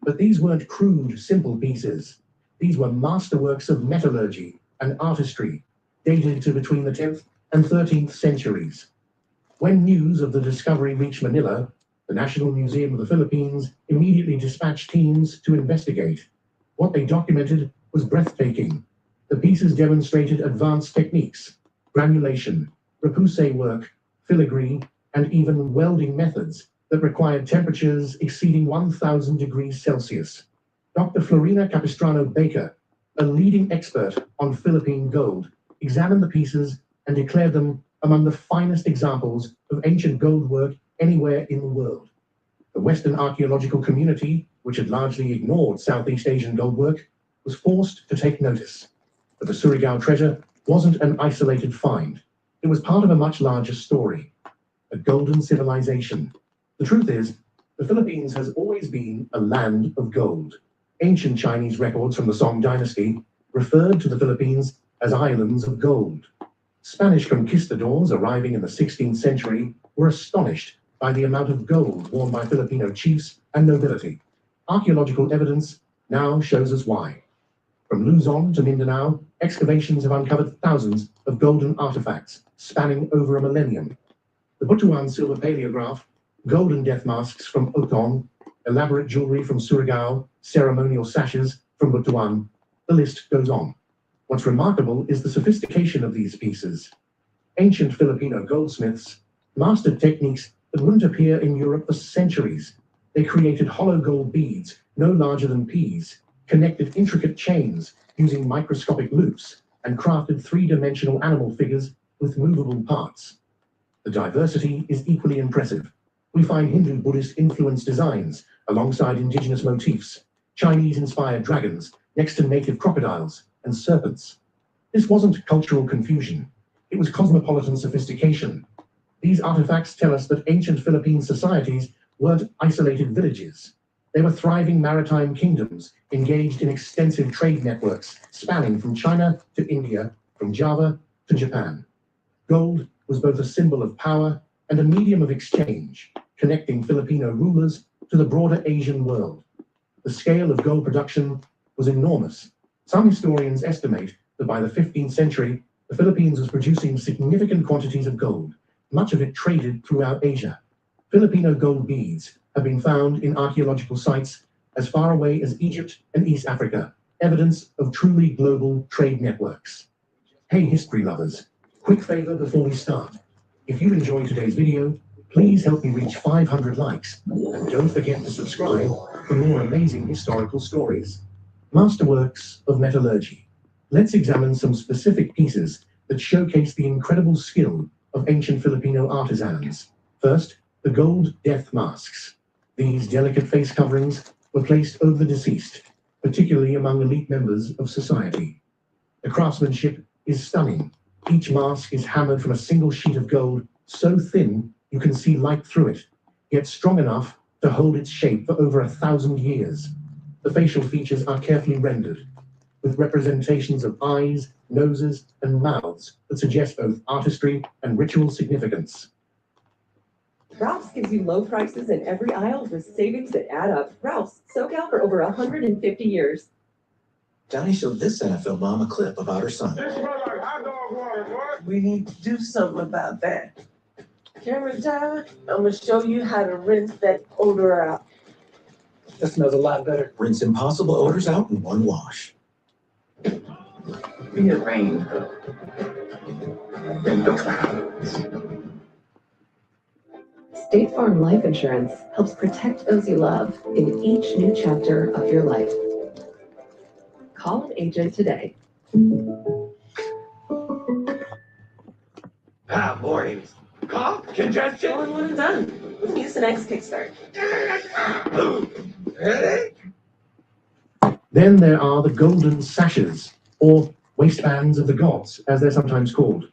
But these weren't crude, simple pieces. These were masterworks of metallurgy and artistry, dated to between the 10th and 13th centuries. When news of the discovery reached Manila, the National Museum of the Philippines immediately dispatched teams to investigate. What they documented was breathtaking. The pieces demonstrated advanced techniques, granulation, repoussé work, filigree, and even welding methods that required temperatures exceeding 1,000 degrees Celsius. Dr. Florina Capistrano Baker, a leading expert on Philippine gold, examined the pieces and declared them among the finest examples of ancient gold work anywhere in the world. The Western archaeological community, which had largely ignored Southeast Asian gold work, was forced to take notice. But the Surigao treasure wasn't an isolated find. It was part of a much larger story, a golden civilization. The truth is, the Philippines has always been a land of gold. Ancient Chinese records from the Song dynasty referred to the Philippines as islands of gold. Spanish conquistadors arriving in the 16th century were astonished by the amount of gold worn by Filipino chiefs and nobility. Archaeological evidence now shows us why. From Luzon to Mindanao, excavations have uncovered thousands of golden artifacts spanning over a millennium. The Butuan silver paleograph, golden death masks from Oton, elaborate jewelry from Surigao, ceremonial sashes from Butuan. The list goes on. What's remarkable is the sophistication of these pieces. Ancient Filipino goldsmiths mastered techniques that wouldn't appear in Europe for centuries. They created hollow gold beads no larger than peas, connected intricate chains using microscopic loops, and crafted three-dimensional animal figures with movable parts. The diversity is equally impressive. We find Hindu-Buddhist influenced designs alongside indigenous motifs, Chinese-inspired dragons next to native crocodiles and serpents. This wasn't cultural confusion. It was cosmopolitan sophistication. These artifacts tell us that ancient Philippine societies weren't isolated villages. They were thriving maritime kingdoms engaged in extensive trade networks spanning from China to India, from Java to Japan. Gold was both a symbol of power and a medium of exchange, connecting Filipino rulers to the broader Asian world. The scale of gold production was enormous. Some historians estimate that by the 15th century, the Philippines was producing significant quantities of gold, much of it traded throughout Asia. Filipino gold beads have been found in archaeological sites as far away as Egypt and East Africa, evidence of truly global trade networks. Hey history lovers, quick favor before we start. If you enjoyed today's video, please help me reach 500 likes, and don't forget to subscribe for more amazing historical stories. Masterworks of metallurgy. Let's examine some specific pieces that showcase the incredible skill of ancient Filipino artisans. First, the gold death masks. These delicate face coverings were placed over the deceased, particularly among elite members of society. The craftsmanship is stunning. Each mask is hammered from a single sheet of gold, so thin you can see light through it, yet strong enough to hold its shape for over 1,000 years. The facial features are carefully rendered, with representations of eyes, noses, and mouths that suggest both artistry and ritual significance. Ralph's gives you low prices in every aisle with savings that add up. Ralph's, SoCal for over 150 years. Johnny showed this NFL mom a clip about her son. This smells like hot dog water, boy. We need to do something about that. Camera time, I'm gonna show you how to rinse that odor out. That smells a lot better. Rinse impossible odors out in one wash. Be a rainbow in the clouds. State Farm Life Insurance helps protect those you love in each new chapter of your life. Call an agent today. Ah, boys. Cough, congestion. All in one and done. We can use the next kickstart. Headache? Then there are the golden sashes, or waistbands of the gods, as they're sometimes called.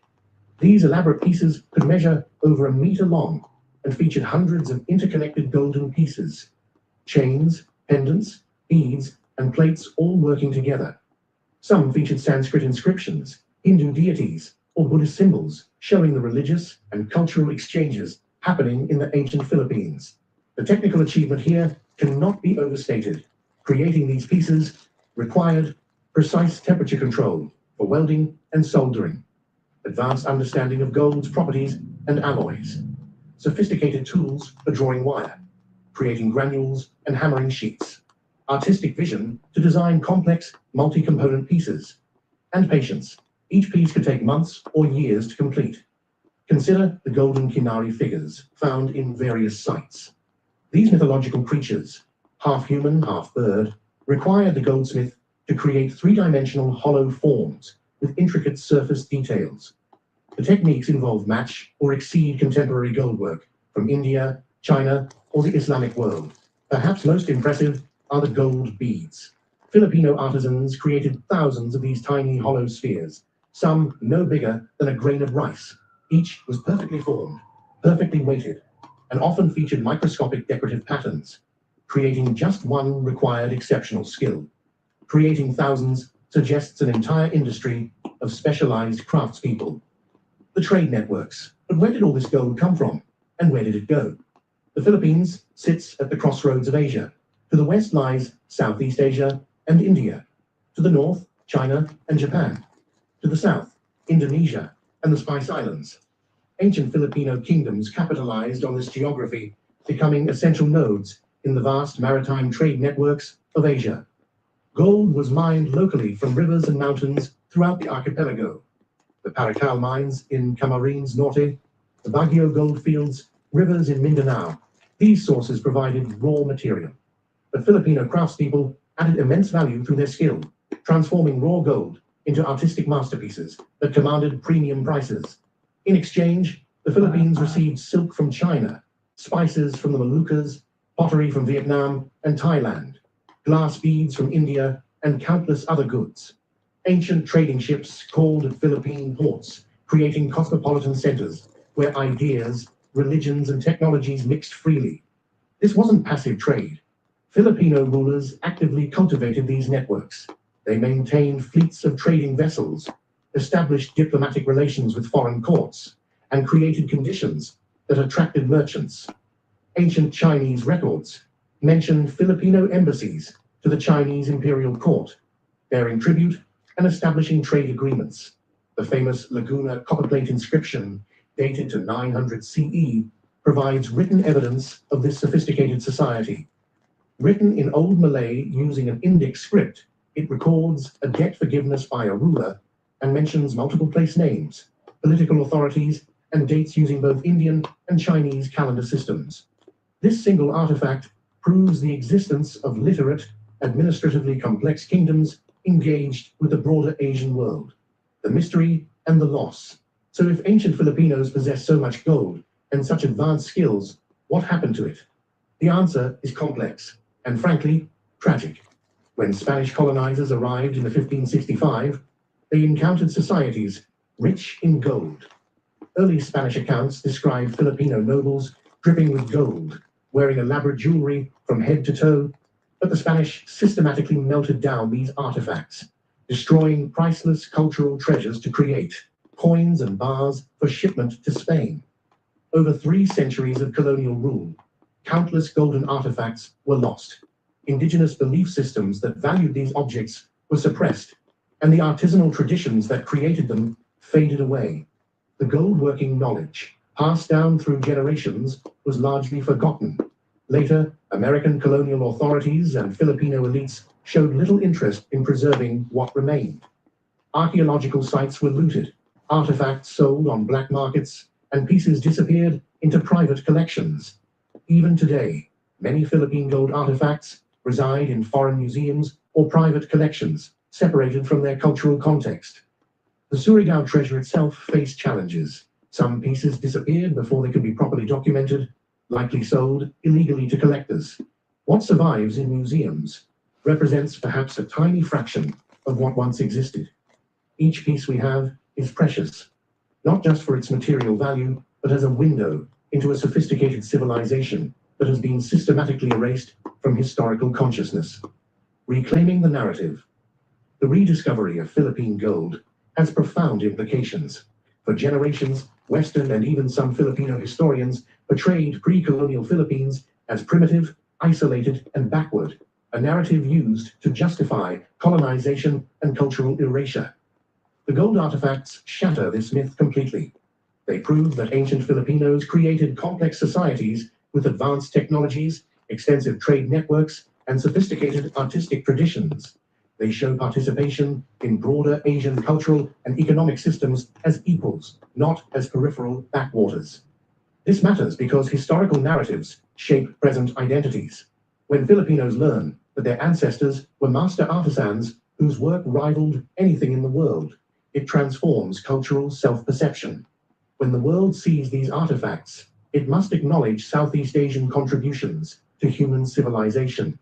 These elaborate pieces could measure over 1 meter long and featured hundreds of interconnected golden pieces, chains, pendants, beads, and plates all working together. Some featured Sanskrit inscriptions, Hindu deities, or Buddhist symbols, showing the religious and cultural exchanges happening in the ancient Philippines. The technical achievement here cannot be overstated. Creating these pieces required precise temperature control for welding and soldering, advanced understanding of gold's properties and alloys, sophisticated tools for drawing wire, creating granules and hammering sheets, artistic vision to design complex multi-component pieces, and patience. Each piece could take months or years to complete. Consider the golden Kinari figures found in various sites. These mythological creatures, half human, half bird, required the goldsmith to create three-dimensional hollow forms with intricate surface details. The techniques involve match or exceed contemporary goldwork from India, China, or the Islamic world. Perhaps most impressive are the gold beads. Filipino artisans created thousands of these tiny hollow spheres, some no bigger than a grain of rice. Each was perfectly formed, perfectly weighted, and often featured microscopic decorative patterns. Creating just one required exceptional skill. Creating thousands suggests an entire industry of specialized craftspeople. The trade networks. But where did all this gold come from? And where did it go? The Philippines sits at the crossroads of Asia. To the west lies Southeast Asia and India. To the north, China and Japan. To the south, Indonesia and the Spice Islands. Ancient Filipino kingdoms capitalized on this geography, becoming essential nodes in the vast maritime trade networks of Asia. Gold was mined locally from rivers and mountains throughout the archipelago. The Paracal mines in Camarines Norte, the Baguio gold fields, rivers in Mindanao. These sources provided raw material. But Filipino craftspeople added immense value through their skill, transforming raw gold into artistic masterpieces that commanded premium prices. In exchange, the Philippines received silk from China, spices from the Moluccas, pottery from Vietnam and Thailand, glass beads from India, and countless other goods. Ancient trading ships called at Philippine ports, creating cosmopolitan centers where ideas, religions, and technologies mixed freely. This wasn't passive trade. Filipino rulers actively cultivated these networks. They maintained fleets of trading vessels, established diplomatic relations with foreign courts, and created conditions that attracted merchants. Ancient Chinese records mention Filipino embassies to the Chinese imperial court, bearing tribute and establishing trade agreements. The famous Laguna copperplate inscription, dated to 900 CE, provides written evidence of this sophisticated society. Written in Old Malay using an Indic script, it records a debt forgiveness by a ruler and mentions multiple place names, political authorities, and dates using both Indian and Chinese calendar systems. This single artifact proves the existence of literate, administratively complex kingdoms engaged with the broader Asian world, the mystery and the loss. So if ancient Filipinos possess so much gold and such advanced skills, what happened to it? The answer is complex and, frankly, tragic. When Spanish colonizers arrived in 1565, they encountered societies rich in gold. Early Spanish accounts describe Filipino nobles dripping with gold, wearing elaborate jewelry from head to toe, but the Spanish systematically melted down these artifacts, destroying priceless cultural treasures to create coins and bars for shipment to Spain. Over 3 centuries of colonial rule, countless golden artifacts were lost. Indigenous belief systems that valued these objects were suppressed, and the artisanal traditions that created them faded away. The gold working knowledge, passed down through generations, was largely forgotten. Later, American colonial authorities and Filipino elites showed little interest in preserving what remained. Archaeological sites were looted, artifacts sold on black markets, and pieces disappeared into private collections. Even today, many Philippine gold artifacts reside in foreign museums or private collections, separated from their cultural context. The Surigao treasure itself faced challenges. Some pieces disappeared before they could be properly documented, likely sold illegally to collectors. What survives in museums represents perhaps a tiny fraction of what once existed. Each piece we have is precious, not just for its material value, but as a window into a sophisticated civilization that has been systematically erased from historical consciousness. Reclaiming the narrative. The rediscovery of Philippine gold has profound implications. For generations, Western and even some Filipino historians portrayed pre-colonial Philippines as primitive, isolated, and backward, a narrative used to justify colonization and cultural erasure. The gold artifacts shatter this myth completely. They prove that ancient Filipinos created complex societies with advanced technologies, extensive trade networks, and sophisticated artistic traditions. They show participation in broader Asian cultural and economic systems as equals, not as peripheral backwaters. This matters because historical narratives shape present identities. When Filipinos learn that their ancestors were master artisans whose work rivaled anything in the world, it transforms cultural self-perception. When the world sees these artifacts, it must acknowledge Southeast Asian contributions to human civilization.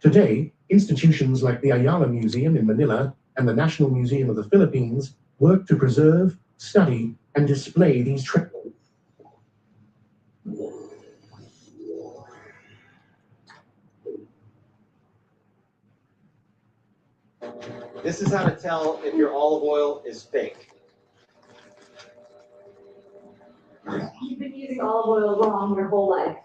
Today, institutions like the Ayala Museum in Manila and the National Museum of the Philippines work to preserve, study, and display these treasures. This is how to tell if your olive oil is fake. You've been using olive oil wrong your whole life,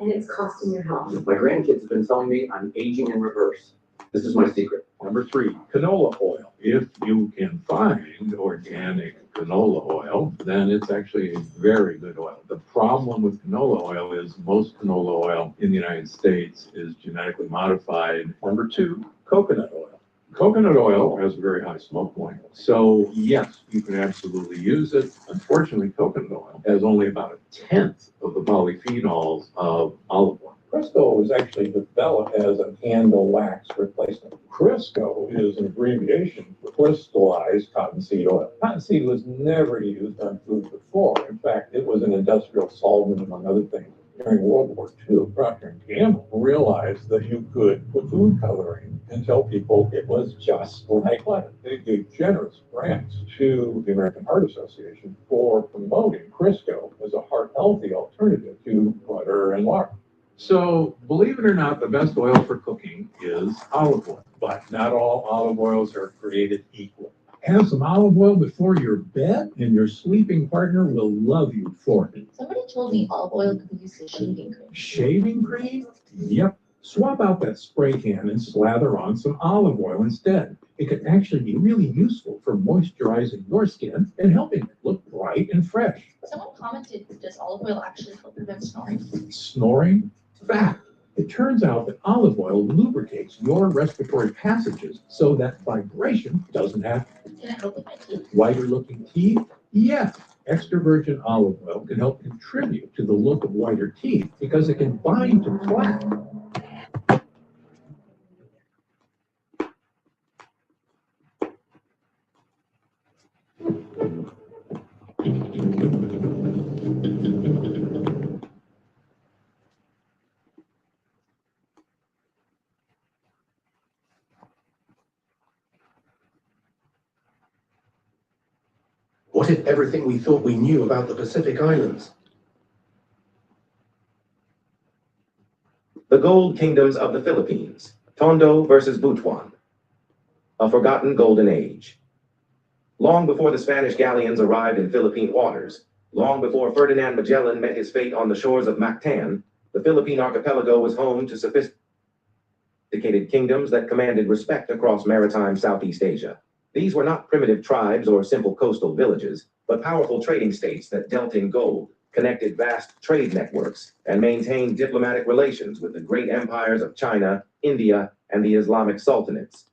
and it's costing your health. My grandkids have been telling me I'm aging in reverse. This is my secret. Number 3, canola oil. If you can find organic canola oil, then it's actually a very good oil. The problem with canola oil is most canola oil in the United States is genetically modified. Number 2, coconut oil. Coconut oil has a very high smoke point. So yes, you can absolutely use it. Unfortunately, coconut oil has only about 1/10 of the polyphenols of olive oil. Crisco was actually developed as a candle wax replacement. Crisco is an abbreviation for crystallized cottonseed oil. Cottonseed was never used on food before. In fact, it was an industrial solvent, among other things. During World War II, Procter & Gamble realized that you could put food coloring and tell people it was just like butter. They gave generous grants to the American Heart Association for promoting Crisco as a heart-healthy alternative to butter and lard. So, believe it or not, the best oil for cooking is olive oil, but not all olive oils are created equal. Have some olive oil before your bed, and your sleeping partner will love you for it. Somebody told me olive oil could be used as shaving cream. Shaving cream? Yep. Swap out that spray can and slather on some olive oil instead. It can actually be really useful for moisturizing your skin and helping it look bright and fresh. Someone commented, does olive oil actually help prevent snoring? Snoring? Fact. It turns out that olive oil lubricates your respiratory passages so that vibration doesn't happen. Can it help with my teeth? Whiter looking teeth? Yes. Extra virgin olive oil can help contribute to the look of whiter teeth because it can bind to plaque. What if everything we thought we knew about the Pacific Islands? The Gold Kingdoms of the Philippines, Tondo versus Butuan. A forgotten golden age. Long before the Spanish galleons arrived in Philippine waters, Long before Ferdinand Magellan met his fate on the shores of Mactan, the Philippine archipelago was home to sophisticated kingdoms that commanded respect across maritime Southeast Asia. These were not primitive tribes or simple coastal villages, but powerful trading states that dealt in gold, connected vast trade networks, and maintained diplomatic relations with the great empires of China, India, and the Islamic sultanates.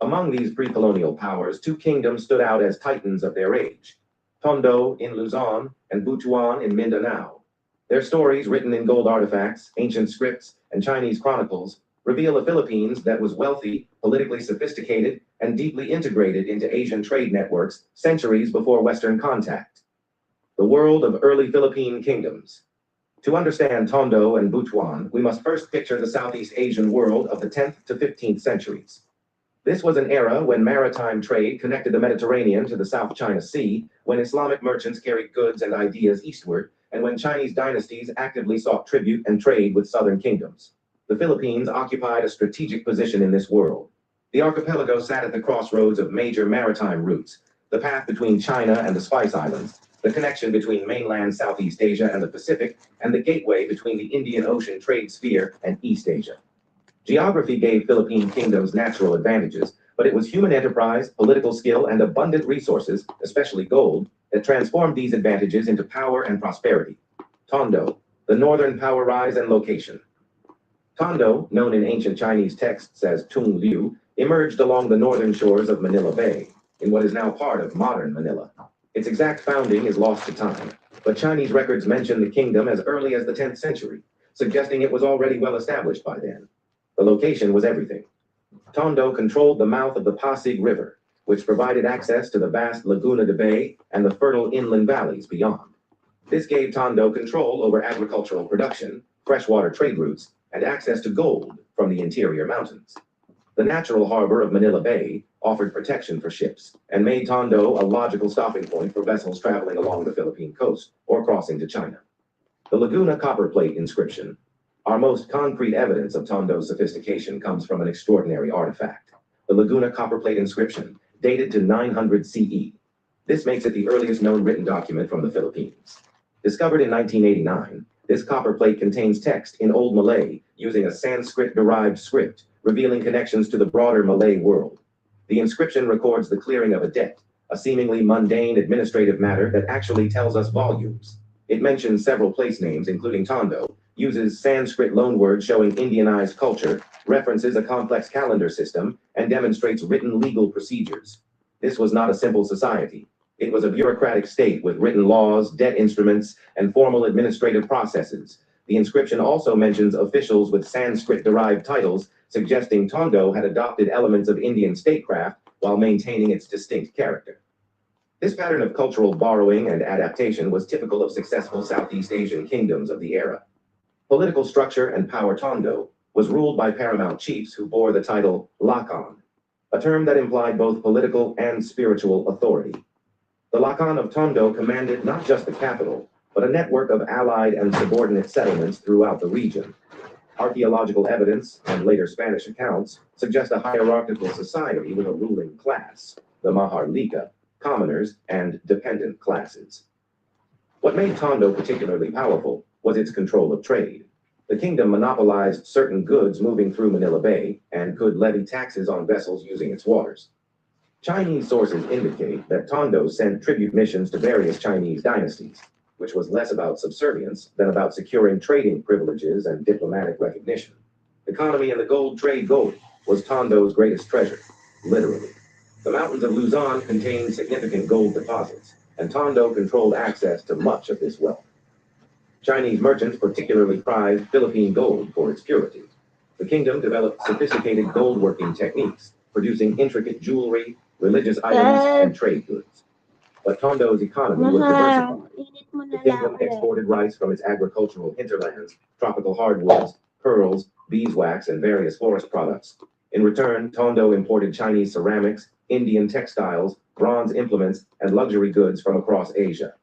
Among these pre-colonial powers, two kingdoms stood out as titans of their age: Tondo in Luzon and Butuan in Mindanao. Their stories, written in gold artifacts, ancient scripts, and Chinese chronicles, reveal a Philippines that was wealthy, politically sophisticated, and deeply integrated into Asian trade networks centuries before Western contact. The world of early Philippine kingdoms. To understand Tondo and Butuan, we must first picture the Southeast Asian world of the 10th to 15th centuries. This was an era when maritime trade connected the Mediterranean to the South China Sea, when Islamic merchants carried goods and ideas eastward, and when Chinese dynasties actively sought tribute and trade with southern kingdoms. The Philippines occupied a strategic position in this world. The archipelago sat at the crossroads of major maritime routes, the path between China and the Spice Islands, the connection between mainland Southeast Asia and the Pacific, and the gateway between the Indian Ocean trade sphere and East Asia. Geography gave Philippine kingdoms natural advantages, but it was human enterprise, political skill, and abundant resources, especially gold, that transformed these advantages into power and prosperity. Tondo, the northern power rise and location. Tondo, known in ancient Chinese texts as Tung Liu, emerged along the northern shores of Manila Bay, in what is now part of modern Manila. Its exact founding is lost to time, but Chinese records mention the kingdom as early as the 10th century, suggesting it was already well established by then. The location was everything. Tondo controlled the mouth of the Pasig River, which provided access to the vast Laguna de Bay and the fertile inland valleys beyond. This gave Tondo control over agricultural production, freshwater trade routes, and access to gold from the interior mountains. The natural harbor of Manila Bay offered protection for ships and made Tondo a logical stopping point for vessels traveling along the Philippine coast or crossing to China. The Laguna copperplate inscription. Our most concrete evidence of Tondo's sophistication comes from an extraordinary artifact, the Laguna copperplate inscription, dated to 900 CE. This makes it the earliest known written document from the Philippines. Discovered in 1989, this copperplate contains text in Old Malay using a Sanskrit-derived script, revealing connections to the broader Malay world. The inscription records the clearing of a debt, a seemingly mundane administrative matter that actually tells us volumes. It mentions several place names, including Tondo, uses Sanskrit loanwords showing Indianized culture, references a complex calendar system, and demonstrates written legal procedures. This was not a simple society. It was a bureaucratic state with written laws, debt instruments, and formal administrative processes. The inscription also mentions officials with Sanskrit-derived titles, suggesting Tondo had adopted elements of Indian statecraft while maintaining its distinct character. This pattern of cultural borrowing and adaptation was typical of successful Southeast Asian kingdoms of the era. Political structure and power. Tondo was ruled by paramount chiefs who bore the title Lakan, a term that implied both political and spiritual authority. The Lakan of Tondo commanded not just the capital, but a network of allied and subordinate settlements throughout the region. Archaeological evidence and later Spanish accounts suggest a hierarchical society with a ruling class, the Maharlika, commoners, and dependent classes. What made Tondo particularly powerful was its control of trade. The kingdom monopolized certain goods moving through Manila Bay and could levy taxes on vessels using its waters. Chinese sources indicate that Tondo sent tribute missions to various Chinese dynasties, which was less about subservience than about securing trading privileges and diplomatic recognition. Economy and the gold trade was Tondo's greatest treasure, literally. The mountains of Luzon contained significant gold deposits, and Tondo controlled access to much of this wealth. Chinese merchants particularly prized Philippine gold for its purity. The kingdom developed sophisticated gold working techniques, producing intricate jewelry, religious items, and trade goods. But Tondo's economy was diversified. The kingdom exported rice from its agricultural hinterlands, tropical hardwoods, pearls, beeswax, and various forest products. In return, Tondo imported Chinese ceramics, Indian textiles, bronze implements, and luxury goods from across Asia.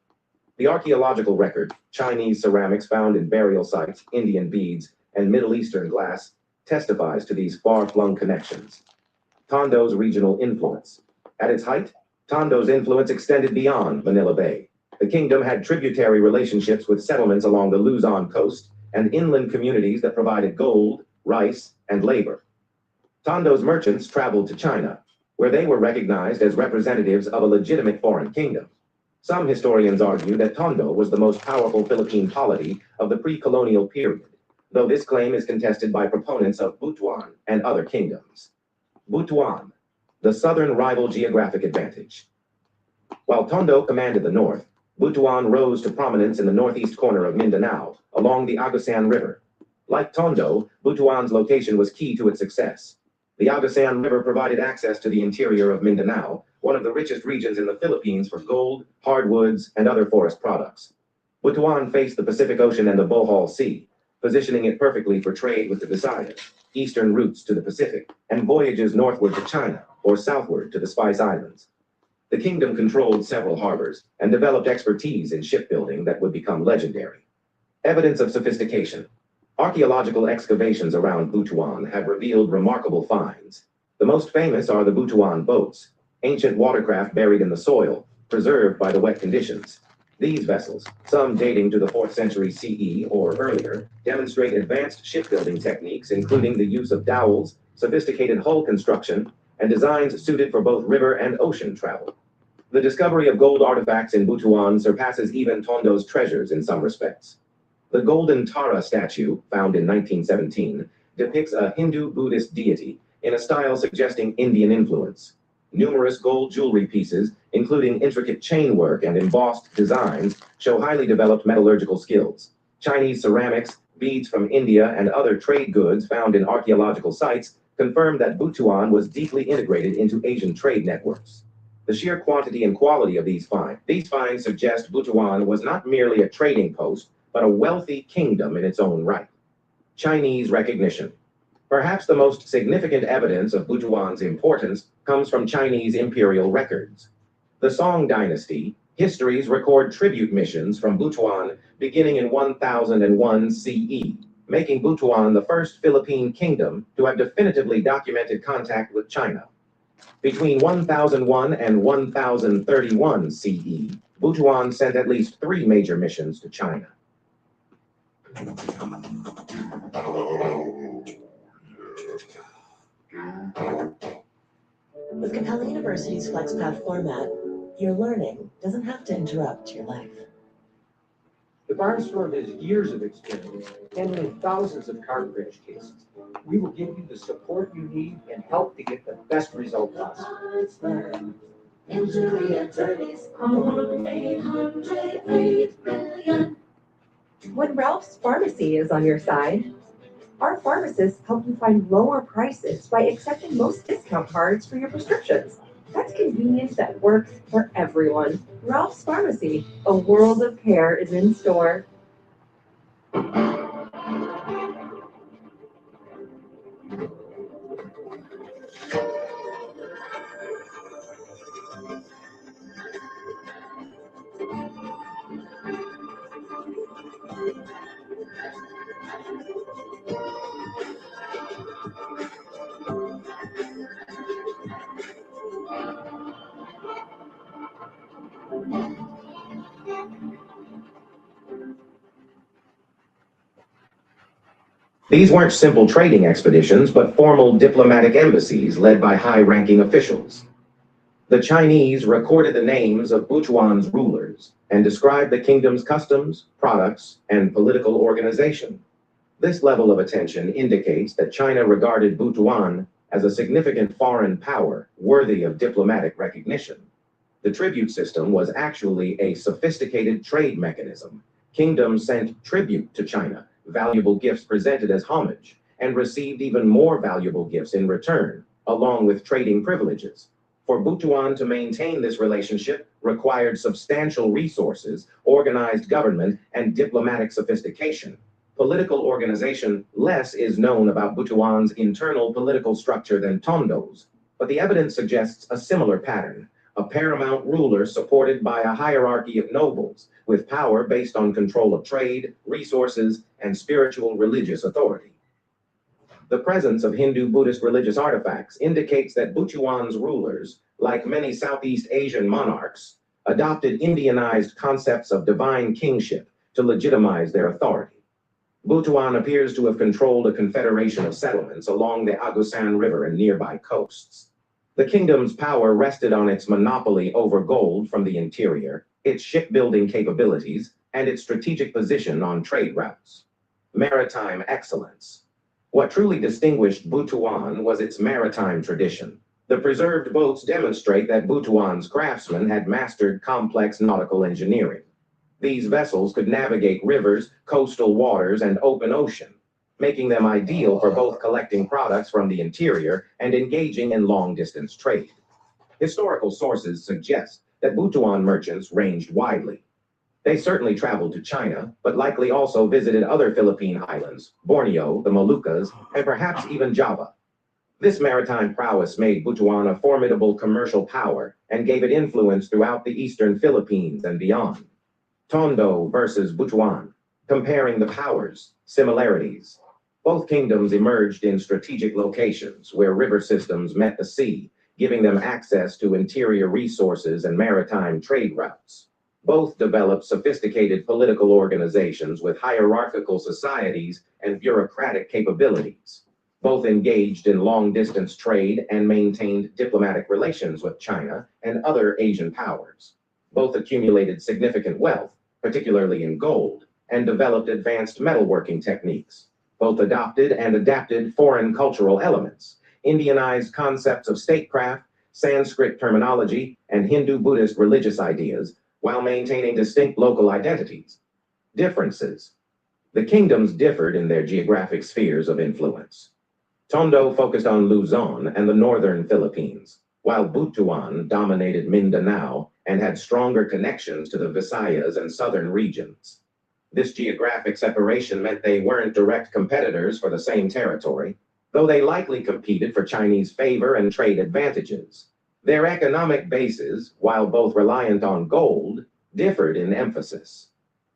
The archaeological record, Chinese ceramics found in burial sites, Indian beads, and Middle Eastern glass, testifies to these far-flung connections. Tondo's regional influence. At its height, Tondo's influence extended beyond Manila Bay. The kingdom had tributary relationships with settlements along the Luzon coast and inland communities that provided gold, rice, and labor. Tondo's merchants traveled to China, where they were recognized as representatives of a legitimate foreign kingdom. Some historians argue that Tondo was the most powerful Philippine polity of the pre-colonial period, though this claim is contested by proponents of Butuan and other kingdoms. Butuan, the southern rival geographic advantage. While Tondo commanded the north, Butuan rose to prominence in the northeast corner of Mindanao, along the Agusan River. Like Tondo, Butuan's location was key to its success. The Agusan River provided access to the interior of Mindanao, one of the richest regions in the Philippines for gold, hardwoods, and other forest products. Butuan faced the Pacific Ocean and the Bohol Sea, positioning it perfectly for trade with the Visayas, eastern routes to the Pacific, and voyages northward to China or southward to the Spice Islands. The kingdom controlled several harbors and developed expertise in shipbuilding that would become legendary. Evidence of sophistication. Archaeological excavations around Butuan have revealed remarkable finds. The most famous are the Butuan boats, ancient watercraft buried in the soil, preserved by the wet conditions. These vessels, some dating to the 4th century CE or earlier, demonstrate advanced shipbuilding techniques, including the use of dowels, sophisticated hull construction, and designs suited for both river and ocean travel. The discovery of gold artifacts in Butuan surpasses even Tondo's treasures in some respects. The golden Tara statue, found in 1917, depicts a Hindu-Buddhist deity in a style suggesting Indian influence. Numerous gold jewelry pieces, including intricate chainwork and embossed designs, show highly developed metallurgical skills. Chinese ceramics, beads from India, and other trade goods found in archaeological sites confirm that Butuan was deeply integrated into Asian trade networks. The sheer quantity and quality of these finds suggest Butuan was not merely a trading post, but a wealthy kingdom in its own right. Chinese recognition. Perhaps the most significant evidence of Butuan's importance comes from Chinese imperial records. The Song dynasty, histories record tribute missions from Butuan beginning in 1001 CE, making Butuan the first Philippine kingdom to have definitively documented contact with China. Between 1001 and 1031 CE, Butuan sent at least 3 major missions to China. With Capella University's FlexPath format, your learning doesn't have to interrupt your life. The Barnes firm has years of experience handling thousands of car crash cases. We will give you the support you need and help to get the best result possible. Injury attorneys call 800 million. When Ralph's Pharmacy is on your side, our pharmacists help you find lower prices by accepting most discount cards for your prescriptions. That's convenience that works for everyone. Ralph's Pharmacy, a world of care is in store. These weren't simple trading expeditions, but formal diplomatic embassies led by high-ranking officials. The Chinese recorded the names of Butuan's rulers and described the kingdom's customs, products, and political organization. This level of attention indicates that China regarded Butuan as a significant foreign power worthy of diplomatic recognition. The tribute system was actually a sophisticated trade mechanism. Kingdoms sent tribute to China, valuable gifts presented as homage, and received even more valuable gifts in return, along with trading privileges. For Butuan to maintain this relationship required substantial resources, organized government, and diplomatic sophistication. Political organization less is known about Butuan's internal political structure than Tondo's, but the evidence suggests a similar pattern. A paramount ruler supported by a hierarchy of nobles, with power based on control of trade, resources, and spiritual religious authority. The presence of Hindu-Buddhist religious artifacts indicates that Butuan's rulers, like many Southeast Asian monarchs, adopted Indianized concepts of divine kingship to legitimize their authority. Butuan appears to have controlled a confederation of settlements along the Agusan River and nearby coasts. The kingdom's power rested on its monopoly over gold from the interior, its shipbuilding capabilities, and its strategic position on trade routes. Maritime excellence. What truly distinguished Butuan was its maritime tradition. The preserved boats demonstrate that Butuan's craftsmen had mastered complex nautical engineering. These vessels could navigate rivers, coastal waters, and open ocean, making them ideal for both collecting products from the interior and engaging in long-distance trade. Historical sources suggest that Butuan merchants ranged widely. They certainly traveled to China, but likely also visited other Philippine islands, Borneo, the Moluccas, and perhaps even Java. This maritime prowess made Butuan a formidable commercial power and gave it influence throughout the eastern Philippines and beyond. Tondo versus Butuan, comparing the powers, similarities. Both kingdoms emerged in strategic locations where river systems met the sea, giving them access to interior resources and maritime trade routes. Both developed sophisticated political organizations with hierarchical societies and bureaucratic capabilities. Both engaged in long-distance trade and maintained diplomatic relations with China and other Asian powers. Both accumulated significant wealth, particularly in gold, and developed advanced metalworking techniques. Both adopted and adapted foreign cultural elements, Indianized concepts of statecraft, Sanskrit terminology, and Hindu-Buddhist religious ideas, while maintaining distinct local identities. Differences. The kingdoms differed in their geographic spheres of influence. Tondo focused on Luzon and the northern Philippines, while Butuan dominated Mindanao and had stronger connections to the Visayas and southern regions. This geographic separation meant they weren't direct competitors for the same territory, though they likely competed for Chinese favor and trade advantages. Their economic bases, while both reliant on gold, differed in emphasis.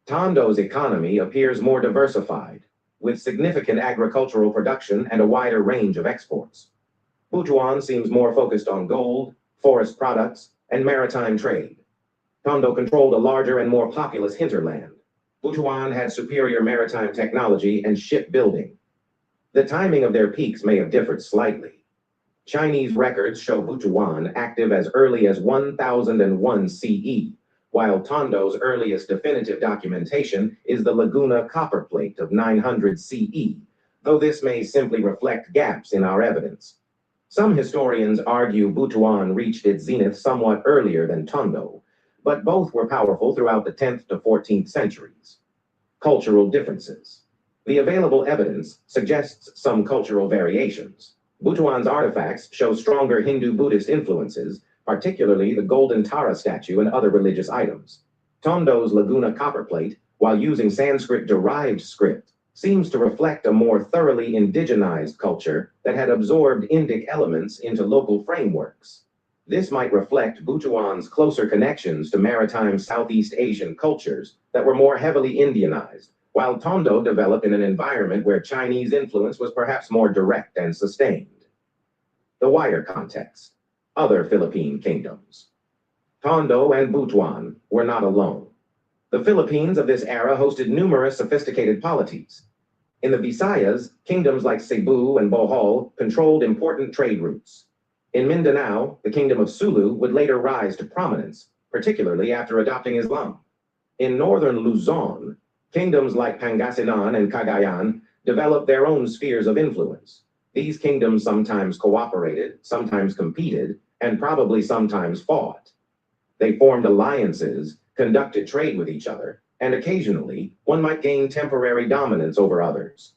Tondo's economy appears more diversified, with significant agricultural production and a wider range of exports. Butuan seems more focused on gold, forest products, and maritime trade. Tondo controlled a larger and more populous hinterland. Butuan had superior maritime technology and shipbuilding. The timing of their peaks may have differed slightly. Chinese records show Butuan active as early as 1001 CE, while Tondo's earliest definitive documentation is the Laguna copperplate of 900 CE, though this may simply reflect gaps in our evidence. Some historians argue Butuan reached its zenith somewhat earlier than Tondo, but both were powerful throughout the 10th to 14th centuries. Cultural differences. The available evidence suggests some cultural variations. Butuan's artifacts show stronger Hindu-Buddhist influences, particularly the golden Tara statue and other religious items. Tondo's Laguna copperplate, while using Sanskrit-derived script, seems to reflect a more thoroughly indigenized culture that had absorbed Indic elements into local frameworks. This might reflect Butuan's closer connections to maritime Southeast Asian cultures that were more heavily Indianized, while Tondo developed in an environment where Chinese influence was perhaps more direct and sustained. The wider context. Other Philippine kingdoms. Tondo and Butuan were not alone. The Philippines of this era hosted numerous sophisticated polities. In the Visayas, kingdoms like Cebu and Bohol controlled important trade routes. In Mindanao, the kingdom of Sulu would later rise to prominence, particularly after adopting Islam. In northern Luzon, kingdoms like Pangasinan and Cagayan developed their own spheres of influence. These kingdoms sometimes cooperated, sometimes competed, and probably sometimes fought. They formed alliances, conducted trade with each other, and occasionally one might gain temporary dominance over others.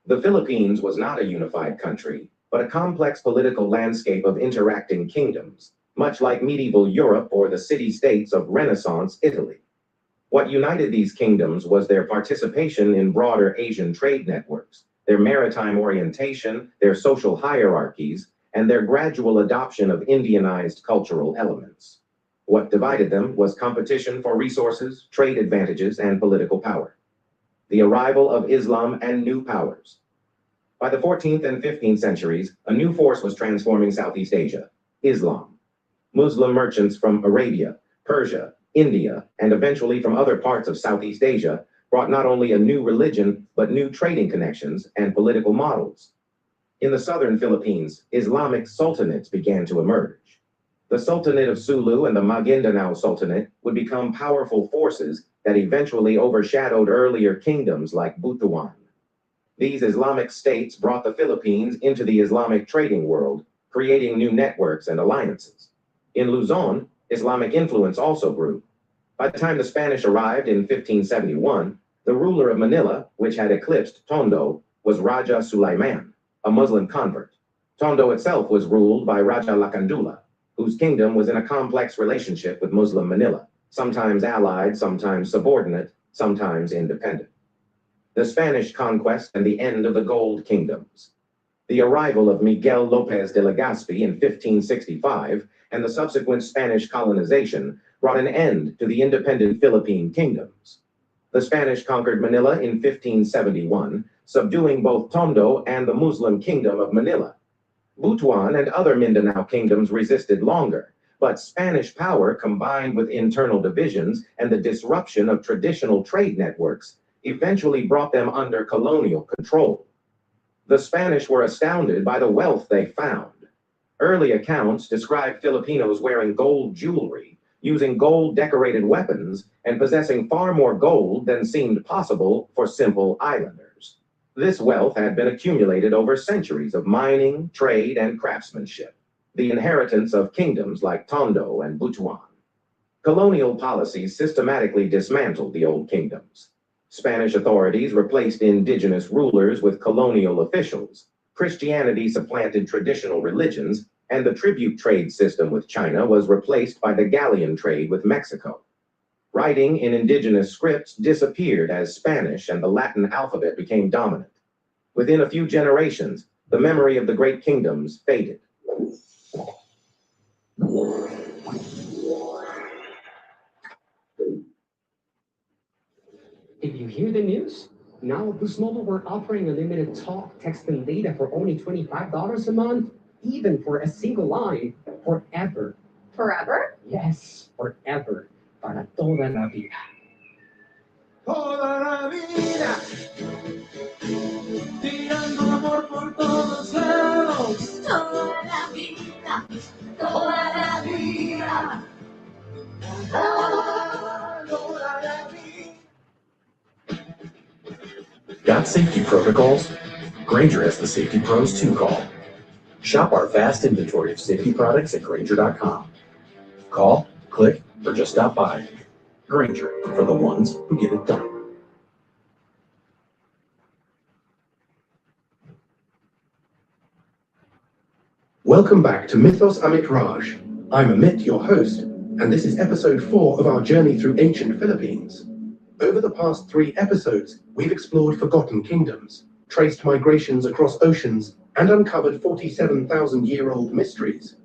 The Philippines was not a unified country, but a complex political landscape of interacting kingdoms, much like medieval Europe or the city-states of Renaissance Italy. What united these kingdoms was their participation in broader Asian trade networks, their maritime orientation, their social hierarchies, and their gradual adoption of Indianized cultural elements. What divided them was competition for resources, trade advantages, and political power. The arrival of Islam and new powers. By the 14th and 15th centuries, a new force was transforming Southeast Asia, Islam. Muslim merchants from Arabia, Persia, India, and eventually from other parts of Southeast Asia, brought not only a new religion, but new trading connections and political models. In the southern Philippines, Islamic sultanates began to emerge. The Sultanate of Sulu and the Maguindanao Sultanate would become powerful forces that eventually overshadowed earlier kingdoms like Butuan. These Islamic states brought the Philippines into the Islamic trading world, creating new networks and alliances. In Luzon, Islamic influence also grew. By the time the Spanish arrived in 1571, the ruler of Manila, which had eclipsed Tondo, was Raja Sulaiman, a Muslim convert. Tondo itself was ruled by Raja Lakandula, whose kingdom was in a complex relationship with Muslim Manila, sometimes allied, sometimes subordinate, sometimes independent. The Spanish conquest and the end of the Gold Kingdoms. The arrival of Miguel Lopez de Legazpi in 1565 and the subsequent Spanish colonization brought an end to the independent Philippine kingdoms. The Spanish conquered Manila in 1571, subduing both Tondo and the Muslim kingdom of Manila. Butuan and other Mindanao kingdoms resisted longer, but Spanish power combined with internal divisions and the disruption of traditional trade networks eventually brought them under colonial control. The Spanish were astounded by the wealth they found. Early accounts describe Filipinos wearing gold jewelry, using gold-decorated weapons, and possessing far more gold than seemed possible for simple islanders. This wealth had been accumulated over centuries of mining, trade, and craftsmanship, the inheritance of kingdoms like Tondo and Butuan. Colonial policies systematically dismantled the old kingdoms. Spanish authorities replaced indigenous rulers with colonial officials. Christianity supplanted traditional religions, and the tribute trade system with China was replaced by the galleon trade with Mexico. Writing in indigenous scripts disappeared as Spanish and the Latin alphabet became dominant. Within a few generations, the memory of the great kingdoms faded. Did you hear the news? Now at Boost Mobile, we're offering unlimited talk, text, and data for only $25 a month, even for a single line, forever. Forever? Yes, forever. Para toda la vida. Toda la vida, tirando amor por todos lados. Toda la vida, toda la vida. Toda la vida. Got safety protocols? Grainger has the safety pros to call. Shop our vast inventory of safety products at Grainger.com. Call, click, or just stop by. Grainger, for the ones who get it done. Welcome back to Mythos Amit Raj. I'm Amit, your host, and this is episode 4 of our journey through ancient Philippines. Over the past 3 episodes, we've explored forgotten kingdoms, traced migrations across oceans, and uncovered 47,000-year-old mysteries.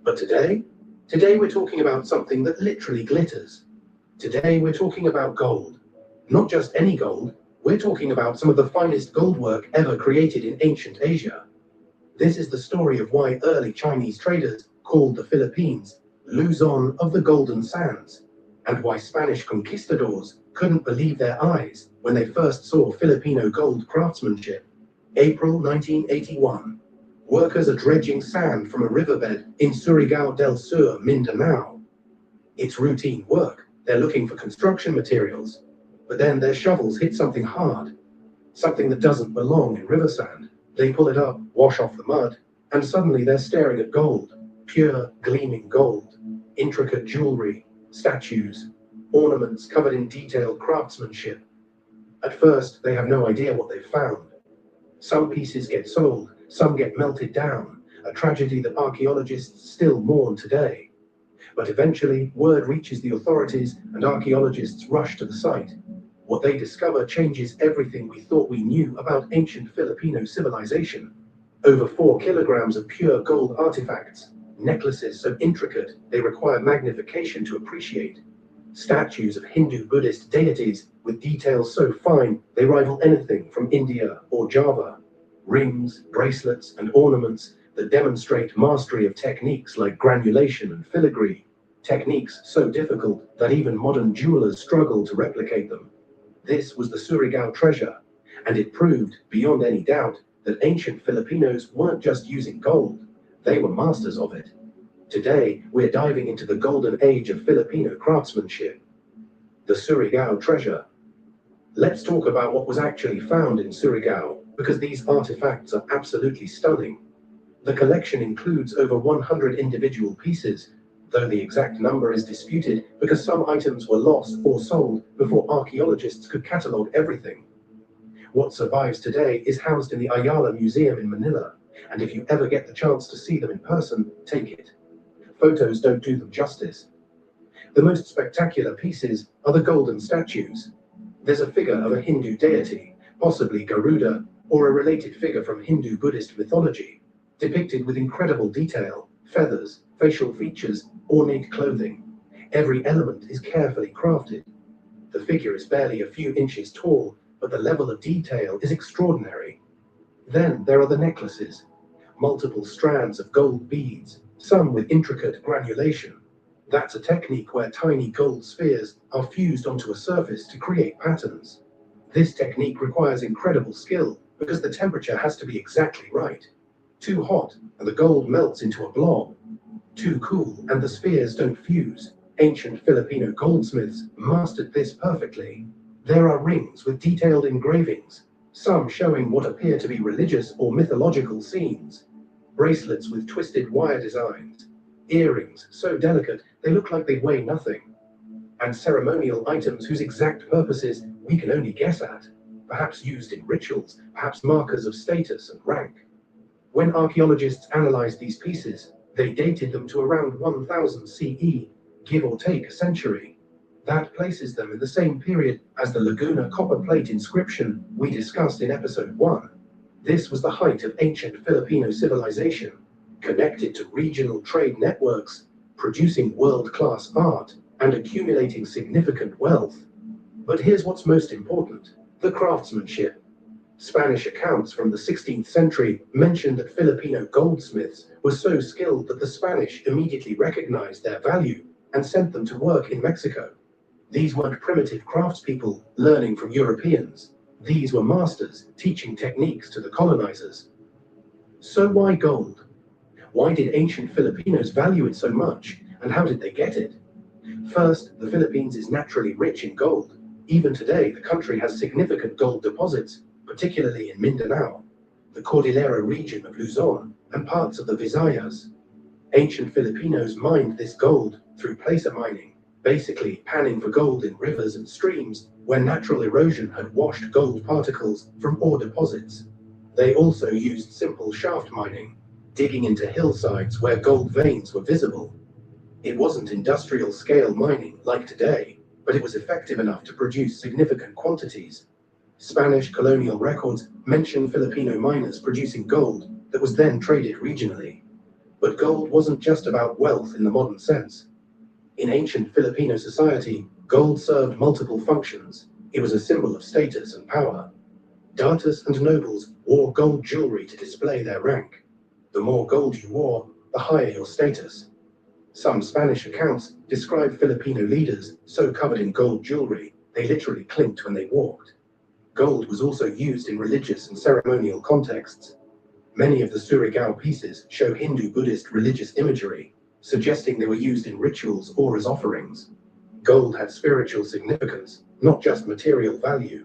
But today we're talking about something that literally glitters. Today we're talking about gold. Not just any gold, we're talking about some of the finest gold work ever created in ancient Asia. This is the story of why early Chinese traders called the Philippines Luzon of the Golden Sands, and why Spanish conquistadors couldn't believe their eyes when they first saw Filipino gold craftsmanship. April 1981. Workers are dredging sand from a riverbed in Surigao del Sur, Mindanao. It's routine work. They're looking for construction materials, but then their shovels hit something hard, something that doesn't belong in river sand. They pull it up, wash off the mud, and suddenly they're staring at gold, pure, gleaming gold, intricate jewelry, statues, ornaments covered in detailed craftsmanship. At first, they have no idea what they've found. Some pieces get sold, some get melted down, a tragedy that archaeologists still mourn today. But eventually, word reaches the authorities and archaeologists rush to the site. What they discover changes everything we thought we knew about ancient Filipino civilization. Over 4 kilograms of pure gold artifacts, necklaces so intricate they require magnification to appreciate. Statues of Hindu-Buddhist deities with details so fine they rival anything from India or Java. Rings, bracelets, and ornaments that demonstrate mastery of techniques like granulation and filigree. techniques so difficult that even modern jewelers struggle to replicate them. This was the Surigao treasure, and it proved, beyond any doubt, that ancient Filipinos weren't just using gold, they were masters of it. Today, we're diving into the golden age of Filipino craftsmanship, the Surigao treasure. Let's talk about what was actually found in Surigao, because these artifacts are absolutely stunning. The collection includes over 100 individual pieces, though the exact number is disputed because some items were lost or sold before archaeologists could catalogue everything. What survives today is housed in the Ayala Museum in Manila, and if you ever get the chance to see them in person, take it. Photos don't do them justice. The most spectacular pieces are the golden statues. There's a figure of a Hindu deity, possibly Garuda, or a related figure from Hindu-Buddhist mythology, depicted with incredible detail, feathers, facial features, ornate clothing. Every element is carefully crafted. The figure is barely a few inches tall, but the level of detail is extraordinary. Then there are the necklaces, multiple strands of gold beads, some with intricate granulation. That's a technique where tiny gold spheres are fused onto a surface to create patterns. This technique requires incredible skill because the temperature has to be exactly right. Too hot, and the gold melts into a blob. Too cool, and the spheres don't fuse. Ancient Filipino goldsmiths mastered this perfectly. There are rings with detailed engravings, some showing what appear to be religious or mythological scenes. Bracelets with twisted wire designs. Earrings so delicate they look like they weigh nothing. And ceremonial items whose exact purposes we can only guess at. Perhaps used in rituals, perhaps markers of status and rank. When archaeologists analyzed these pieces, they dated them to around 1000 CE, give or take a century. That places them in the same period as the Laguna copper plate inscription we discussed in episode 1. This was the height of ancient Filipino civilization, connected to regional trade networks, producing world-class art, and accumulating significant wealth. But here's what's most important: the craftsmanship. Spanish accounts from the 16th century mention that Filipino goldsmiths were so skilled that the Spanish immediately recognized their value and sent them to work in Mexico. These weren't primitive craftspeople learning from Europeans. These were masters teaching techniques to the colonizers. So why gold? Why did ancient Filipinos value it so much, and how did they get it? First, the Philippines is naturally rich in gold. Even today, the country has significant gold deposits, particularly in Mindanao, the Cordillera region of Luzon, and parts of the Visayas. Ancient Filipinos mined this gold through placer mining, basically panning for gold in rivers and streams where natural erosion had washed gold particles from ore deposits. They also used simple shaft mining, digging into hillsides where gold veins were visible. It wasn't industrial-scale mining like today, but it was effective enough to produce significant quantities. Spanish colonial records mention Filipino miners producing gold that was then traded regionally. But gold wasn't just about wealth in the modern sense. In ancient Filipino society, gold served multiple functions. It was a symbol of status and power. Datus and nobles wore gold jewelry to display their rank. The more gold you wore, the higher your status. Some Spanish accounts describe Filipino leaders so covered in gold jewelry, they literally clinked when they walked. Gold was also used in religious and ceremonial contexts. Many of the Surigao pieces show Hindu-Buddhist religious imagery, suggesting they were used in rituals or as offerings. Gold had spiritual significance, not just material value.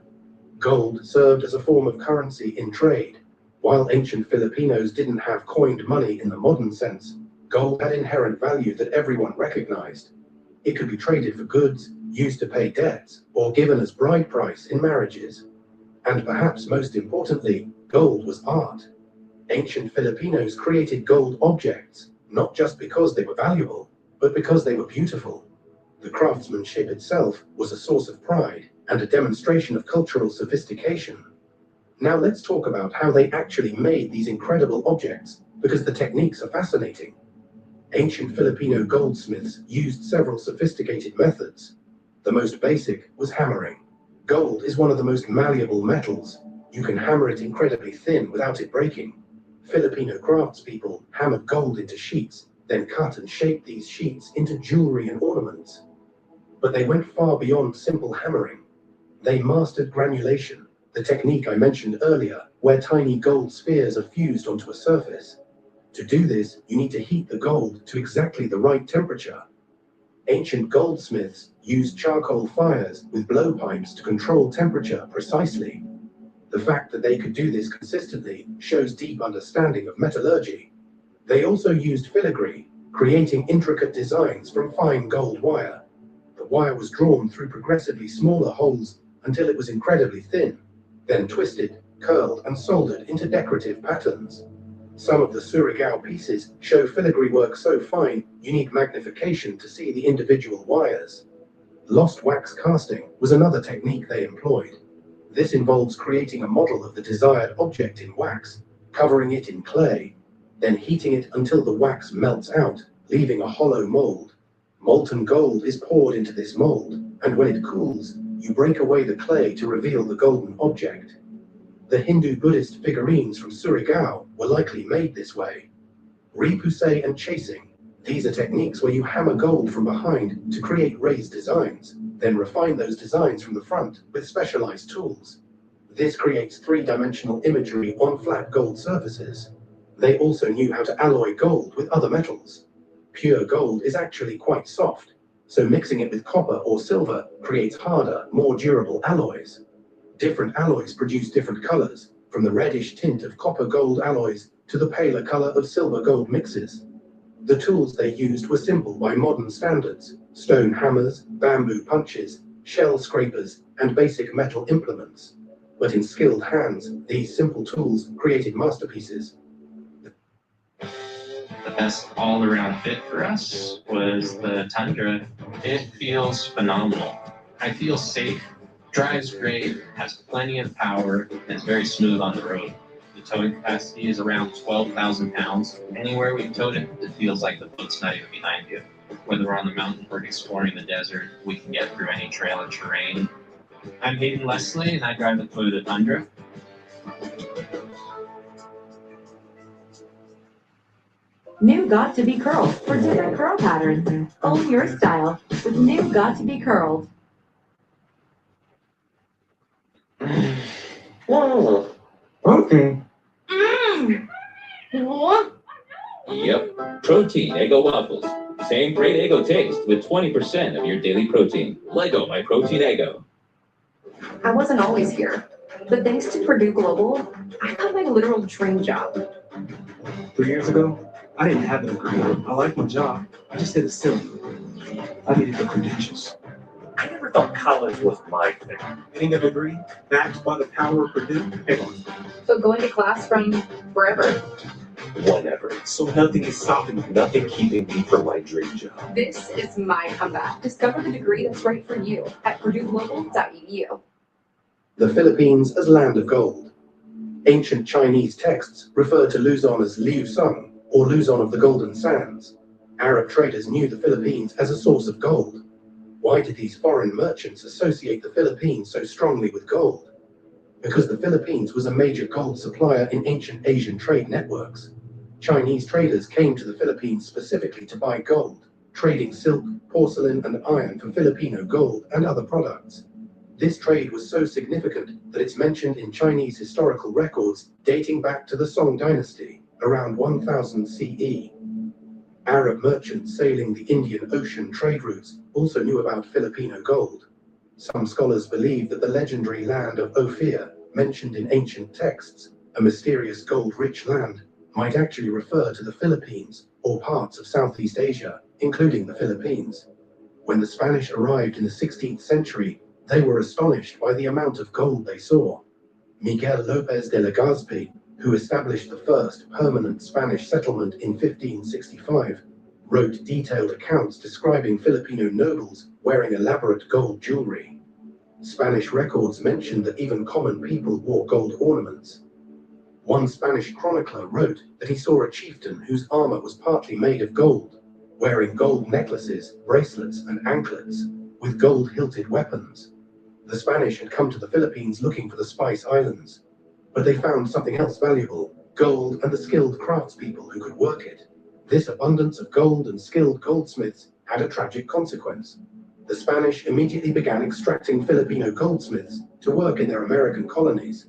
Gold served as a form of currency in trade. While ancient Filipinos didn't have coined money in the modern sense, gold had inherent value that everyone recognized. It could be traded for goods, used to pay debts, or given as bride price in marriages. And perhaps most importantly, gold was art. Ancient Filipinos created gold objects, not just because they were valuable, but because they were beautiful. The craftsmanship itself was a source of pride and a demonstration of cultural sophistication. Now let's talk about how they actually made these incredible objects, because the techniques are fascinating. Ancient Filipino goldsmiths used several sophisticated methods. The most basic was hammering. Gold is one of the most malleable metals. You can hammer it incredibly thin without it breaking. Filipino craftspeople hammered gold into sheets, then cut and shaped these sheets into jewelry and ornaments. But they went far beyond simple hammering. They mastered granulation, the technique I mentioned earlier, where tiny gold spheres are fused onto a surface. To do this, you need to heat the gold to exactly the right temperature. Ancient goldsmiths used charcoal fires with blowpipes to control temperature precisely. The fact that they could do this consistently shows deep understanding of metallurgy. They also used filigree, creating intricate designs from fine gold wire. The wire was drawn through progressively smaller holes until it was incredibly thin, then twisted, curled, and soldered into decorative patterns. Some of the surigao pieces show filigree work so fine you need magnification to see the individual wires. Lost wax casting was another technique they employed. This involves creating a model of the desired object in wax, covering it in clay, then heating it until the wax melts out, leaving a hollow mold. Molten gold is poured into this mold, and when it cools, you break away the clay to reveal the golden object. The Hindu-Buddhist figurines from Surigao were likely made this way. Repoussé and chasing. These are techniques where you hammer gold from behind to create raised designs, then refine those designs from the front with specialized tools. This creates three-dimensional imagery on flat gold surfaces. They also knew how to alloy gold with other metals. Pure gold is actually quite soft, so mixing it with copper or silver creates harder, more durable alloys. Different alloys produce different colors, from the reddish tint of copper-gold alloys to the paler color of silver-gold mixes. The tools they used were simple by modern standards: stone hammers, bamboo punches, shell scrapers, and basic metal implements. But in skilled hands, these simple tools created masterpieces. The best all-around fit for us was the Tundra. It feels phenomenal. I feel safe, drives great, has plenty of power, and is very smooth on the road. The towing capacity is around 12,000 pounds. Anywhere we've towed it, it feels like the boat's not even behind you. Whether we're on the mountain or exploring the desert, we can get through any trail and terrain. I'm Hayden Leslie, and I drive the Toyota Tundra. New Got to Be Curled for different curl patterns. Own your style with New Got to Be Curled. Whoa. Protein. What? Yep. Protein Eggo waffles. Same great Eggo taste with 20% of your daily protein. Lego My Protein Eggo. I wasn't always here, but thanks to Purdue Global, I got my literal dream job. 3 years ago, I didn't have a degree. I liked my job. I just hit a ceiling. I needed the credentials. I never thought college was my thing. Getting a degree backed by the power of Purdue, hey, So going to class from wherever. Whatever. So nothing is stopping me, nothing keeping me from my dream job. This is my comeback. Discover the degree that's right for you at purdueglobal.edu. The Philippines as land of gold. Ancient Chinese texts refer to Luzon as Liu Sung, or Luzon of the Golden Sands. Arab traders knew the Philippines as a source of gold. Why did these foreign merchants associate the Philippines so strongly with gold? Because the Philippines was a major gold supplier in ancient Asian trade networks. Chinese traders came to the Philippines specifically to buy gold, trading silk, porcelain, and iron for Filipino gold and other products. This trade was so significant that it's mentioned in Chinese historical records dating back to the Song dynasty, around 1000 CE. Arab merchants sailing the Indian Ocean trade routes also knew about Filipino gold. Some scholars believe that the legendary land of Ophir, mentioned in ancient texts, a mysterious gold-rich land, might actually refer to the Philippines or parts of Southeast Asia, including the Philippines. When the Spanish arrived in the 16th century, they were astonished by the amount of gold they saw. Miguel López de Legazpi, who established the first permanent Spanish settlement in 1565, wrote detailed accounts describing Filipino nobles wearing elaborate gold jewelry. Spanish records mentioned that even common people wore gold ornaments. One Spanish chronicler wrote that he saw a chieftain whose armor was partly made of gold, wearing gold necklaces, bracelets, and anklets, with gold-hilted weapons. The Spanish had come to the Philippines looking for the Spice Islands, but they found something else valuable: gold and the skilled craftspeople who could work it. This abundance of gold and skilled goldsmiths had a tragic consequence. The Spanish immediately began extracting Filipino goldsmiths to work in their American colonies.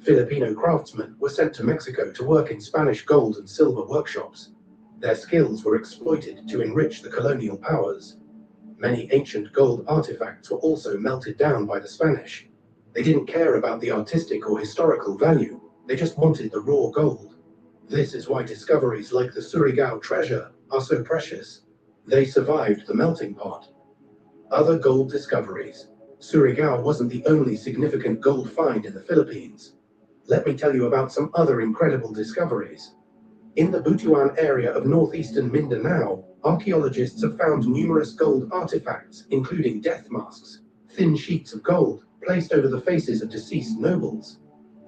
Filipino craftsmen were sent to Mexico to work in Spanish gold and silver workshops. Their skills were exploited to enrich the colonial powers. Many ancient gold artifacts were also melted down by the Spanish. They didn't care about the artistic or historical value, they just wanted the raw gold. This is why discoveries like the Surigao treasure are so precious. They survived the melting pot. Other gold discoveries. Surigao wasn't the only significant gold find in the Philippines. Let me tell you about some other incredible discoveries. In the Butuan area of northeastern Mindanao, archaeologists have found numerous gold artifacts, including death masks, thin sheets of gold placed over the faces of deceased nobles.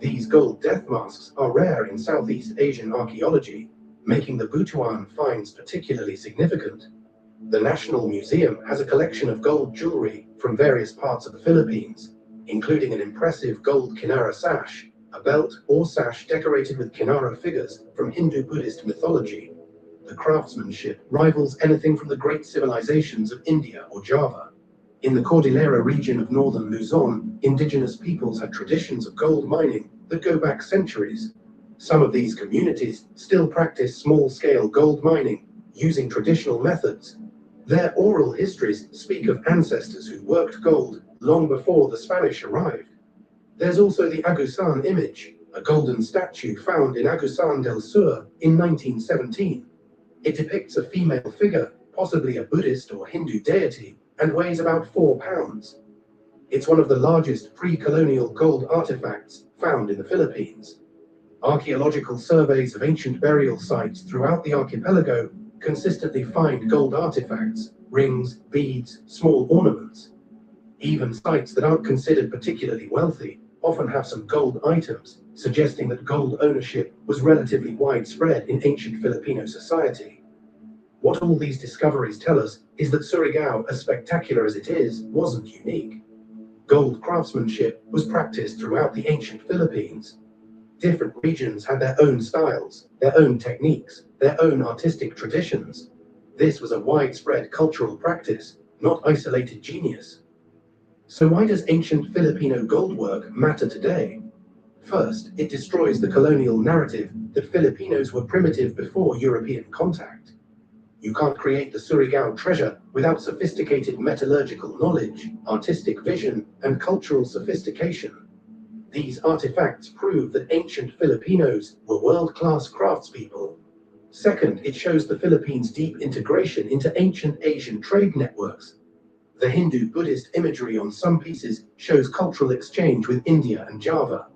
These gold death masks are rare in Southeast Asian archaeology, making the Butuan finds particularly significant. The National Museum has a collection of gold jewelry from various parts of the Philippines, including an impressive gold kinara sash, a belt or sash decorated with kinara figures from Hindu-Buddhist mythology. The craftsmanship rivals anything from the great civilizations of India or Java. In the Cordillera region of northern Luzon, indigenous peoples had traditions of gold mining that go back centuries. Some of these communities still practice small-scale gold mining using traditional methods. Their oral histories speak of ancestors who worked gold long before the Spanish arrived. There's also the Agusan image, a golden statue found in Agusan del Sur in 1917. It depicts a female figure, possibly a Buddhist or Hindu deity, and weighs about 4 pounds. It's one of the largest pre-colonial gold artifacts found in the Philippines. Archaeological surveys of ancient burial sites throughout the archipelago consistently find gold artifacts, rings, beads, small ornaments. Even sites that aren't considered particularly wealthy often have some gold items, suggesting that gold ownership was relatively widespread in ancient Filipino society. What all these discoveries tell us is that Surigao, as spectacular as it is, wasn't unique. Gold craftsmanship was practiced throughout the ancient Philippines. Different regions had their own styles, their own techniques, their own artistic traditions. This was a widespread cultural practice, not isolated genius. So why does ancient Filipino gold work matter today? First, it destroys the colonial narrative that Filipinos were primitive before European contact. You can't create the Surigao treasure without sophisticated metallurgical knowledge, artistic vision, and cultural sophistication. These artifacts prove that ancient Filipinos were world-class craftspeople. Second, it shows the Philippines' deep integration into ancient Asian trade networks. The Hindu-Buddhist imagery on some pieces shows cultural exchange with India and Java.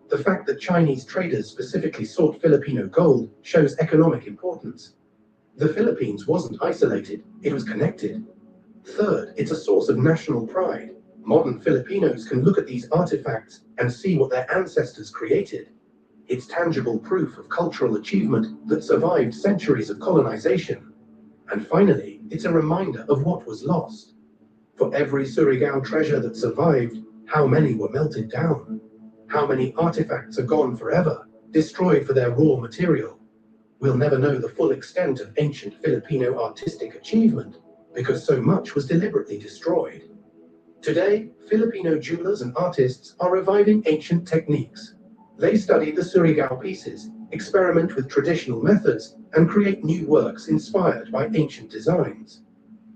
The fact that Chinese traders specifically sought Filipino gold shows economic importance. The Philippines wasn't isolated, it was connected. Third, it's a source of national pride. Modern Filipinos can look at these artifacts and see what their ancestors created. It's tangible proof of cultural achievement that survived centuries of colonization. And finally, it's a reminder of what was lost. For every Surigao treasure that survived, how many were melted down? How many artifacts are gone forever, destroyed for their raw material? We'll never know the full extent of ancient Filipino artistic achievement because so much was deliberately destroyed. Today, Filipino jewelers and artists are reviving ancient techniques. They study the Surigao pieces, experiment with traditional methods, and create new works inspired by ancient designs.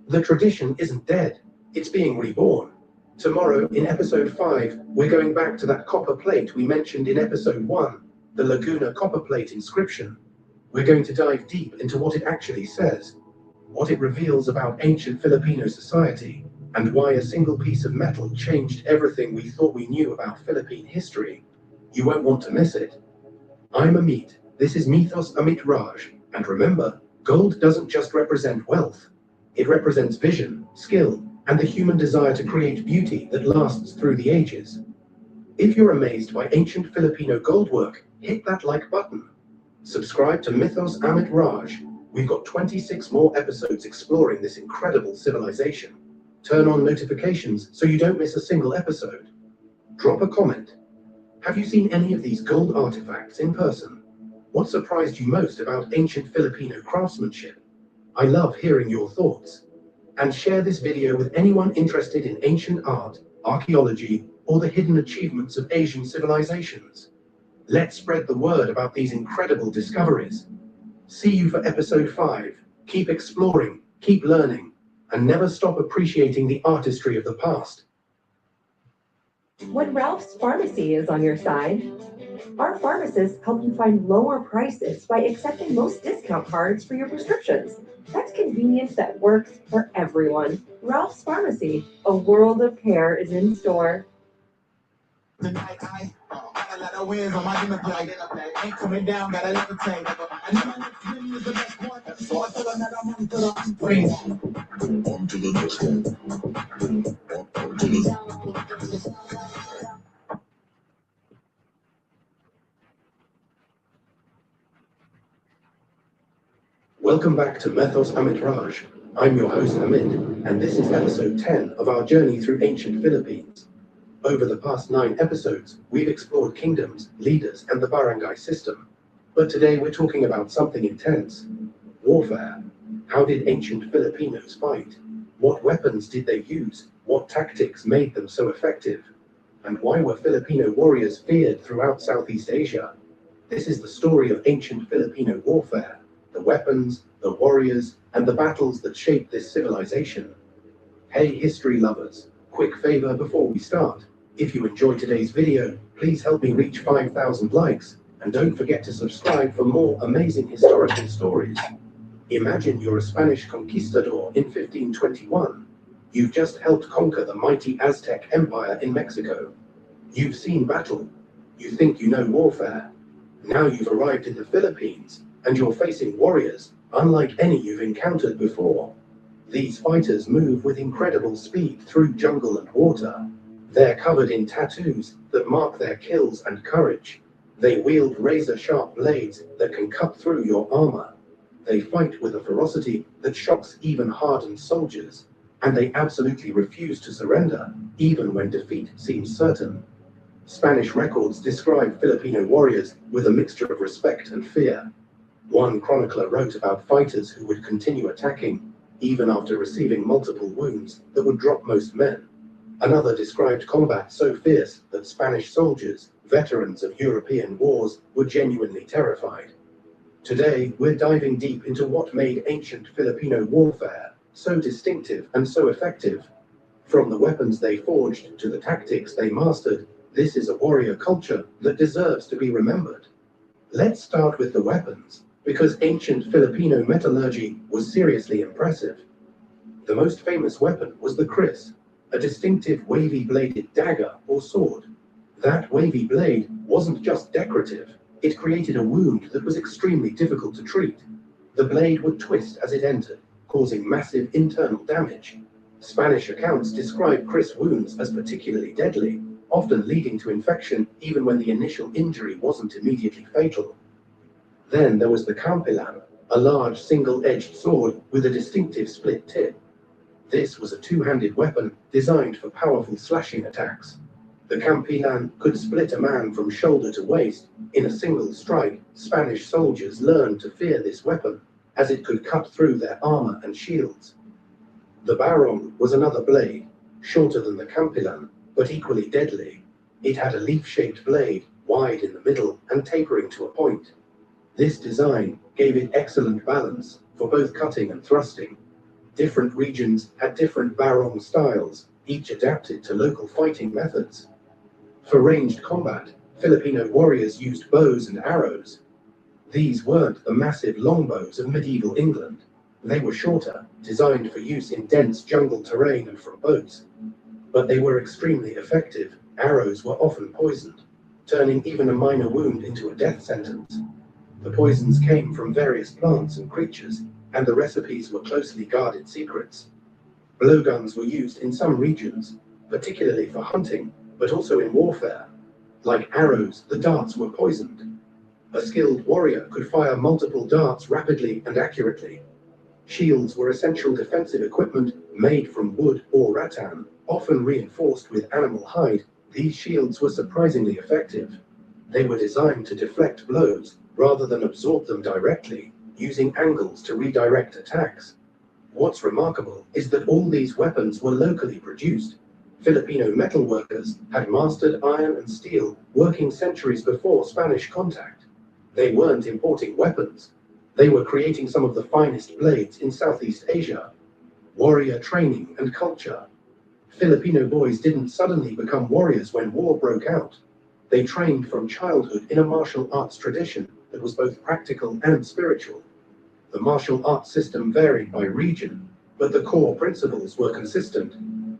The tradition isn't dead, it's being reborn. Tomorrow, in episode 5, we're going back to that copper plate we mentioned in episode 1, the Laguna copper plate inscription. We're going to dive deep into what it actually says, what it reveals about ancient Filipino society, and why a single piece of metal changed everything we thought we knew about Philippine history. You won't want to miss it. I'm Amit, this is Mythos Amit Raj, and remember, gold doesn't just represent wealth. It represents vision, skill, and the human desire to create beauty that lasts through the ages. If you're amazed by ancient Filipino gold work, hit that like button. Subscribe to Mythos Amit Raj. We've got 26 more episodes exploring this incredible civilization. Turn on notifications so you don't miss a single episode. Drop a comment. Have you seen any of these gold artifacts in person? What surprised you most about ancient Filipino craftsmanship? I love hearing your thoughts. And share this video with anyone interested in ancient art, archaeology, or the hidden achievements of Asian civilizations. Let's spread the word about these incredible discoveries. See you for episode 5. Keep exploring, keep learning, and never stop appreciating the artistry of the past. When Ralph's Pharmacy is on your side, our pharmacists help you find lower prices by accepting most discount cards for your prescriptions. That's convenience that works for everyone. Ralph's Pharmacy, a world of care, is in store. Tonight I got a lot of wins on my demon flight. Ain't coming down, gotta levitate. I know my next win is the best one, so I tell her that I'm on to the brain. On to the next one. On to the Welcome back to Mythos Amit Raj. I'm your host Amit, and this is episode 10 of our journey through ancient Philippines. Over the past 9 episodes, we've explored kingdoms, leaders, and the barangay system. But today we're talking about something intense: warfare. How did ancient Filipinos fight? What weapons did they use? What tactics made them so effective? And why were Filipino warriors feared throughout Southeast Asia? This is the story of ancient Filipino warfare, the weapons, the warriors, and the battles that shaped this civilization. Hey history lovers, quick favor before we start. If you enjoyed today's video, please help me reach 5,000 likes, and don't forget to subscribe for more amazing historical stories. Imagine you're a Spanish conquistador in 1521. You've just helped conquer the mighty Aztec Empire in Mexico. You've seen battle. You think you know warfare. Now you've arrived in the Philippines, and you're facing warriors unlike any you've encountered before. These fighters move with incredible speed through jungle and water. They're covered in tattoos that mark their kills and courage. They wield razor-sharp blades that can cut through your armor. They fight with a ferocity that shocks even hardened soldiers, and they absolutely refuse to surrender, even when defeat seems certain. Spanish records describe Filipino warriors with a mixture of respect and fear. One chronicler wrote about fighters who would continue attacking, even after receiving multiple wounds that would drop most men. Another described combat so fierce that Spanish soldiers, veterans of European wars, were genuinely terrified. Today, we're diving deep into what made ancient Filipino warfare so distinctive and so effective. From the weapons they forged to the tactics they mastered, this is a warrior culture that deserves to be remembered. Let's start with the weapons, because ancient Filipino metallurgy was seriously impressive. The most famous weapon was the kris, a distinctive wavy-bladed dagger or sword. That wavy blade wasn't just decorative, it created a wound that was extremely difficult to treat. The blade would twist as it entered, causing massive internal damage. Spanish accounts describe kris wounds as particularly deadly, often leading to infection even when the initial injury wasn't immediately fatal. Then there was the campilan, a large single-edged sword with a distinctive split tip. This was a two-handed weapon designed for powerful slashing attacks. The campilan could split a man from shoulder to waist. In a single strike, Spanish soldiers learned to fear this weapon, as it could cut through their armor and shields. The barong was another blade, shorter than the campilan, but equally deadly. It had a leaf-shaped blade, wide in the middle and tapering to a point. This design gave it excellent balance for both cutting and thrusting. Different regions had different barong styles, each adapted to local fighting methods. For ranged combat, Filipino warriors used bows and arrows. These weren't the massive longbows of medieval England. They were shorter, designed for use in dense jungle terrain and from boats. But they were extremely effective. Arrows were often poisoned, turning even a minor wound into a death sentence. The poisons came from various plants and creatures, and the recipes were closely guarded secrets. Blowguns were used in some regions, particularly for hunting, but also in warfare. Like arrows, the darts were poisoned. A skilled warrior could fire multiple darts rapidly and accurately. Shields were essential defensive equipment made from wood or rattan, often reinforced with animal hide. These shields were surprisingly effective. They were designed to deflect blows, rather than absorb them directly, using angles to redirect attacks. What's remarkable is that all these weapons were locally produced. Filipino metalworkers had mastered iron and steel working centuries before Spanish contact. They weren't importing weapons. They were creating some of the finest blades in Southeast Asia. Warrior training and culture. Filipino boys didn't suddenly become warriors when war broke out. They trained from childhood in a martial arts tradition that was both practical and spiritual. The martial arts system varied by region, but the core principles were consistent.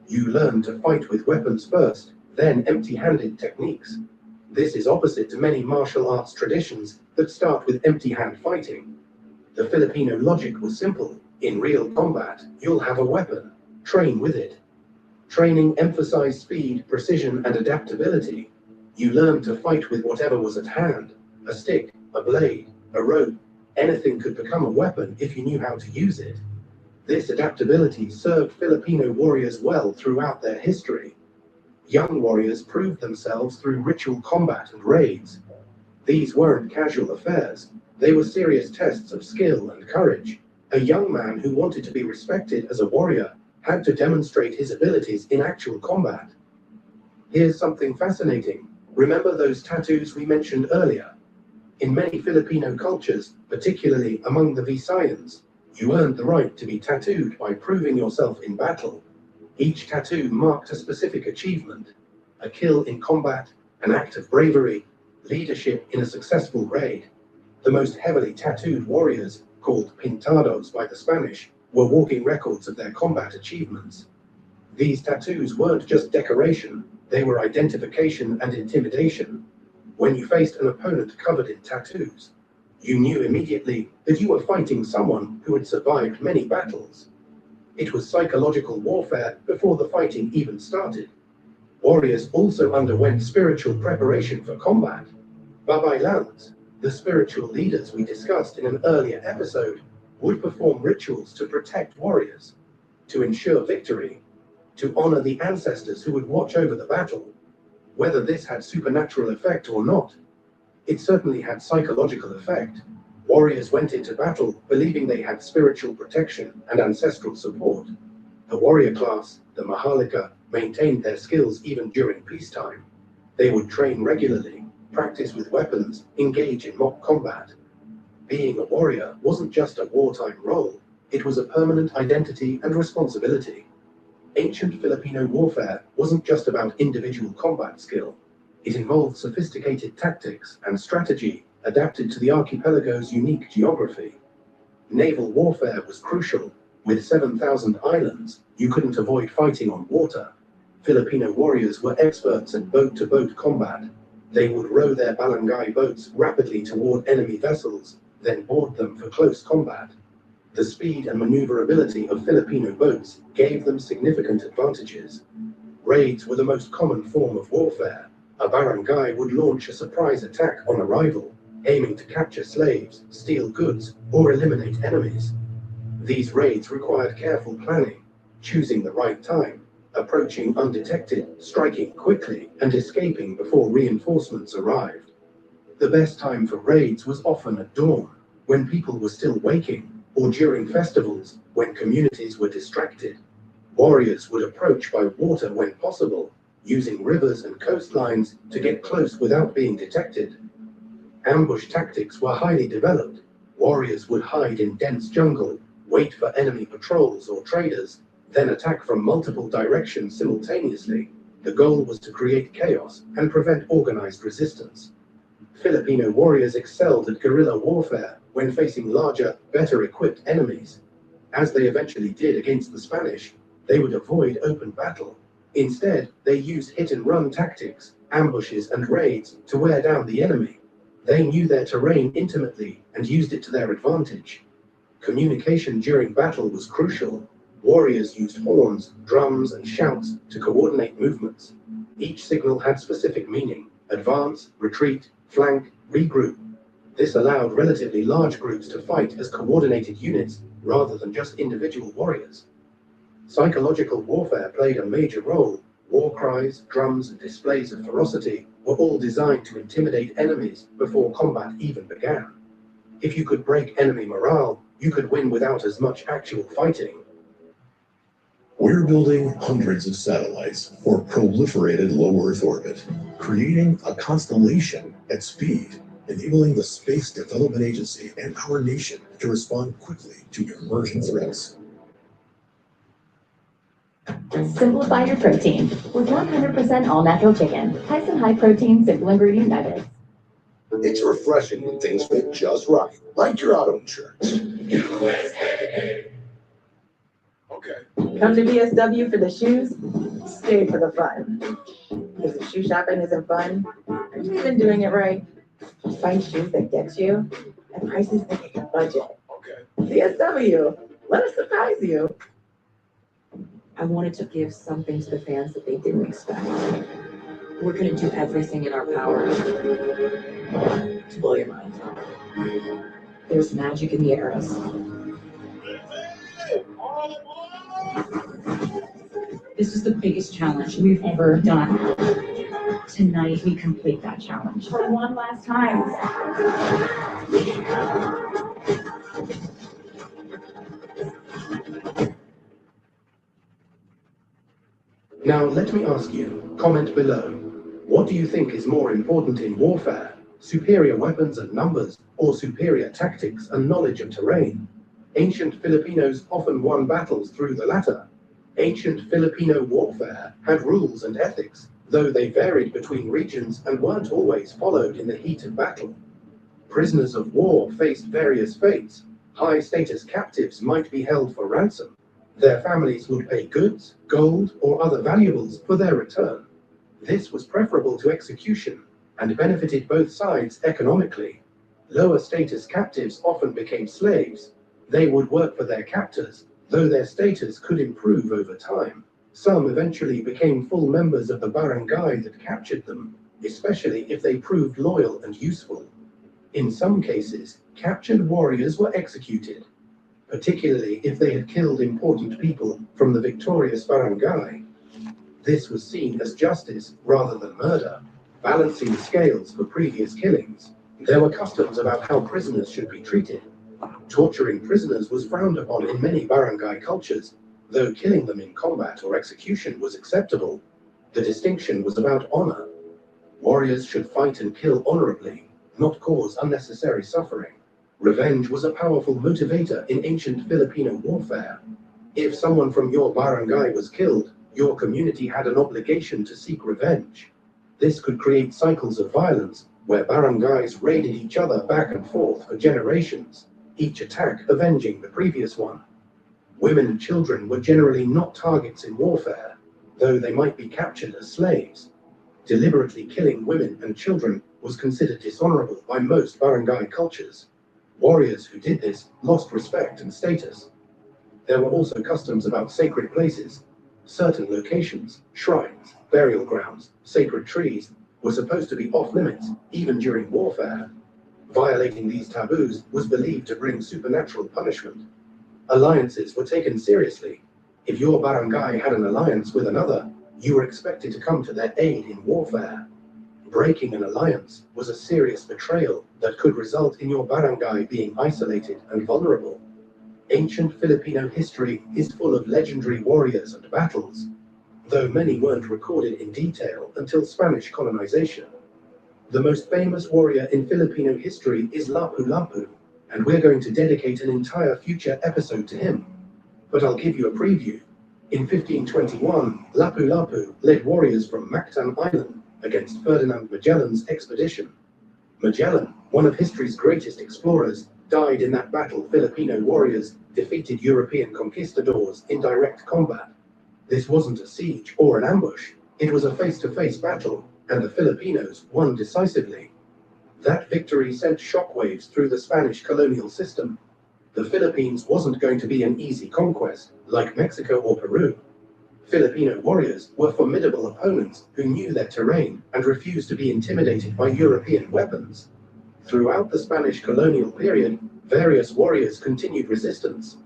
You learn to fight with weapons first, then empty-handed techniques. This is opposite to many martial arts traditions that start with empty-hand fighting. The Filipino logic was simple. In real combat, you'll have a weapon. Train with it. Training emphasized speed, precision, and adaptability. You learned to fight with whatever was at hand. A stick, a blade, a rope. Anything could become a weapon if you knew how to use it. This adaptability served Filipino warriors well throughout their history. Young warriors proved themselves through ritual combat and raids. These weren't casual affairs. They were serious tests of skill and courage. A young man who wanted to be respected as a warrior had to demonstrate his abilities in actual combat. Here's something fascinating. Remember those tattoos we mentioned earlier? In many Filipino cultures, particularly among the Visayans, you earned the right to be tattooed by proving yourself in battle. Each tattoo marked a specific achievement: a kill in combat, an act of bravery, leadership in a successful raid. The most heavily tattooed warriors, called pintados by the Spanish, were walking records of their combat achievements. These tattoos weren't just decoration, they were identification and intimidation. When you faced an opponent covered in tattoos, you knew immediately that you were fighting someone who had survived many battles. It was psychological warfare before the fighting even started. Warriors also underwent spiritual preparation for combat. Babaylans, the spiritual leaders we discussed in an earlier episode, would perform rituals to protect warriors, to ensure victory, to honor the ancestors who would watch over the battle. Whether this had supernatural effect or not, it certainly had psychological effect. Warriors went into battle believing they had spiritual protection and ancestral support. The warrior class, the Maharlika, maintained their skills even during peacetime. They would train regularly, practice with weapons, engage in mock combat. Being a warrior wasn't just a wartime role, it was a permanent identity and responsibility. Ancient Filipino warfare wasn't just about individual combat skill. It involved sophisticated tactics and strategy adapted to the archipelago's unique geography. Naval warfare was crucial. With 7,000 islands, you couldn't avoid fighting on water. Filipino warriors were experts in boat-to-boat combat. They would row their barangay boats rapidly toward enemy vessels, then board them for close combat. The speed and maneuverability of Filipino boats gave them significant advantages. Raids were the most common form of warfare. A barangay would launch a surprise attack on arrival, aiming to capture slaves, steal goods, or eliminate enemies. These raids required careful planning, choosing the right time, approaching undetected, striking quickly, and escaping before reinforcements arrived. The best time for raids was often at dawn, when people were still waking, or during festivals, when communities were distracted. Warriors would approach by water when possible, using rivers and coastlines to get close without being detected. Ambush tactics were highly developed. Warriors would hide in dense jungle, wait for enemy patrols or traders, then attack from multiple directions simultaneously. The goal was to create chaos and prevent organized resistance. Filipino warriors excelled at guerrilla warfare when facing larger, better equipped enemies. As they eventually did against the Spanish, they would avoid open battle. Instead, they used hit-and-run tactics, ambushes, and raids to wear down the enemy. They knew their terrain intimately and used it to their advantage. Communication during battle was crucial. Warriors used horns, drums, and shouts to coordinate movements. Each signal had specific meaning: advance, retreat, flank, regroup. This allowed relatively large groups to fight as coordinated units rather than just individual warriors. Psychological warfare played a major role. War cries, drums, and displays of ferocity were all designed to intimidate enemies before combat even began. If you could break enemy morale, you could win without as much actual fighting. We're building hundreds of satellites for proliferated low Earth orbit, creating a constellation at speed, enabling the Space Development Agency and our nation to respond quickly to emerging threats. Simplify your protein with 100% all-natural chicken. Tyson high-protein simple ingredient nuggets. It's refreshing when things fit just right, like your auto insurance. Okay. Come to BSW for the shoes, stay for the fun. Because if shoe shopping isn't fun, are you even doing it right? Find shoes that get you at prices that hit your budget. Okay. BSW, let us surprise you. I wanted to give something to the fans that they didn't expect. We're going to do everything in our power to blow your mind. There's magic in the arrows. This is the biggest challenge we've ever done. Tonight, we complete that challenge. For one last time. Now let me ask you, comment below, what do you think is more important in warfare? Superior weapons and numbers, or superior tactics and knowledge of terrain? Ancient Filipinos often won battles through the latter. Ancient Filipino warfare had rules and ethics, though they varied between regions and weren't always followed in the heat of battle. Prisoners of war faced various fates. High-status captives might be held for ransom. Their families would pay goods, gold, or other valuables for their return. This was preferable to execution and benefited both sides economically. Lower-status captives often became slaves. They would work for their captors, though their status could improve over time. Some eventually became full members of the barangay that captured them, especially if they proved loyal and useful. In some cases, captured warriors were executed, particularly if they had killed important people from the victorious barangay. This was seen as justice rather than murder, balancing the scales for previous killings. There were customs about how prisoners should be treated. Torturing prisoners was frowned upon in many barangay cultures, though killing them in combat or execution was acceptable. The distinction was about honor. Warriors should fight and kill honorably, not cause unnecessary suffering. Revenge was a powerful motivator in ancient Filipino warfare. If someone from your barangay was killed, your community had an obligation to seek revenge. This could create cycles of violence where barangays raided each other back and forth for generations, each attack avenging the previous one. Women and children were generally not targets in warfare, though they might be captured as slaves. Deliberately killing women and children was considered dishonorable by most barangay cultures. Warriors who did this lost respect and status. There were also customs about sacred places. Certain locations, shrines, burial grounds, sacred trees, were supposed to be off limits, even during warfare. Violating these taboos was believed to bring supernatural punishment. Alliances were taken seriously. If your barangay had an alliance with another, you were expected to come to their aid in warfare. Breaking an alliance was a serious betrayal that could result in your barangay being isolated and vulnerable. Ancient Filipino history is full of legendary warriors and battles, though many weren't recorded in detail until Spanish colonization. The most famous warrior in Filipino history is Lapu-Lapu, and we're going to dedicate an entire future episode to him. But I'll give you a preview. In 1521, Lapu-Lapu led warriors from Mactan Island against Ferdinand Magellan's expedition. Magellan, one of history's greatest explorers, died in that battle. Filipino warriors defeated European conquistadors in direct combat. This wasn't a siege or an ambush. It was a face-to-face battle, and the Filipinos won decisively. That victory sent shockwaves through the Spanish colonial system. The Philippines wasn't going to be an easy conquest, like Mexico or Peru. Filipino warriors were formidable opponents who knew their terrain and refused to be intimidated by European weapons. Throughout the Spanish colonial period, various warriors continued resistance.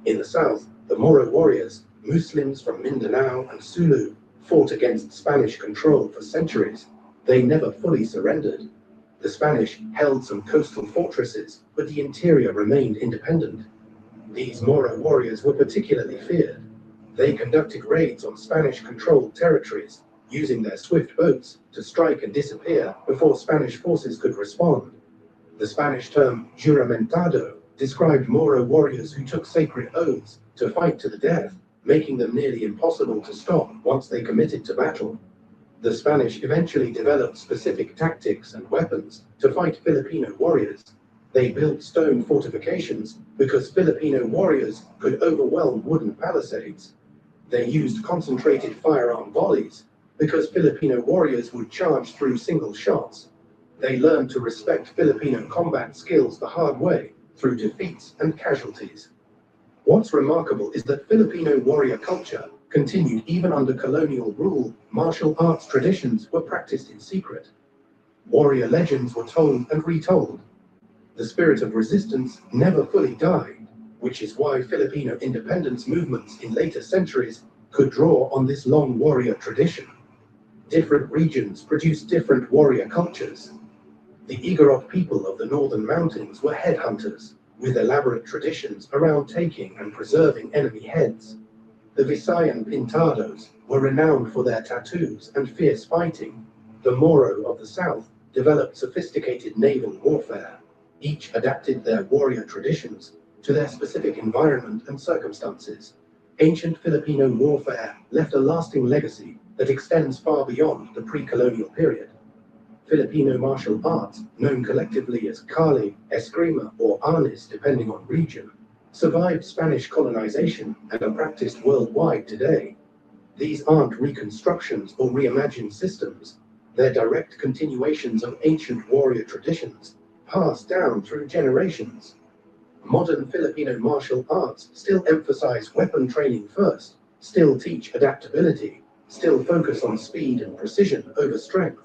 In the south, the Moro warriors, Muslims from Mindanao and Sulu, fought against Spanish control for centuries. They never fully surrendered. The Spanish held some coastal fortresses, but the interior remained independent. These Moro warriors were particularly feared. They conducted raids on Spanish-controlled territories, using their swift boats to strike and disappear before Spanish forces could respond. The Spanish term juramentado described Moro warriors who took sacred oaths to fight to the death, making them nearly impossible to stop once they committed to battle. The Spanish eventually developed specific tactics and weapons to fight Filipino warriors. They built stone fortifications because Filipino warriors could overwhelm wooden palisades. They used concentrated firearm volleys because Filipino warriors would charge through single shots. They learned to respect Filipino combat skills the hard way through defeats and casualties. What's remarkable is that Filipino warrior culture continued even under colonial rule. Martial arts traditions were practiced in secret. Warrior legends were told and retold. The spirit of resistance never fully died, which is why Filipino independence movements in later centuries could draw on this long warrior tradition. Different regions produced different warrior cultures. The Igorot people of the northern mountains were headhunters, with elaborate traditions around taking and preserving enemy heads. The Visayan Pintados were renowned for their tattoos and fierce fighting. The Moro of the south developed sophisticated naval warfare. Each adapted their warrior traditions to their specific environment and circumstances. Ancient Filipino warfare left a lasting legacy that extends far beyond the pre-colonial period. Filipino martial arts, known collectively as Kali, Eskrima, or Arnis depending on region, survived Spanish colonization and are practiced worldwide today. These aren't reconstructions or reimagined systems. They're direct continuations of ancient warrior traditions, passed down through generations. Modern Filipino martial arts still emphasize weapon training first, still teach adaptability, still focus on speed and precision over strength.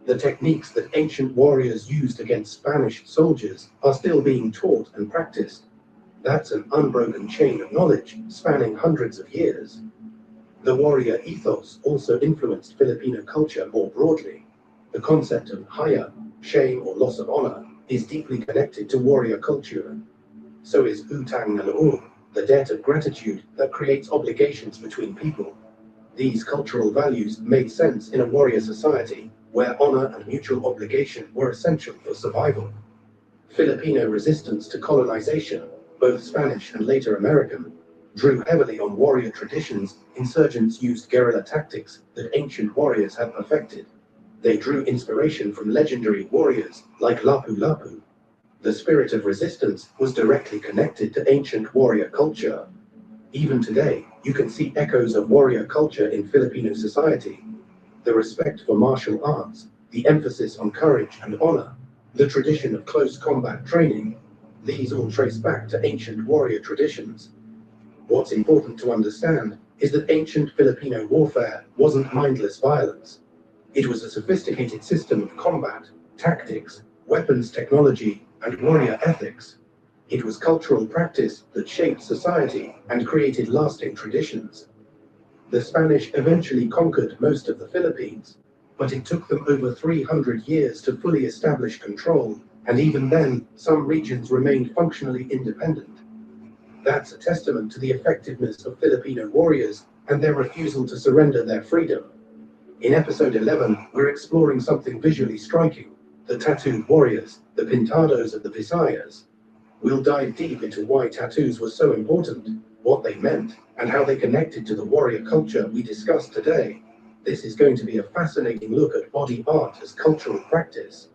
The techniques that ancient warriors used against Spanish soldiers are still being taught and practiced. That's an unbroken chain of knowledge spanning hundreds of years. The warrior ethos also influenced Filipino culture more broadly. The concept of haya, shame or loss of honor, is deeply connected to warrior culture. So is utang na loob, the debt of gratitude that creates obligations between people. These cultural values made sense in a warrior society where honor and mutual obligation were essential for survival. Filipino resistance to colonization, both Spanish and later American, drew heavily on warrior traditions. Insurgents used guerrilla tactics that ancient warriors had perfected. They drew inspiration from legendary warriors like Lapu-Lapu. The spirit of resistance was directly connected to ancient warrior culture. Even today, you can see echoes of warrior culture in Filipino society. The respect for martial arts, the emphasis on courage and honor, the tradition of close combat training, these all trace back to ancient warrior traditions. What's important to understand is that ancient Filipino warfare wasn't mindless violence. It was a sophisticated system of combat, tactics, weapons technology, and warrior ethics. It was cultural practice that shaped society and created lasting traditions. The Spanish eventually conquered most of the Philippines, but it took them over 300 years to fully establish control, and even then, some regions remained functionally independent. That's a testament to the effectiveness of Filipino warriors and their refusal to surrender their freedom. In episode 11, we're exploring something visually striking: the tattooed warriors, the pintados of the Visayas. We'll dive deep into why tattoos were so important, what they meant, and how they connected to the warrior culture we discussed today. This is going to be a fascinating look at body art as cultural practice.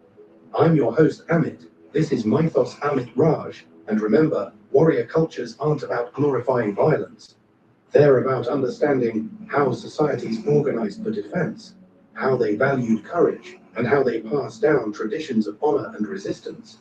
I'm your host, Amit. This is Mythos Amit Raj, and remember, warrior cultures aren't about glorifying violence. They're about understanding how societies organized for defense, how they valued courage, and how they passed down traditions of honor and resistance.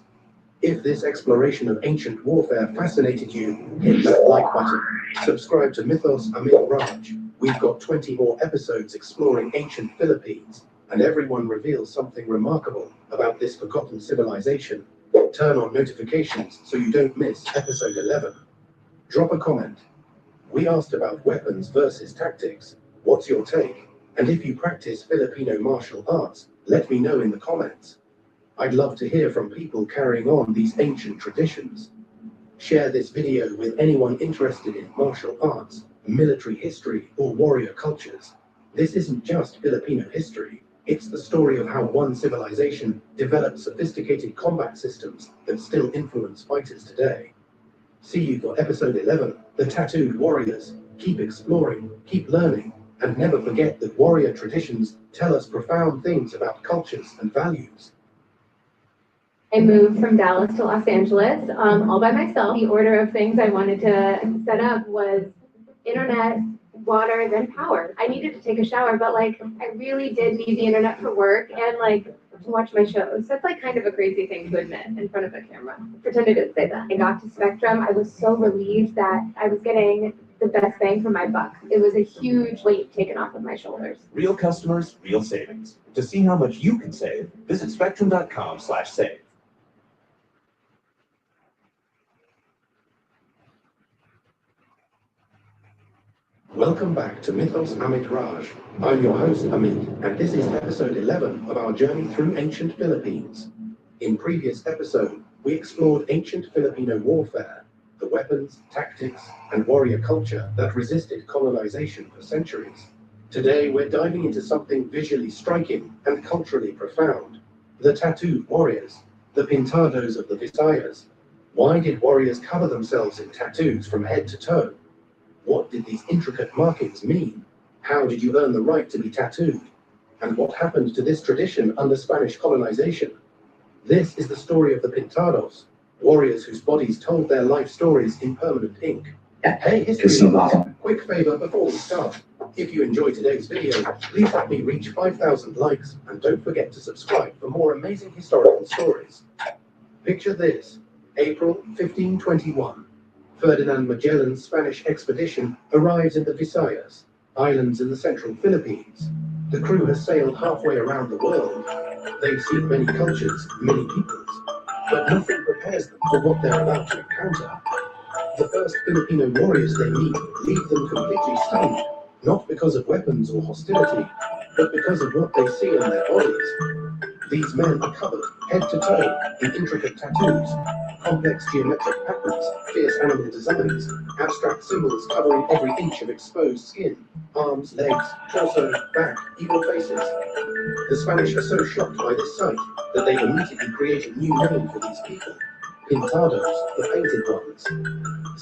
If this exploration of ancient warfare fascinated you, hit that like button. Subscribe to Mythos Amit Raj. We've got 20 more episodes exploring ancient Philippines, and everyone reveals something remarkable about this forgotten civilization. Turn on notifications so you don't miss episode 11. Drop a comment. We asked about weapons versus tactics. What's your take? And if you practice Filipino martial arts, Let me know in the comments. I'd love to hear from people carrying on these ancient traditions. Share this video with anyone interested in martial arts, military history, or warrior cultures. This isn't just Filipino history. It's the story of how one civilization developed sophisticated combat systems that still influence fighters today. See you for episode 11, The Tattooed Warriors. Keep exploring, keep learning, and never forget that warrior traditions tell us profound things about cultures and values. I moved from Dallas to Los Angeles, all by myself. The order of things I wanted to set up was internet, water, then power. I needed to take a shower, but like I really did need the internet for work and like to watch my shows. That's like kind of a crazy thing to admit in front of a camera. Pretend I didn't say that. I got to Spectrum. I was so relieved that I was getting the best bang for my buck. It was a huge weight taken off of my shoulders. Real customers, real savings. To see how much you can save, visit spectrum.com/save. Welcome back to Mythos Amit Raj. I'm your host Amit, and this is episode 11 of our journey through ancient Philippines. In previous episode, we explored ancient Filipino warfare, the weapons, tactics, and warrior culture that resisted colonization for centuries. Today, we're diving into something visually striking and culturally profound: the tattooed warriors, the pintados of the Visayas. Why did warriors cover themselves in tattoos from head to toe? What did these intricate markings mean? How did you earn the right to be tattooed? And what happened to this tradition under Spanish colonization? This is the story of the pintados, warriors whose bodies told their life stories in permanent ink. Hey, history lovers, quick favor before we start. If you enjoyed today's video, please help me reach 5,000 likes, and don't forget to subscribe for more amazing historical stories. Picture this: April 1521. Ferdinand Magellan's Spanish expedition arrives in the Visayas, islands in the central Philippines. The crew has sailed halfway around the world. They've seen many cultures, many peoples, but nothing prepares them for what they're about to encounter. The first Filipino warriors they meet leave them completely stunned, not because of weapons or hostility, but because of what they see on their bodies. These men are covered, head to toe, in intricate tattoos, complex geometric patterns, fierce animal designs, abstract symbols covering every inch of exposed skin, arms, legs, torso, back, even faces. The Spanish are so shocked by this sight that they immediately create a new name for these people: pintados, the painted ones.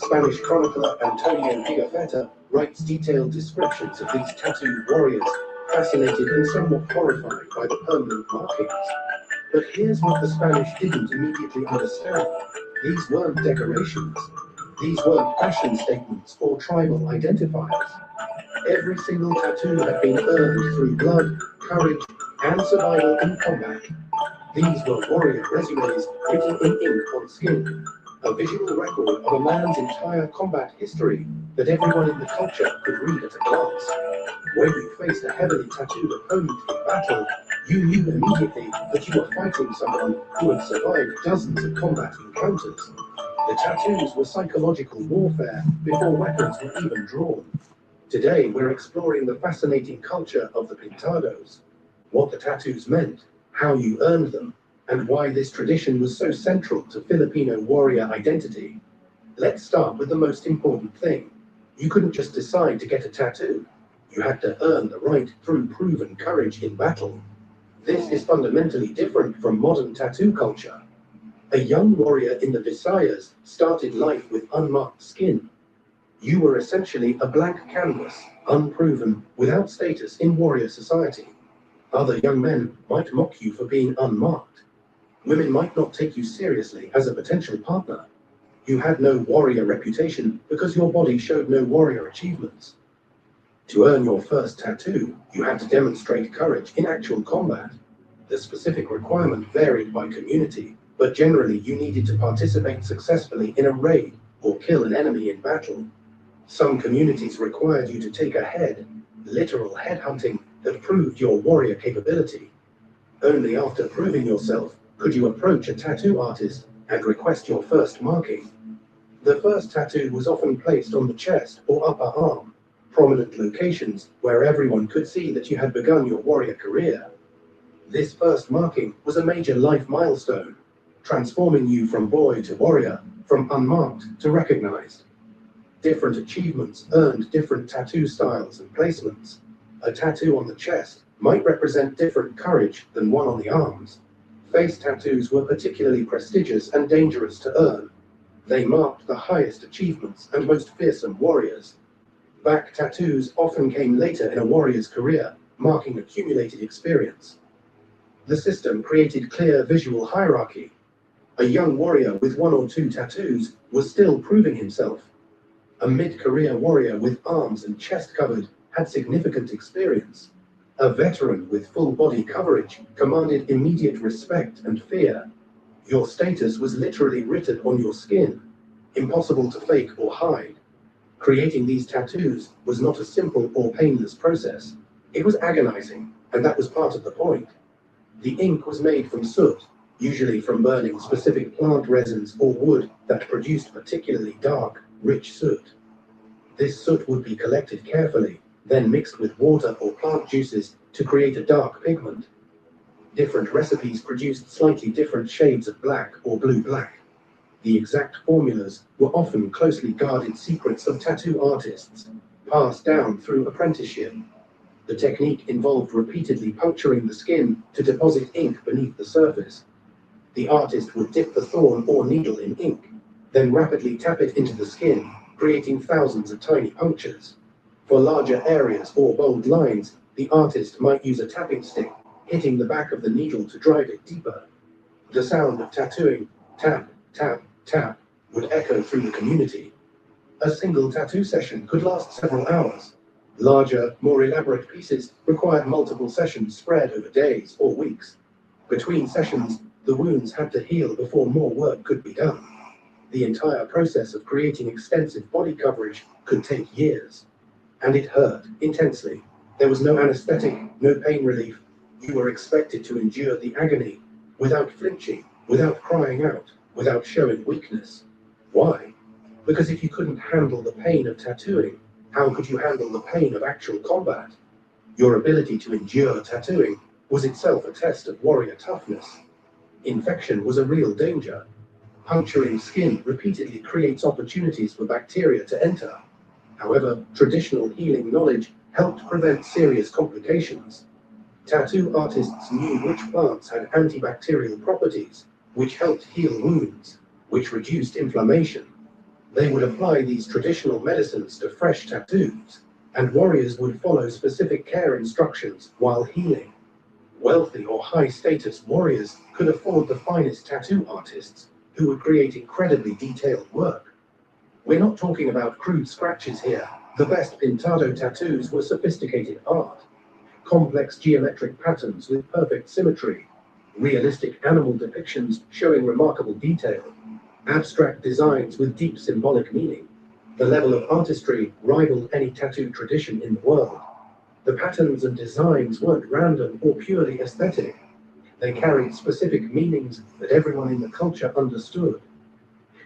Spanish chronicler Antonio Pigafetta writes detailed descriptions of these tattooed warriors, fascinated and somewhat horrified by the permanent markings. But here's what the Spanish didn't immediately understand. These weren't decorations. These weren't fashion statements or tribal identifiers. Every single tattoo had been earned through blood, courage, and survival in combat. These were warrior resumes written in ink on skin, a visual record of a man's entire combat history that everyone in the culture could read at a glance. When you faced a heavily tattooed opponent in battle, you knew immediately that you were fighting someone who had survived dozens of combat encounters. The tattoos were psychological warfare before weapons were even drawn. Today, we're exploring the fascinating culture of the pintados, what the tattoos meant, how you earned them, and why this tradition was so central to Filipino warrior identity. Let's start with the most important thing. You couldn't just decide to get a tattoo. You had to earn the right through proven courage in battle. This is fundamentally different from modern tattoo culture. A young warrior in the Visayas started life with unmarked skin. You were essentially a blank canvas, unproven, without status in warrior society. Other young men might mock you for being unmarked. Women might not take you seriously as a potential partner. You had no warrior reputation because your body showed no warrior achievements. To earn your first tattoo, you had to demonstrate courage in actual combat. The specific requirement varied by community, but generally you needed to participate successfully in a raid or kill an enemy in battle. Some communities required you to take a head, literal headhunting, that proved your warrior capability. Only after proving yourself could you approach a tattoo artist and request your first marking. The first tattoo was often placed on the chest or upper arm, prominent locations where everyone could see that you had begun your warrior career. This first marking was a major life milestone, transforming you from boy to warrior, from unmarked to recognized. Different achievements earned different tattoo styles and placements. A tattoo on the chest might represent different courage than one on the arms. Face tattoos were particularly prestigious and dangerous to earn. They marked the highest achievements and most fearsome warriors. Back tattoos often came later in a warrior's career, marking accumulated experience. The system created clear visual hierarchy. A young warrior with 1 or 2 tattoos was still proving himself. A mid-career warrior with arms and chest covered had significant experience. A veteran with full body coverage commanded immediate respect and fear. Your status was literally written on your skin, impossible to fake or hide. Creating these tattoos was not a simple or painless process. It was agonizing, and that was part of the point. The ink was made from soot, usually from burning specific plant resins or wood that produced particularly dark, rich soot. This soot would be collected carefully, then mixed with water or plant juices to create a dark pigment. Different recipes produced slightly different shades of black or blue-black. The exact formulas were often closely guarded secrets of tattoo artists, passed down through apprenticeship. The technique involved repeatedly puncturing the skin to deposit ink beneath the surface. The artist would dip the thorn or needle in ink, then rapidly tap it into the skin, creating thousands of tiny punctures. For larger areas or bold lines, the artist might use a tapping stick, hitting the back of the needle to drive it deeper. The sound of tattooing, tap, tap, tap, would echo through the community. A single tattoo session could last several hours. Larger, more elaborate pieces required multiple sessions spread over days or weeks. Between sessions, the wounds had to heal before more work could be done. The entire process of creating extensive body coverage could take years. And it hurt intensely. There was no anesthetic, no pain relief. You were expected to endure the agony without flinching, without crying out, without showing weakness. Why? Because if you couldn't handle the pain of tattooing, how could you handle the pain of actual combat? Your ability to endure tattooing was itself a test of warrior toughness. Infection was a real danger. Puncturing skin repeatedly creates opportunities for bacteria to enter. However, traditional healing knowledge helped prevent serious complications. Tattoo artists knew which plants had antibacterial properties, which helped heal wounds, which reduced inflammation. They would apply these traditional medicines to fresh tattoos, and warriors would follow specific care instructions while healing. Wealthy or high-status warriors could afford the finest tattoo artists, who would create incredibly detailed work. We're not talking about crude scratches here. The best pintado tattoos were sophisticated art. Complex geometric patterns with perfect symmetry, realistic animal depictions showing remarkable detail, abstract designs with deep symbolic meaning. The level of artistry rivaled any tattoo tradition in the world. The patterns and designs weren't random or purely aesthetic. They carried specific meanings that everyone in the culture understood.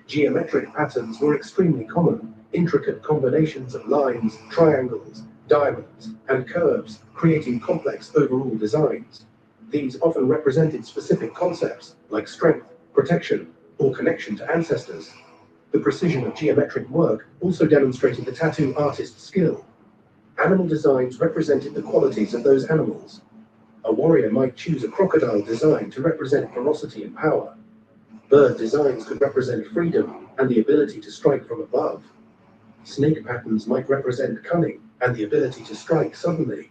Geometric patterns were extremely common, intricate combinations of lines, triangles, diamonds, and curves, creating complex overall designs. These often represented specific concepts like strength, protection, or connection to ancestors. The precision of geometric work also demonstrated the tattoo artist's skill. Animal designs represented the qualities of those animals. A warrior might choose a crocodile design to represent ferocity and power. Bird designs could represent freedom and the ability to strike from above. Snake patterns might represent cunning and the ability to strike suddenly.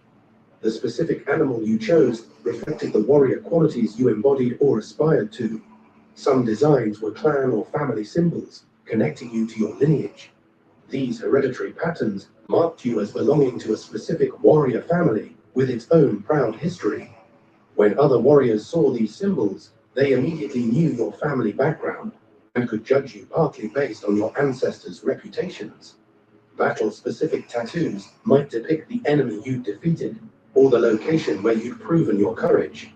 The specific animal you chose reflected the warrior qualities you embodied or aspired to. Some designs were clan or family symbols, connecting you to your lineage. These hereditary patterns marked you as belonging to a specific warrior family with its own proud history. When other warriors saw these symbols, they immediately knew your family background and could judge you partly based on your ancestors' reputations. Battle-specific tattoos might depict the enemy you'd defeated or the location where you'd proven your courage.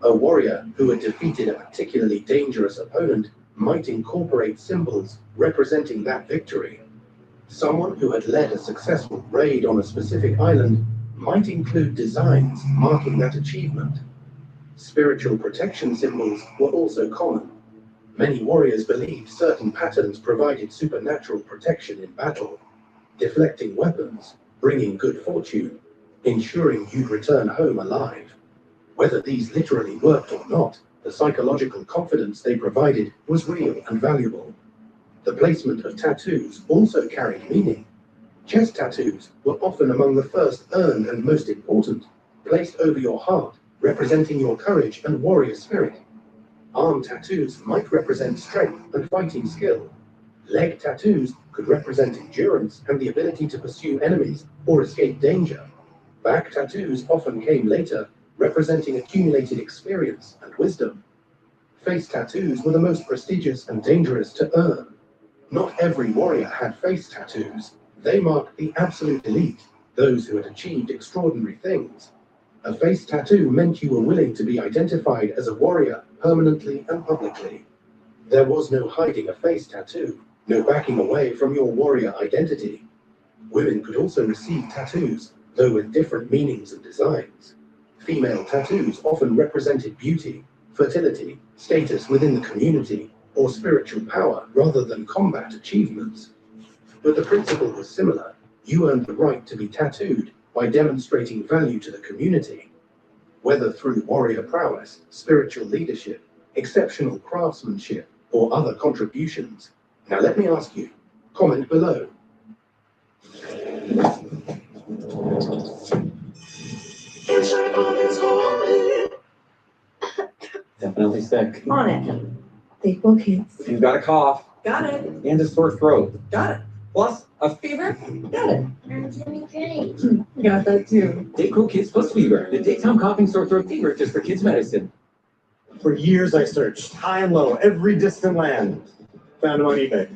A warrior who had defeated a particularly dangerous opponent might incorporate symbols representing that victory. Someone who had led a successful raid on a specific island might include designs marking that achievement. Spiritual protection symbols were also common. Many warriors believed certain patterns provided supernatural protection in battle, deflecting weapons, bringing good fortune, ensuring you'd return home alive. Whether these literally worked or not, the psychological confidence they provided was real and valuable. The placement of tattoos also carried meaning. Chest tattoos were often among the first earned and most important, placed over your heart, representing your courage and warrior spirit. Arm tattoos might represent strength and fighting skill. Leg tattoos could represent endurance and the ability to pursue enemies or escape danger. Back tattoos often came later, representing accumulated experience and wisdom. Face tattoos were the most prestigious and dangerous to earn. Not every warrior had face tattoos. They marked the absolute elite, those who had achieved extraordinary things. A face tattoo meant you were willing to be identified as a warrior permanently and publicly. There was no hiding a face tattoo, no backing away from your warrior identity. Women could also receive tattoos, though with different meanings and designs. Female tattoos often represented beauty, fertility, status within the community, or spiritual power rather than combat achievements. But the principle was similar. You earned the right to be tattooed by demonstrating value to the community. Whether through warrior prowess, spiritual leadership, exceptional craftsmanship, or other contributions. Now let me ask you, comment below. Definitely sick. On it. Take focus. You've got a cough. Got it. And a sore throat. Got it. Plus a fever. Got it. Got that too. Dayquil Kids Plus Fever, the daytime coughing sore throat fever just for kids' medicine. For years I searched high and low, every distant land. Found them on eBay.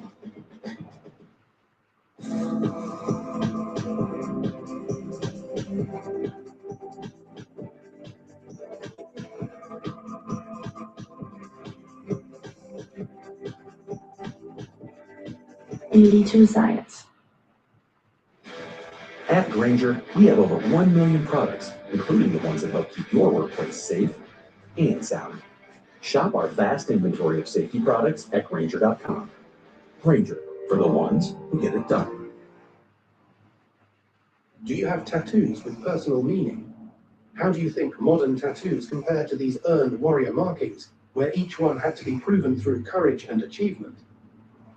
Beauty to science. At Grainger, we have over 1 million products, including the ones that help keep your workplace safe and sound. Shop our vast inventory of safety products at Grainger.com. Grainger, for the ones who get it done. Do you have tattoos with personal meaning? How do you think modern tattoos compare to these earned warrior markings, where each one had to be proven through courage and achievement?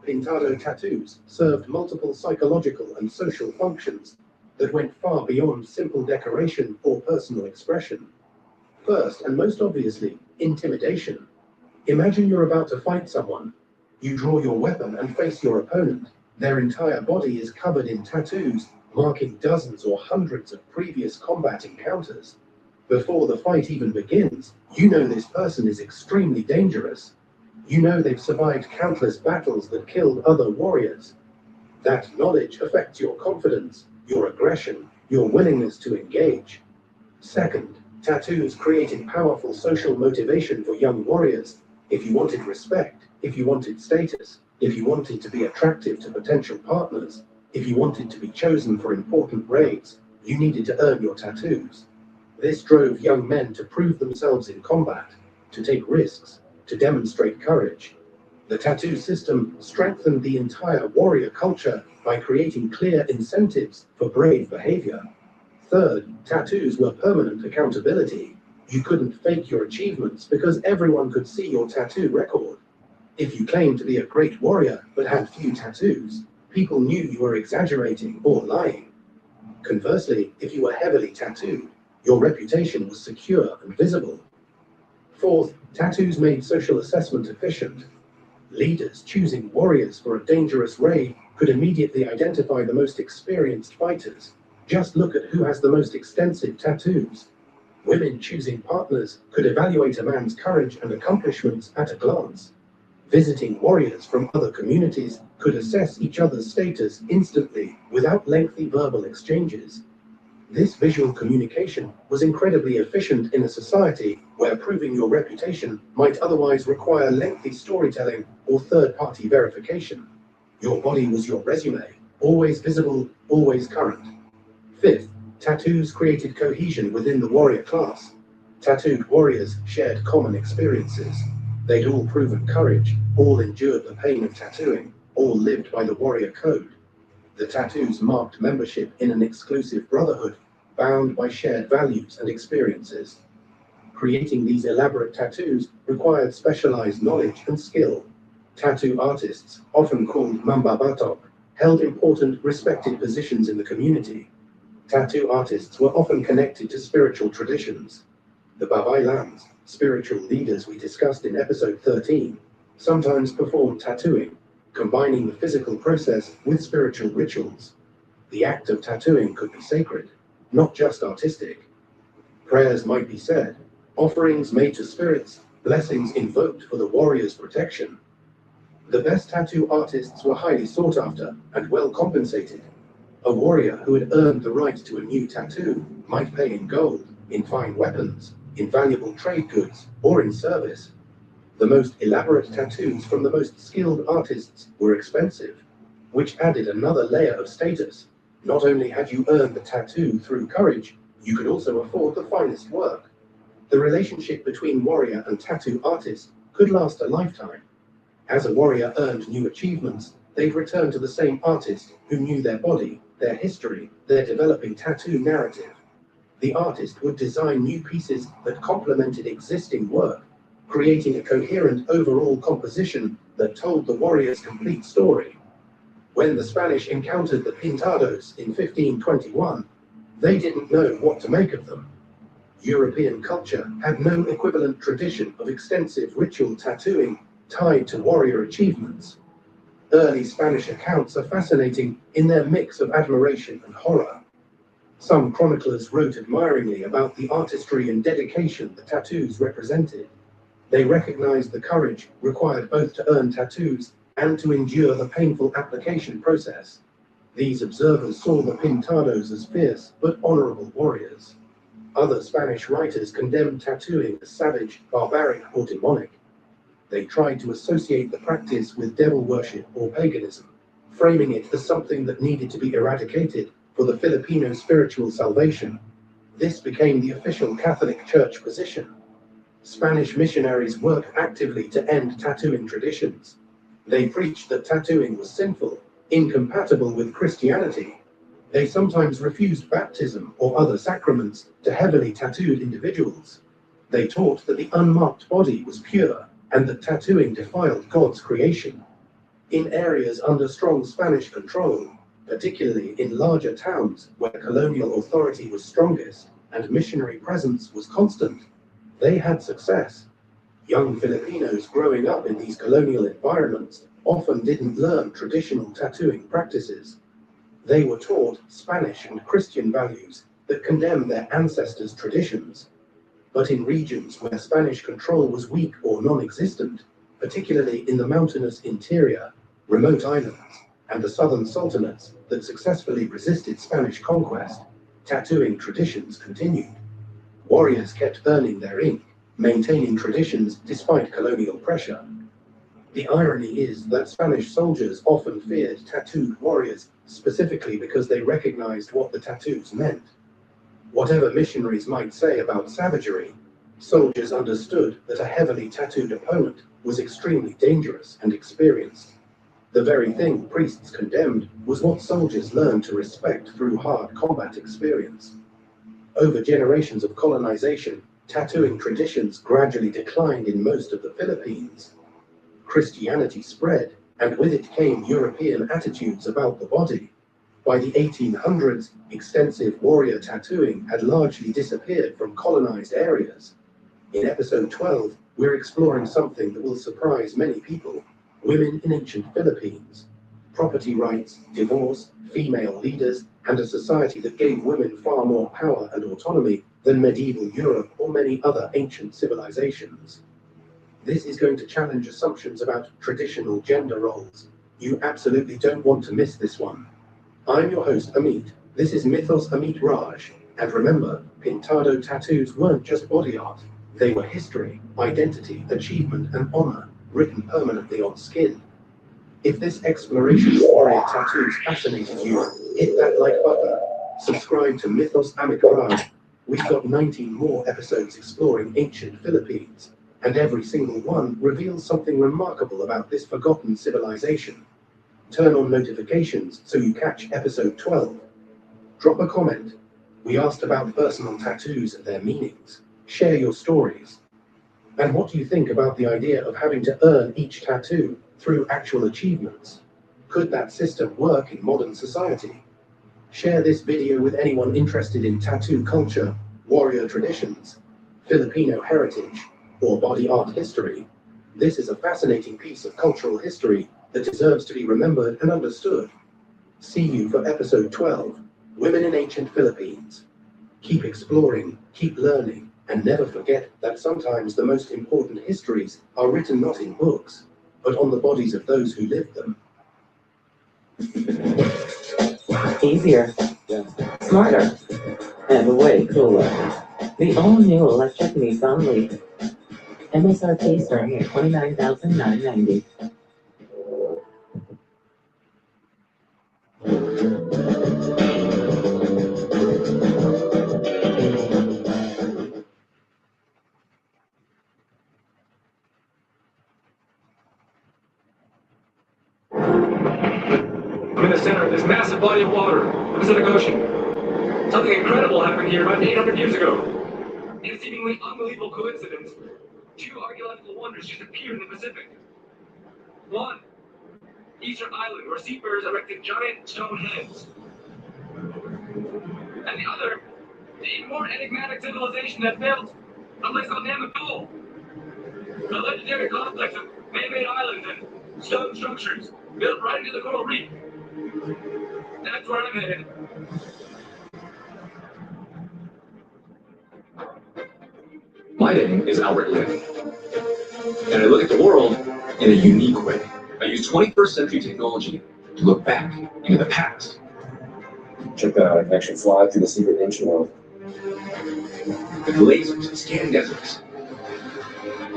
Pintado tattoos served multiple psychological and social functions that went far beyond simple decoration or personal expression. First, and most obviously, intimidation. Imagine you're about to fight someone. You draw your weapon and face your opponent. Their entire body is covered in tattoos, marking dozens or hundreds of previous combat encounters. Before the fight even begins, you know this person is extremely dangerous. You know they've survived countless battles that killed other warriors. That knowledge affects your confidence, your aggression, your willingness to engage. Second, tattoos created powerful social motivation for young warriors. If you wanted respect, if you wanted status, if you wanted to be attractive to potential partners, if you wanted to be chosen for important raids, you needed to earn your tattoos. This drove young men to prove themselves in combat, to take risks, to demonstrate courage. The tattoo system strengthened the entire warrior culture by creating clear incentives for brave behavior. Third, tattoos were permanent accountability. You couldn't fake your achievements because everyone could see your tattoo record. If you claimed to be a great warrior but had few tattoos, people knew you were exaggerating or lying. Conversely, if you were heavily tattooed, your reputation was secure and visible. Fourth, tattoos made social assessment efficient. Leaders choosing warriors for a dangerous raid could immediately identify the most experienced fighters. Just look at who has the most extensive tattoos. Women choosing partners could evaluate a man's courage and accomplishments at a glance. Visiting warriors from other communities could assess each other's status instantly without lengthy verbal exchanges. This visual communication was incredibly efficient in a society where proving your reputation might otherwise require lengthy storytelling or third-party verification. Your body was your resume, always visible, always current. Fifth, tattoos created cohesion within the warrior class. Tattooed warriors shared common experiences. They'd all proven courage, all endured the pain of tattooing, all lived by the warrior code. The tattoos marked membership in an exclusive brotherhood, bound by shared values and experiences. Creating these elaborate tattoos required specialized knowledge and skill. Tattoo artists, often called mambabatok, held important, respected positions in the community. Tattoo artists were often connected to spiritual traditions. The Babai Lams, spiritual leaders we discussed in episode 13, sometimes performed tattooing, combining the physical process with spiritual rituals. The act of tattooing could be sacred, not just artistic. Prayers might be said, offerings made to spirits, blessings invoked for the warrior's protection. The best tattoo artists were highly sought after and well compensated. A warrior who had earned the right to a new tattoo might pay in gold, in fine weapons, in valuable trade goods, or in service. The most elaborate tattoos from the most skilled artists were expensive, which added another layer of status. Not only had you earned the tattoo through courage, you could also afford the finest work. The relationship between warrior and tattoo artist could last a lifetime. As a warrior earned new achievements, they'd return to the same artist who knew their body, their history, their developing tattoo narrative. The artist would design new pieces that complemented existing work, creating a coherent overall composition that told the warrior's complete story. When the Spanish encountered the Pintados in 1521, they didn't know what to make of them. European culture had no equivalent tradition of extensive ritual tattooing tied to warrior achievements. Early Spanish accounts are fascinating in their mix of admiration and horror. Some chroniclers wrote admiringly about the artistry and dedication the tattoos represented. They recognized the courage required both to earn tattoos and to endure the painful application process. These observers saw the Pintados as fierce but honorable warriors. Other Spanish writers condemned tattooing as savage, barbaric, or demonic. They tried to associate the practice with devil worship or paganism, framing it as something that needed to be eradicated for the Filipino spiritual salvation. This became the official Catholic Church position. Spanish missionaries worked actively to end tattooing traditions. They preached that tattooing was sinful, incompatible with Christianity. They sometimes refused baptism or other sacraments to heavily tattooed individuals. They taught that the unmarked body was pure and that tattooing defiled God's creation. In areas under strong Spanish control, particularly in larger towns where colonial authority was strongest and missionary presence was constant, they had success. Young Filipinos growing up in these colonial environments often didn't learn traditional tattooing practices. They were taught Spanish and Christian values that condemned their ancestors' traditions. But in regions where Spanish control was weak or non-existent, particularly in the mountainous interior, remote islands, and the southern sultanates that successfully resisted Spanish conquest, tattooing traditions continued. Warriors kept earning their ink, maintaining traditions despite colonial pressure. The irony is that Spanish soldiers often feared tattooed warriors specifically because they recognized what the tattoos meant. Whatever missionaries might say about savagery, soldiers understood that a heavily tattooed opponent was extremely dangerous and experienced. The very thing priests condemned was what soldiers learned to respect through hard combat experience. Over generations of colonization, tattooing traditions gradually declined in most of the Philippines. Christianity spread, and with it came European attitudes about the body. By the 1800s, extensive warrior tattooing had largely disappeared from colonized areas. In episode 12, we're exploring something that will surprise many people: women in ancient Philippines. Property rights, divorce, female leaders, and a society that gave women far more power and autonomy than medieval Europe or many other ancient civilizations. This is going to challenge assumptions about traditional gender roles. You absolutely don't want to miss this one. I'm your host, Amit. This is Mythos Amit Raj. And remember, Pintado tattoos weren't just body art. They were history, identity, achievement, and honor, written permanently on skin. If this exploration of warrior tattoos fascinated you, hit that like button, subscribe to Mythos Amit Raj, We've got 19 more episodes exploring ancient Philippines, and every single one reveals something remarkable about this forgotten civilization. Turn on notifications so you catch episode 12. Drop a comment. We asked about personal tattoos and their meanings. Share your stories. And what do you think about the idea of having to earn each tattoo through actual achievements? Could that system work in modern society? Share this video with anyone interested in tattoo culture, warrior traditions, Filipino heritage, or body art history. This is a fascinating piece of cultural history that deserves to be remembered and understood. See you for episode 12, Women in Ancient Philippines. Keep exploring, keep learning, and never forget that sometimes the most important histories are written not in books, but on the bodies of those who lived them. Easier, smarter, and way cooler. The all-new electric Nissan Leaf. MSRP starting at $29,990. I'm in the center of this massive body of water, the Pacific Ocean. Something incredible happened here about 800 years ago. In a seemingly unbelievable coincidence, two archaeological wonders just appeared in the Pacific. One, Easter Island, where seafarers erected giant stone heads. And the other, the even more enigmatic civilization that built a place called Mucho. A legendary complex of man-made islands and stone structures built right into the coral reef. That's where I'm headed. My name is Albert Lin, and I look at the world in a unique way. I use 21st century technology to look back into the past. Check that out. I can actually fly through the secret ancient world. With lasers and scan deserts,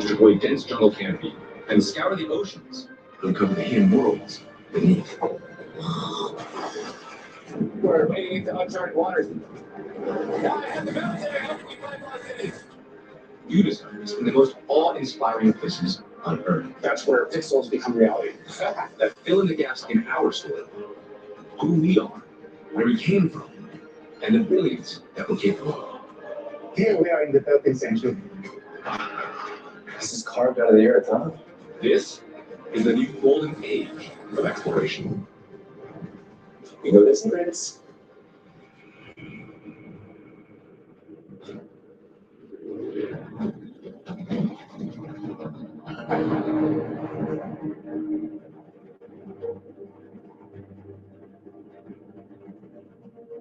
to avoid dense jungle canopy, and scour the oceans to uncover the hidden worlds beneath. We're wading into uncharted waters. Now I have the military helping me find lost cities. You discover us in the most awe-inspiring places on Earth. That's where pixels become reality. That fill in the gaps in our story. Who we are, where we came from, and the brilliance that we're capable of. Here we are in the 13th century. This is carved out of the earth, huh? This is the new golden age of exploration. You know this, Prince?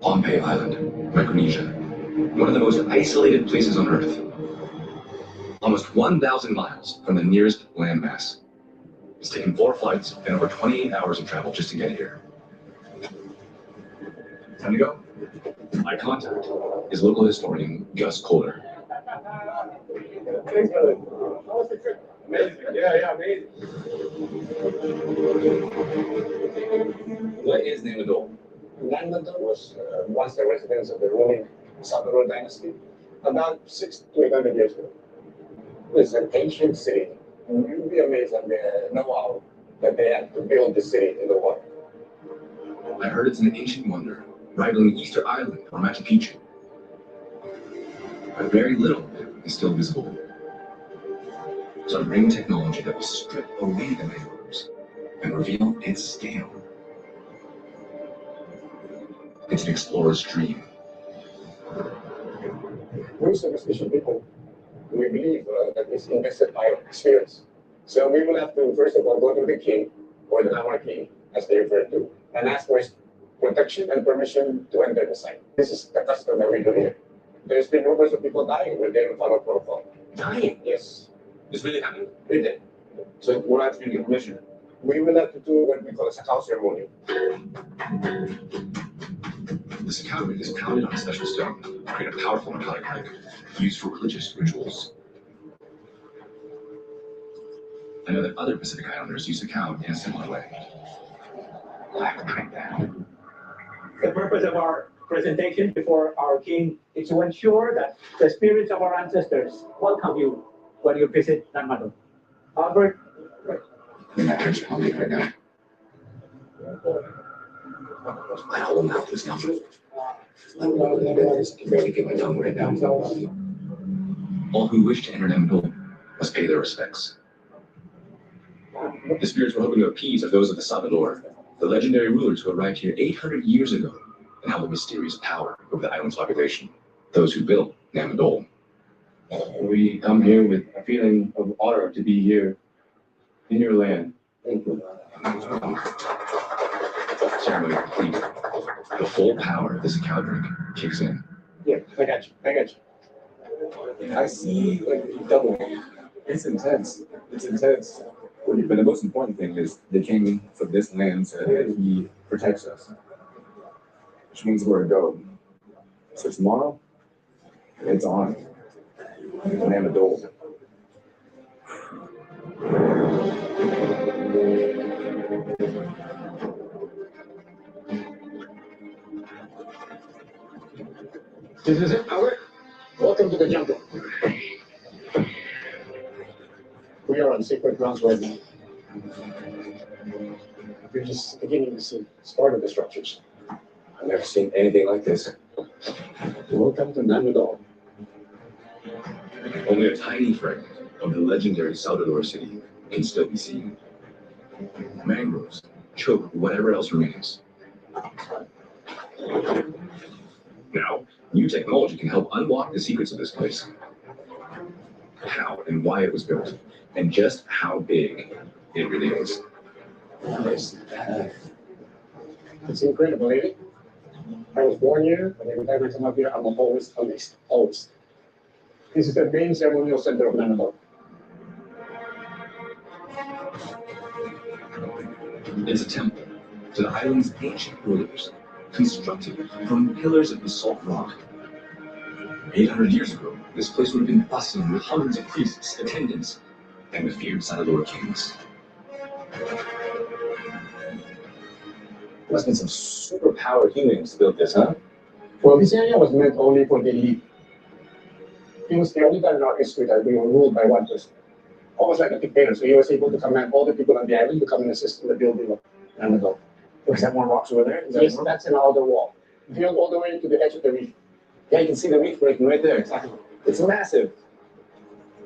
Pohnpei Island, Micronesia. One of the most isolated places on Earth. Almost 1,000 miles from the nearest landmass. It's taken 4 flights and over 28 hours of travel just to get here. Time to go. My contact is local historian Gus Kohler. Thanks, brother. How was the trip? Amazing. Yeah, amazing. What is Nanmadol? Nanmadol was once the residence of the ruling Sagarro dynasty, about 600 to 800 years ago. It's an ancient city. You'll be amazed at the know-how that they had to build the city in the water. I heard it's an ancient wonder, rivaling Easter Island or Machu Picchu. But very little of it is still visible. So I'm bringing technology that will strip away the mangroves and reveal its scale. It's an explorer's dream. We're superstitious people. We believe that it's invested by experience. So we will have to, first of all, go to the king, or the monarchy, as they refer to, and ask for his protection and permission to enter the site. This is the custom that we do here. There's been rumors of people dying when they don't follow protocol. Dying? Yes. This really happened? It did. So we'll have to get permission. We will have to do what we call a cacao ceremony. The cacao root is pounded on a special stone to create a powerful metallic ring used for religious rituals. I know that other Pacific Islanders use cacao in a similar way. The purpose of our presentation before our king is to ensure that the spirits of our ancestors welcome you when you visit Nanmado. Albert, My hands are hungry right now. My whole mouth is numb. I'm going to bed. I can barely get my tongue right now. All who wish to enter Namdol must pay their respects. The spirits were hoping to appease are those of the Salvador, the legendary rulers who arrived here 800 years ago and held a mysterious power over the island's population, those who built Namdol. We come here with a feeling of honor to be here in your land. Thank you. Ceremony complete. The full power of this cow drink kicks in. Yeah, I got you. I see like double. It's intense. It's intense. But the most important thing is the king of this land said that he protects us, which means we're a go. So tomorrow, it's on. And I'm adult. This is it, Albert. Welcome to the jungle. We are on sacred grounds right now. We're just beginning to see part of the structures. I've never seen anything like this. Welcome to Nanmadol. Only a tiny fragment of the legendary Salvador city can still be seen. Mangroves choke whatever else remains. Now, new technology can help unlock the secrets of this place. How and why it was built, and just how big it really is. It's incredible, lady. I was born here, but every time I come up here, I'm always amazed. Always. This is the main ceremonial center of Nanmadol. It's a temple to the island's ancient rulers, constructed from pillars of basalt rock. 800 years ago, this place would have been bustling with hundreds of priests, attendants, and the feared Salvador kings. Must have been some superpowered humans to build this, huh? Well, this area was meant only for the elite. It was the only time in our history that we were ruled by one person. Almost like a dictator, so he was able to command all the people on the island to come and assist in the building of Nanmadol. Is that more rocks over there? Yes, that's an outer wall. Built all the way to the edge of the reef. Yeah, you can see the reef breaking right there. Exactly. It's massive.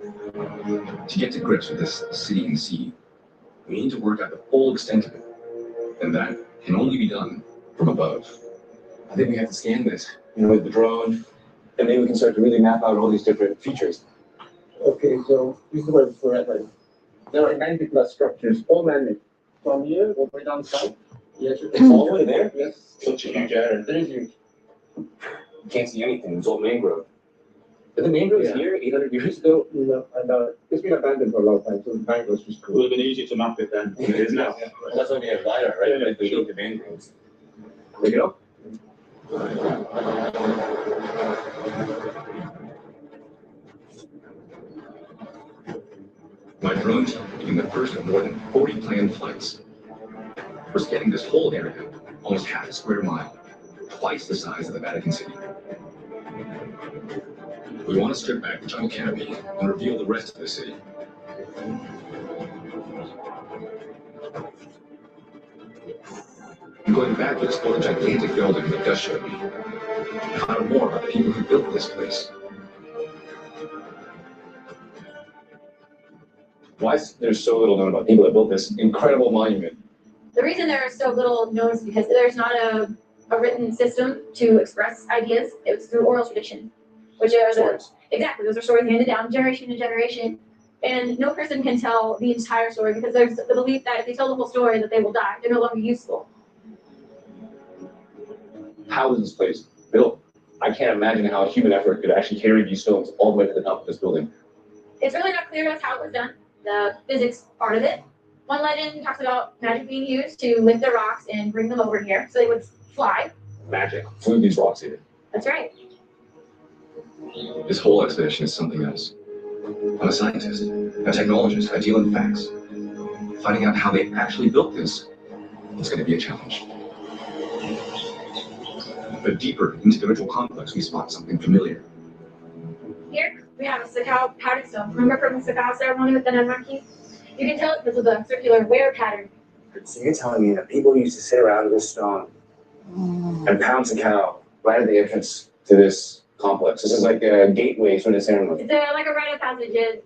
To get to grips with this city in the sea, we need to work out the full extent of it. And that can only be done from above. I think we have to scan this, with the drone, and maybe we can start to really map out all these different features. Okay, so this is where we're at right now. There are 90 plus structures, all man-made. From here, all the way down south. Yes, It's all the way there? Yes. Such a huge area. It is huge. You can't see anything. It's all mangrove. But the mangroves here 800 years ago? No, and it's been abandoned for a long time, so the mangroves just cool. It would have been easier to map it then. It is now. That's why we have LiDAR, right? Like we need the mangroves. There you go. My drone team became the first of more than 40 planned flights. We're scanning this whole area, almost half a square mile, twice the size of the Vatican City. We want to strip back the jungle canopy and reveal the rest of the city. I'm going back to explore the gigantic building that Gus showed me. And find out more about the people who built this place. Why is there so little known about people that built this incredible monument? The reason there's so little known is because there's not a written system to express ideas. It was through oral tradition, which are exactly, those are stories handed down generation to generation. And no person can tell the entire story because there's the belief that if they tell the whole story that they will die. They're no longer useful. How was this place built? I can't imagine how a human effort could actually carry these stones all the way to the top of this building. It's really not clear to us how it was done, the physics part of it. One legend talks about magic being used to lift the rocks and bring them over here so they would fly. Magic. Flew these rocks here. That's right. This whole expedition is something else. I'm a scientist, a technologist, I deal in facts. Finding out how they actually built this is going to be a challenge. But deeper into the ritual complex, we spot something familiar. Here, we have a Sakao pattern stone. Remember from the Sakao ceremony with the Nanmaki? You can tell it because of the circular wear pattern. So you're telling me that people used to sit around this stone and pound cacao right at the entrance to this complex. This is like a gateway sort of ceremony. It's like a rite of passage. It's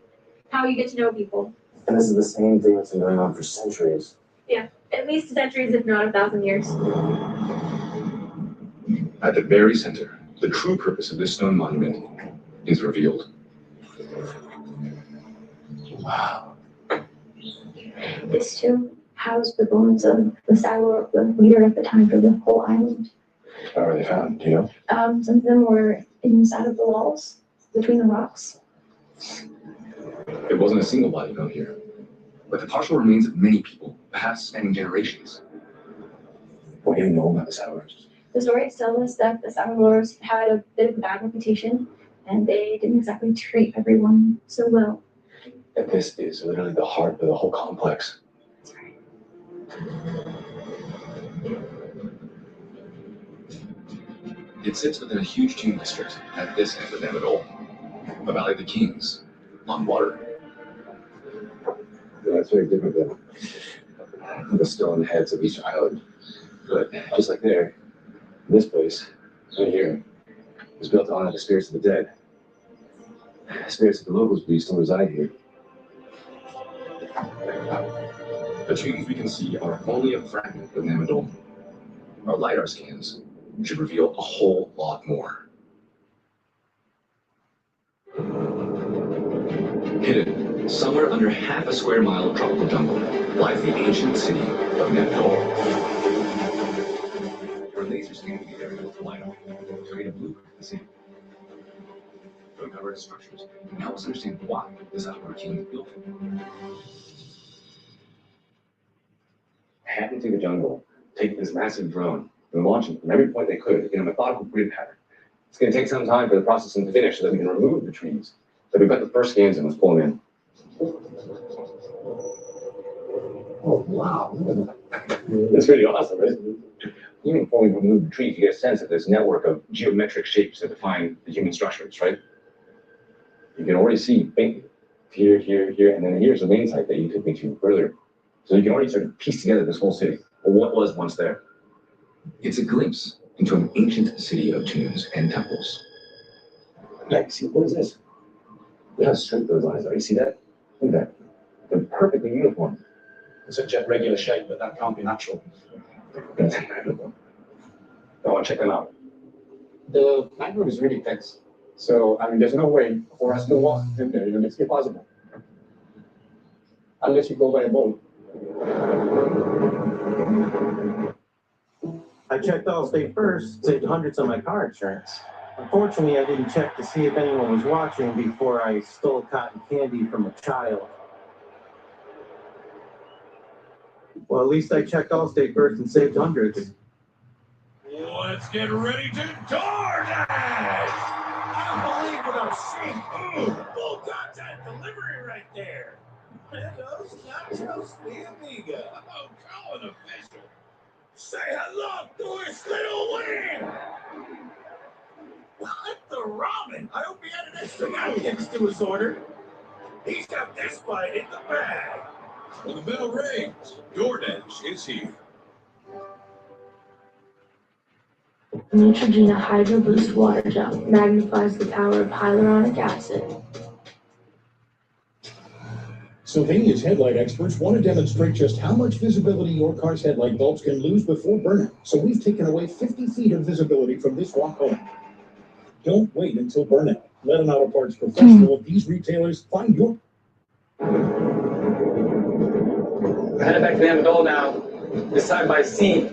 how you get to know people. And this is the same thing that's been going on for centuries. Yeah, at least centuries, if not 1,000 years. At the very center, the true purpose of this stone monument is revealed. Wow. This tomb housed the bones of the Sailor, the leader at the time for the whole island. How were they found? Do you know? Some of them were inside of the walls, between the rocks. It wasn't a single body found here, but the partial remains of many people, perhaps spanning generations. What do you know about the Sailors? The stories tell us that the Sailors had a bit of a bad reputation, and they didn't exactly treat everyone so well. And this is literally the heart of the whole complex. It sits within a huge tomb district at this end of Amadol, the Valley of the Kings, on water. Yeah, that's very different than the stone heads of each island. But just like there, this place, right here, was built to honor the spirits of the dead. Spirits of the locals believe still reside here. The tombs we can see are only a fragment of Amadol. Our LiDAR scans should reveal a whole lot more. Hidden, somewhere under half a square mile of tropical jungle, lies the ancient city of Amadol. Our laser scanned the area with LiDAR to create a blueprint of the city. To uncover its structures and help us understand why this outdoor king was built. Hack into the jungle, take this massive drone, and launch it from every point they could in a methodical grid pattern. It's going to take some time for the processing to finish so that we can remove the trees. But we've got the first scans in. Let's pull them in. Oh, wow. That's really awesome, isn't it? Even before we remove the trees, you get a sense of this network of geometric shapes that define the human structures, right? You can already see here, here, here, and then here's the main site that you took me to earlier. So you can already sort of piece together this whole city, or what was once there. It's a glimpse into an ancient city of tombs and temples. Yeah, see, what is this? Look how straight those lines are. You see that? Look at that. They're perfectly uniform. It's a jet regular shape, but that can't be natural. That's incredible. I want to check them out. The mangrove is really dense. So, I mean, there's no way for us to walk in there. It's impossible. Unless you go by a boat. I checked Allstate first, saved hundreds on my car insurance. Unfortunately, I didn't check to see if anyone was watching before I stole cotton candy from a child. Well, at least I checked Allstate first and saved hundreds. Let's get ready to DoorDash! I don't believe what I'm seeing. Ooh, full contact delivery right there. And those nachos, mi amiga. Oh, Colin official. Say hello to his little wing. Well, at the ramen. I hope he added extra napkins to his order. He's got this bite in the bag. When the bell rings, DoorDash is here. Neutrogena Hydro Boost Water Gel magnifies the power of hyaluronic acid. Sylvania's headlight experts want to demonstrate just how much visibility your car's headlight bulbs can lose before burnout. So we've taken away 50 feet of visibility from this walk home. Don't wait until burnout. Let an auto parts professional of these retailers find your... We're headed back to the Amadol now. This time by sea.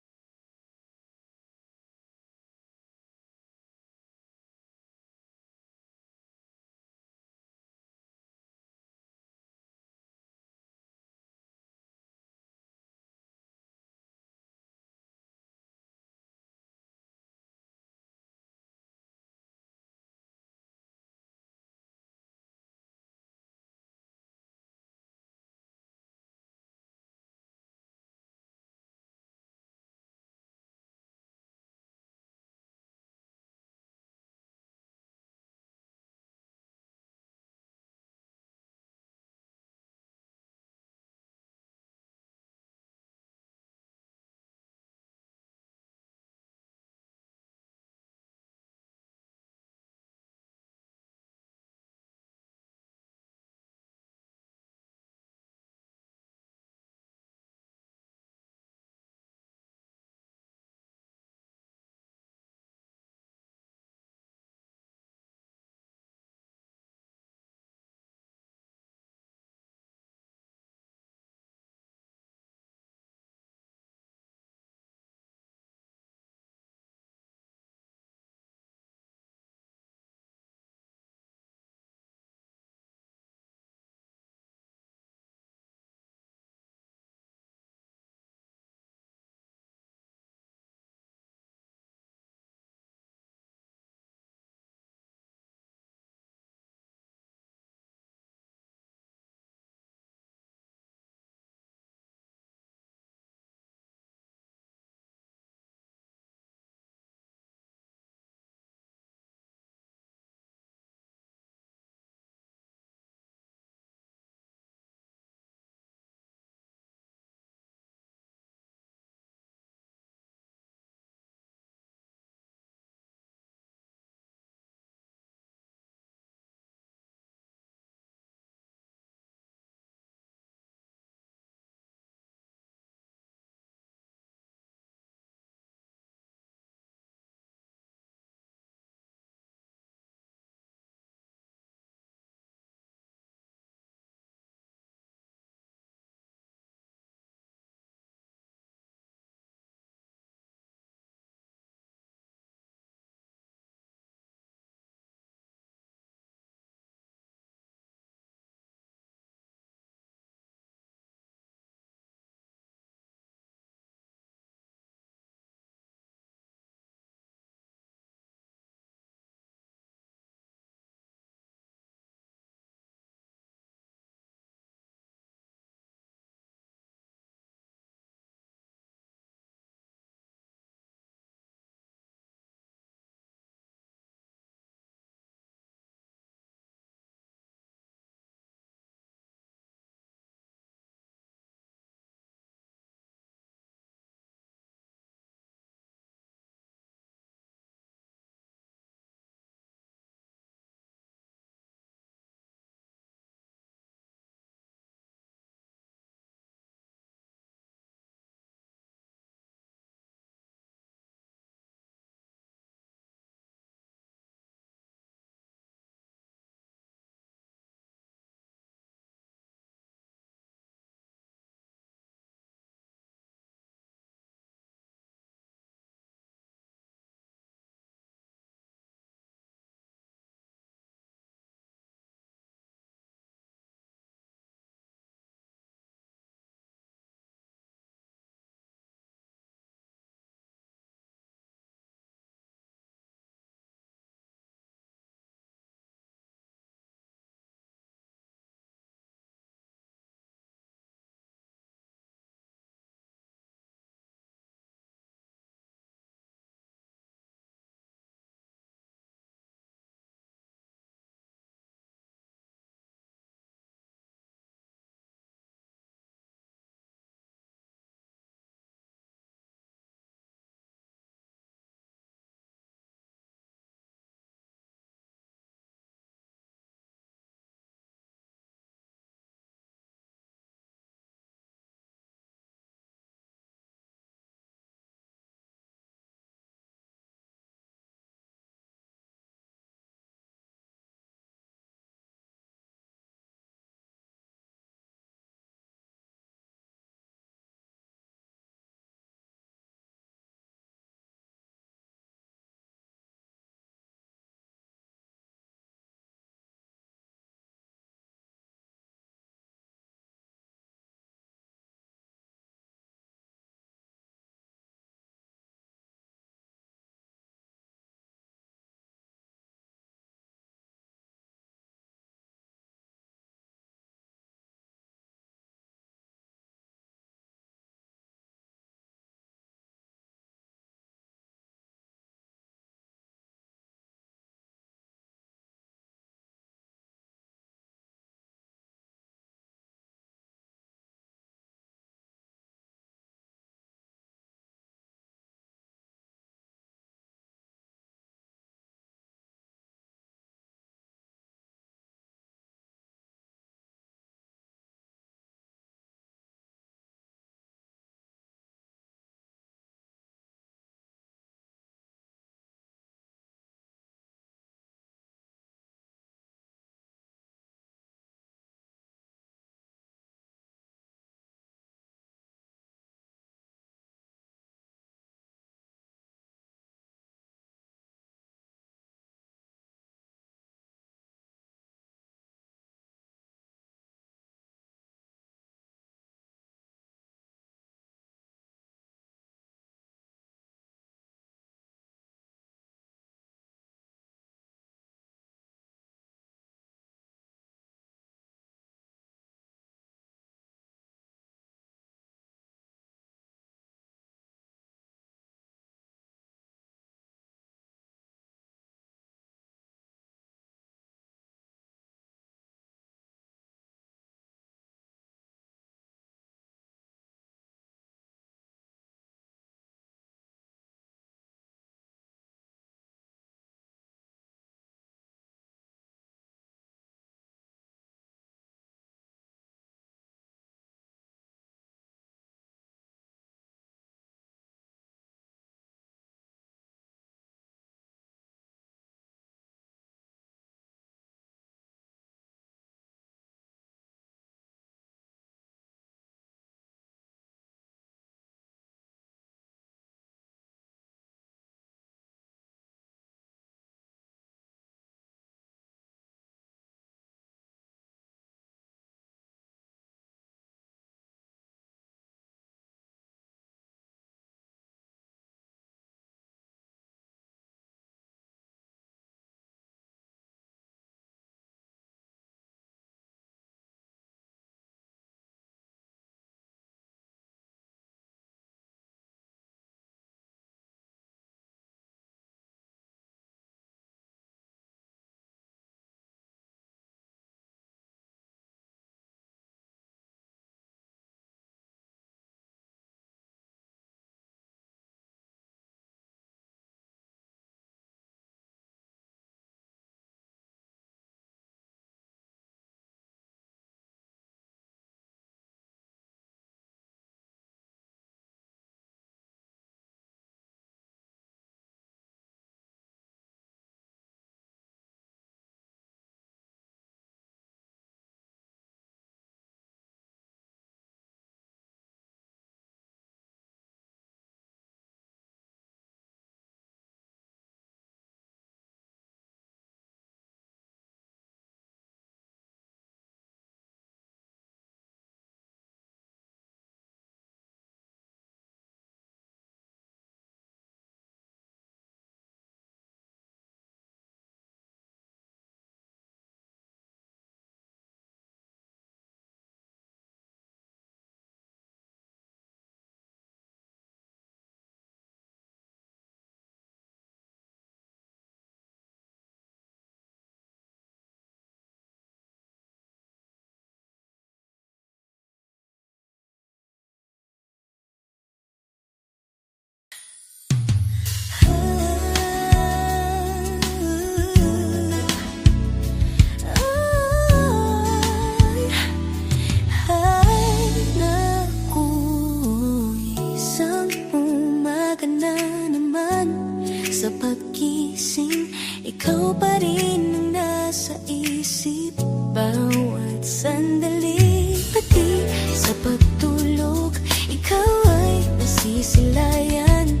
ikaw pa rin ang nasa isip. Bawat sandali, pati sa pagtulog, ikaw ay nasisilayan.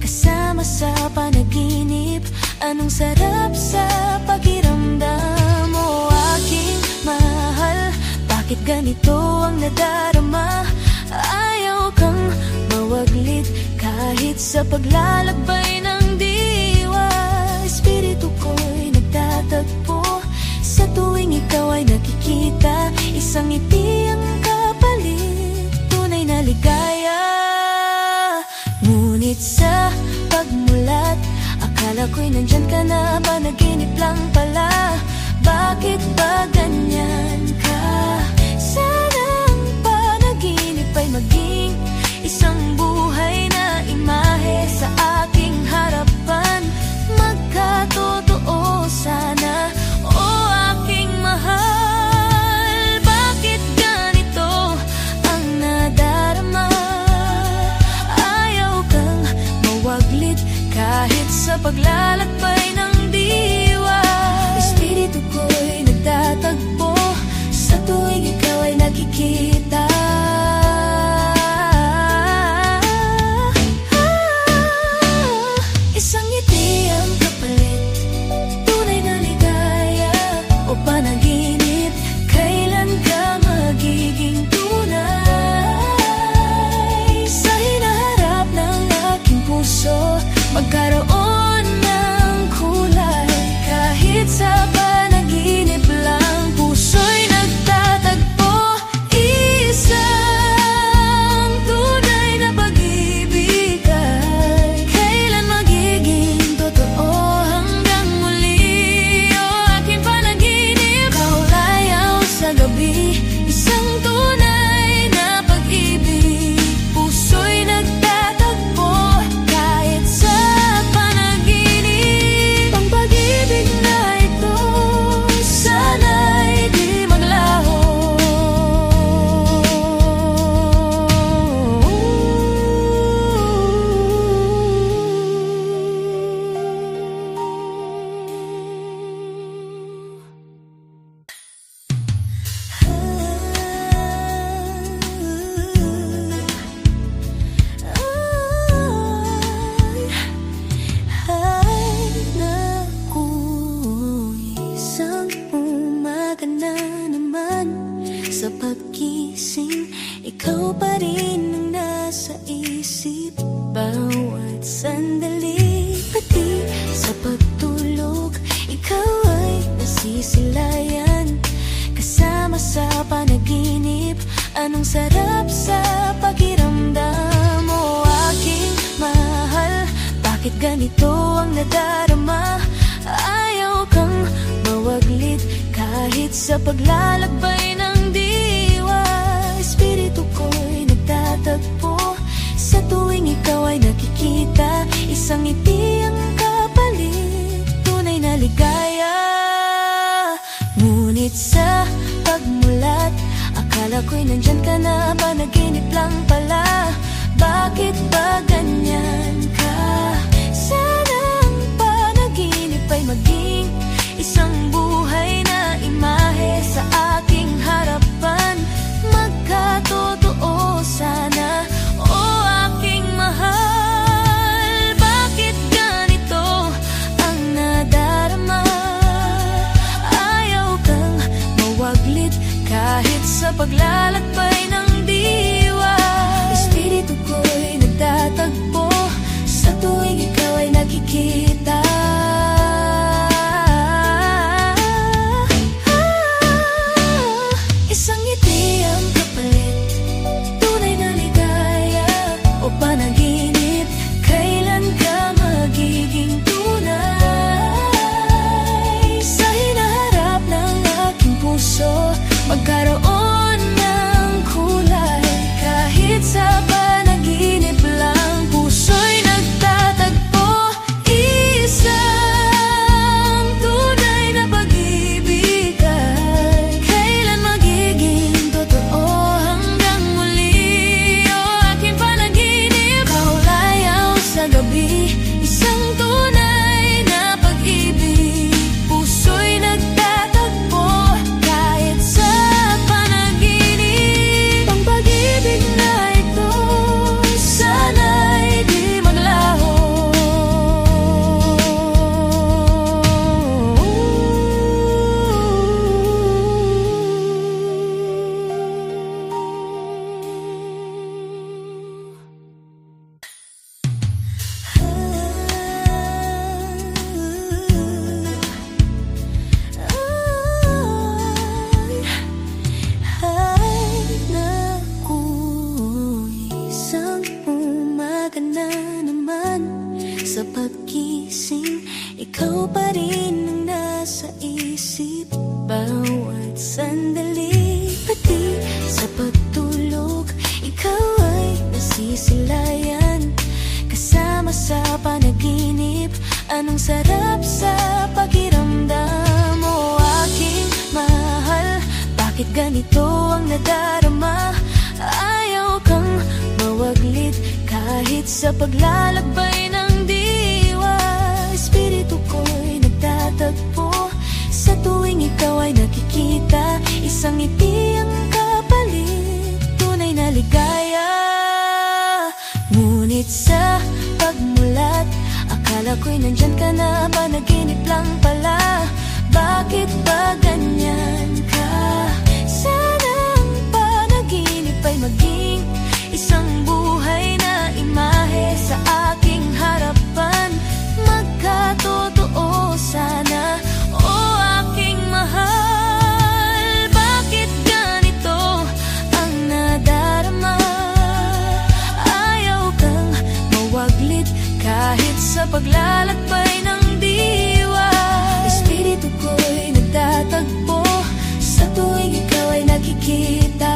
Kasama sa panaginip, anong sarap sa pakiramdam mo, aking mahal. Bakit ganito ang nadarama? Ayaw kang mawaglit kahit sa paglalakbay ng diwa. Espiritu ko'y nagtatagpo sa tuwing ikaw ay nakikita. Isang ngiti ang kapalit, tunay na ligaya. Ngunit sa pagmulat, akala ko'y nandyan ka na, panaginip lang pala. Bakit ba ganyan ka? Sana ang panaginip ay maging isang buhay na imahe sa aking harapan. Magkatotoo sana, o aking mahal. Bakit ganito ang nadarama? Ayaw kang mawaglit kahit sa paglalakbay ng diwa. Espiritu ko'y nagtatagpo sa tuwing ikaw ay nakikita. Isang ngiti ang kapalit, tunay na ligaya o panaginip. Kailan ka magiging tunay sa hinaharap ng aking puso? Magkaroon ng kulay kahit sa panaginip lang. Puso'y nagtatagpo, isang tunay na pag-ibig ay kailan magiging totoo hanggang muli. O aking panaginip, kaulayaw sa gabi, isang tunay na pag-ibig. Puso'y nagtatagpo kahit sa panaginip. Ang pag-ibig na ito sana'y di maglaho. Ay, naku, isang umaga na naman. Sa pagkising, ikaw pa rin ang nasa isip. Bawat sandali, pati sa pagtulog, ikaw ay nasisilayan. Kasama sa panaginip, anong sarap sa pakiramdam mo, aking mahal. Bakit ganito ang nadarama? Ayaw kang mawaglit kahit sa paglalakbay ng diwa. Espiritu ko'y nagtatagpo sa tuwing ikaw ay nakikita. Isang ngiti ang kapalit, tunay na ligaya. Ngunit sa pagmulat, akala ko'y nandyan ka na, panaginip lang pala. Bakit ba ganyan ka? Sana ang panaginip ay maging isang buhay na imahe sa aking harapan. Magkatotoo sana, o aking mahal. Bakit ganito ang nadarama? Ayaw kang mawaglit kahit sa paglalakbay ng diwa. Espiritu ko'y nagtatagpo sa tuwing ikaw ay nakikita. Isang ngiti ang kapalit, tunay na ligaya o panaginip. Kailan ka magiging tunay sa hinaharap ng aking puso? Magkaroon ng silayan, kasama sa panaginip. Anong sarap sa pakiramdam, o aking mahal. Bakit ganito ang nadarama? Ayaw kang mawaglit kahit sa paglalakbay ng diwa. Espiritu ko'y nagtatagpo sa tuwing ikaw ay nakikita. Isang ngiti ang kapalit, tunay na ligaya. Ngunit sa pagmulat, akala ko'y nandyan ka na, panaginip lang pala. Bakit ba ganyan ka? Sana ang panaginip ay maging isang buhay na imahe sa aking harapan. Magkatotoo sana, o aking mahal. Bakit ganito ang nadarama? Ayaw kang mawaglit kahit sa paglalakbay ng diwa. Espiritu ko'y nagtatagpo sa tuwing ikaw ay nakikita.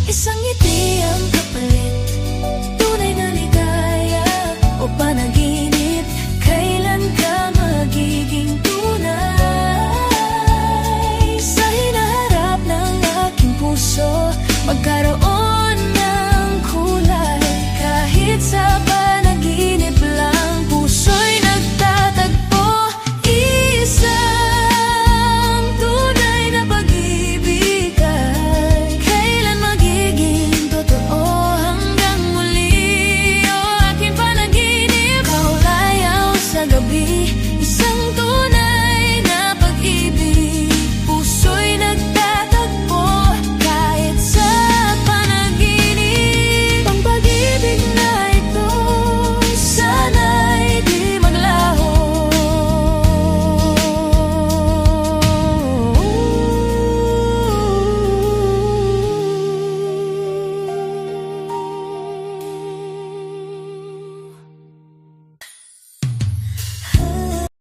Isang ngiti ang kapalit, tunay na ligaya o panaginip. Kailan ka magiging tunay sa hinaharap ng aking puso? Magkaroon ng kulay kahit sa panaginip lang. Puso'y nagtatagpo, isang tunay na pag-ibig ay kailan magiging totoo hanggang muli. O aking panaginip, kaulayaw sa gabi, isang tunay na pag-ibig. Puso'y nagtatagpo kahit sa panaginip. Ang pag-ibig na ito sana'y di maglaho.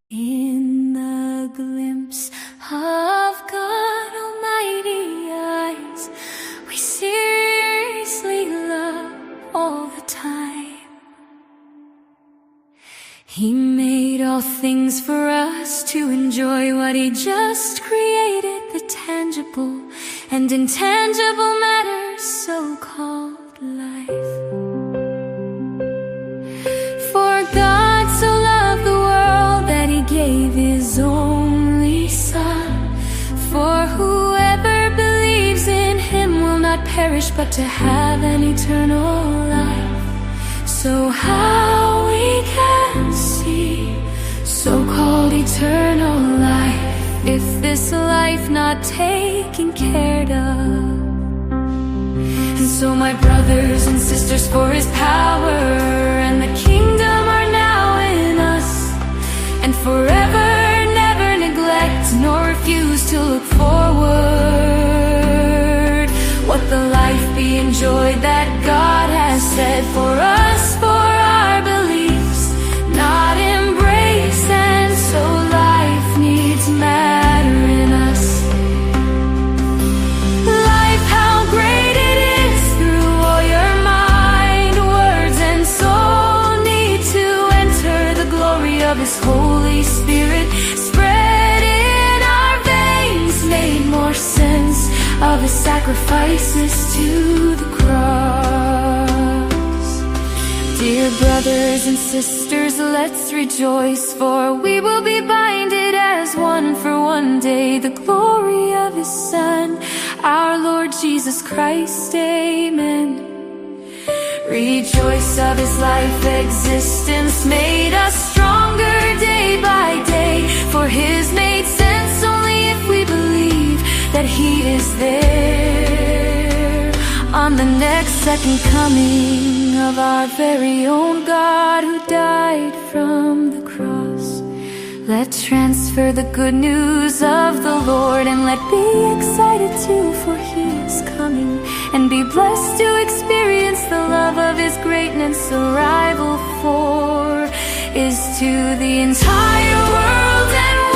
In the glimpse of God Almighty eyes, we seriously love all the time. He made all things for us to enjoy what He just created, the tangible and intangible matters so-called life. For God so loved the world that He gave His only Son, for whoever believes in Him will not perish but to have an eternal life. So how we can see so-called eternal life if this life not taken care of? And so my brothers and sisters, for His power and the kingdom are now in us, and forever never neglect nor refuse to look forward. What the life be enjoyed that God has said for us, for our beliefs not embrace, and so life needs matter in us. Life, how great it is through all your mind, words and soul need to enter the glory of His Holy Spirit spread in our veins, made more sense of His sacrifices to the cross. Dear brothers and sisters, let's rejoice, for we will be binded as one for one day, the glory of His Son, our Lord Jesus Christ. Amen. Rejoice of His life existence, made us stronger day by day, for His made sense only if we believe that He is there on the next second coming of our very own God who died from the cross. Let's transfer the good news of the Lord, and let be excited too, for He is coming, and be blessed to experience the love of His greatness. Arrival for is to the entire world and